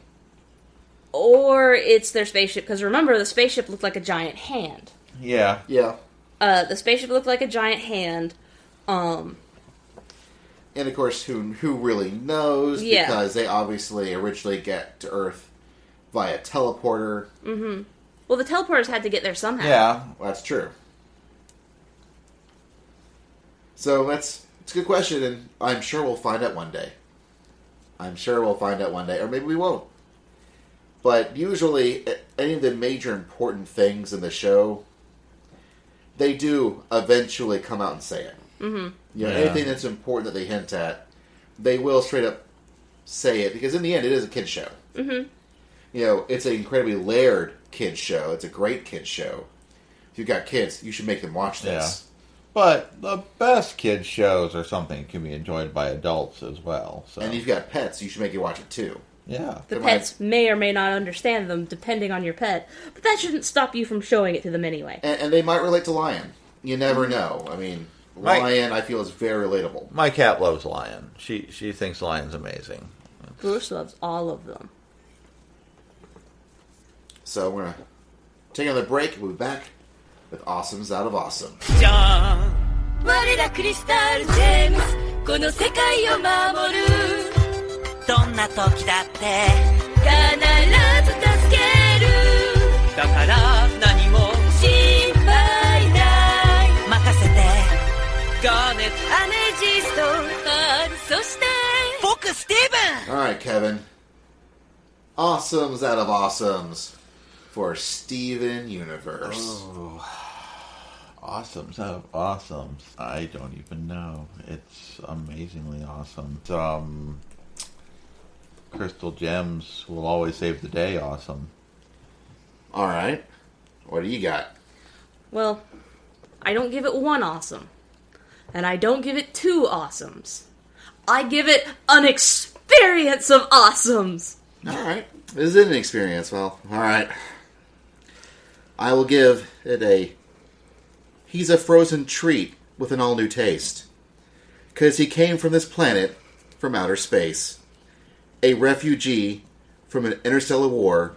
Or it's their spaceship, because remember, the spaceship looked like a giant hand. Yeah. Yeah. The spaceship looked like a giant hand. And of course, who really knows? Yeah. Because they obviously originally get to Earth via teleporter. Mm-hmm. Well, the teleporters had to get there somehow. Yeah. Well, that's true. So it's a good question, and I'm sure we'll find out one day. Or maybe we won't. But usually, any of the major important things in the show, they do eventually come out and say it. Mm-hmm. You know, anything that's important that they hint at, they will straight up say it, because in the end, it is a kid's show. Mm-hmm. You know, it's an incredibly layered kid's show. It's a great kid's show. If you've got kids, you should make them watch this. Yeah. But the best kids shows are something that can be enjoyed by adults as well. So. And you've got pets, you should make you watch it too. Yeah. The pets may or may not understand them, depending on your pet, but that shouldn't stop you from showing it to them anyway. And they might relate to Lion. You never know. I mean, Lion, I feel, is very relatable. My cat loves Lion. She thinks Lion's amazing. Bruce loves all of them. So we're going to take another break and we'll be back with Awesomes Out of Awesome. 我らクリスタルジェームスこの世界を守るどんな時だって必ず助けるだから何も心配ない任せてガーネットアメジストそして僕スティーブン Alright, Kevin. Awesomes Out of Awesomes for Steven Universe. Oh. Awesomes out of awesomes. I don't even know. It's amazingly awesome. Crystal Gems will always save the day awesome. Alright. What do you got? Well, I don't give it one awesome. And I don't give it two awesomes. I give it an experience of awesomes. Alright. This is an experience. Well, alright. I will give it a... He's a frozen treat with an all-new taste. 'Cause he came from this planet from outer space. A refugee from an interstellar war,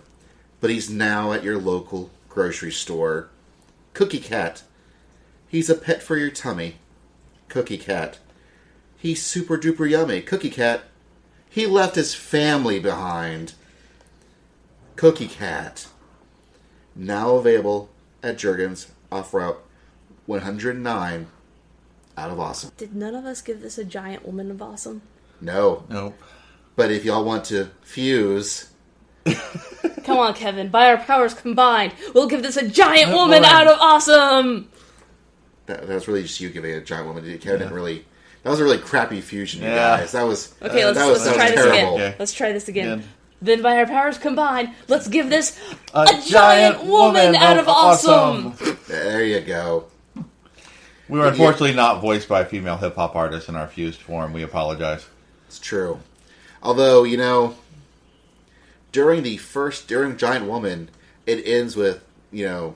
but he's now at your local grocery store. Cookie Cat. He's a pet for your tummy. Cookie Cat. He's super duper yummy. Cookie Cat. He left his family behind. Cookie Cat. Now available at Jergens off route 109 out of awesome. Did none of us give this a giant woman of awesome? No. Nope. But if y'all want to fuse... Come on, Kevin. By our powers combined, we'll give this a giant woman out of awesome! That was really just you giving it a giant woman. Kevin didn't really... That was a really crappy fusion, you Yeah. guys. That was... Okay, let's that try was this terrible. again. Okay. Let's try this again. Again. Then by our powers combined, let's give this A giant woman out of awesome! There you go. We were unfortunately not voiced by a female hip-hop artist in our fused form. We apologize. It's true. Although, you know, during Giant Woman, it ends with, you know,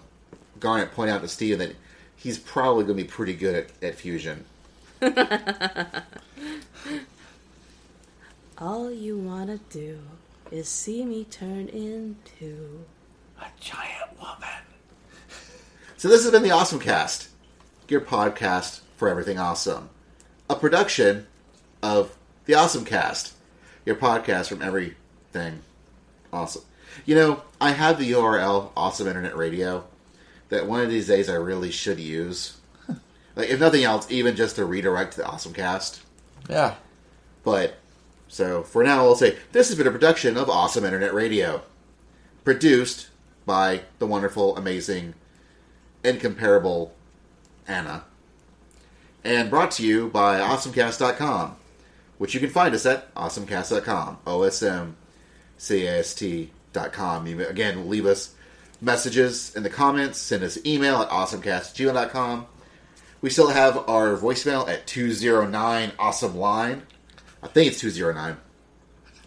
Garnet pointing out to Steve that he's probably going to be pretty good at fusion. All you wanna do is see me turn into A giant woman. So this has been the OSMcast, your podcast for everything awesome. A production of the OSMcast, your podcast from everything awesome. You know, I have the URL, Awesome Internet Radio, that one of these days I really should use. Like, if nothing else, even just to redirect to the OSMcast. Yeah. But, so, for now, I'll say, this has been a production of Awesome Internet Radio. Produced by the wonderful, amazing, incomparable Anna. And brought to you by OSMcast.com, which you can find us at OSMcast.com. OSMcast.com. You, again, leave us messages in the comments. Send us an email at awesomecast@gmail.com. We still have our voicemail at 209-AWESOME-LINE. I think it's 209.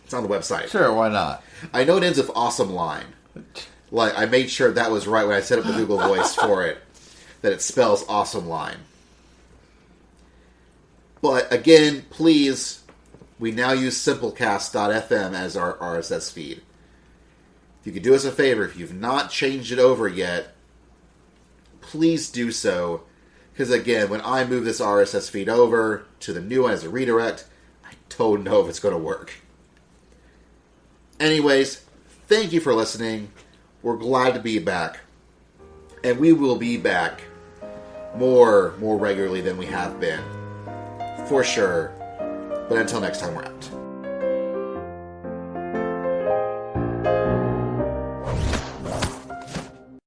It's on the website. Sure, why not? I know it ends with awesome line. Like, I made sure that was right when I set up the Google Voice for it. That it spells awesome line. But, again, please we now use simplecast.fm as our RSS feed. If you could do us a favor, if you've not changed it over yet, please do so. Because again, when I move this RSS feed over to the new one as a redirect, I don't know if it's going to work. Anyways, thank you for listening. We're glad to be back. And we will be back more regularly than we have been. For sure. But until next time, we're out.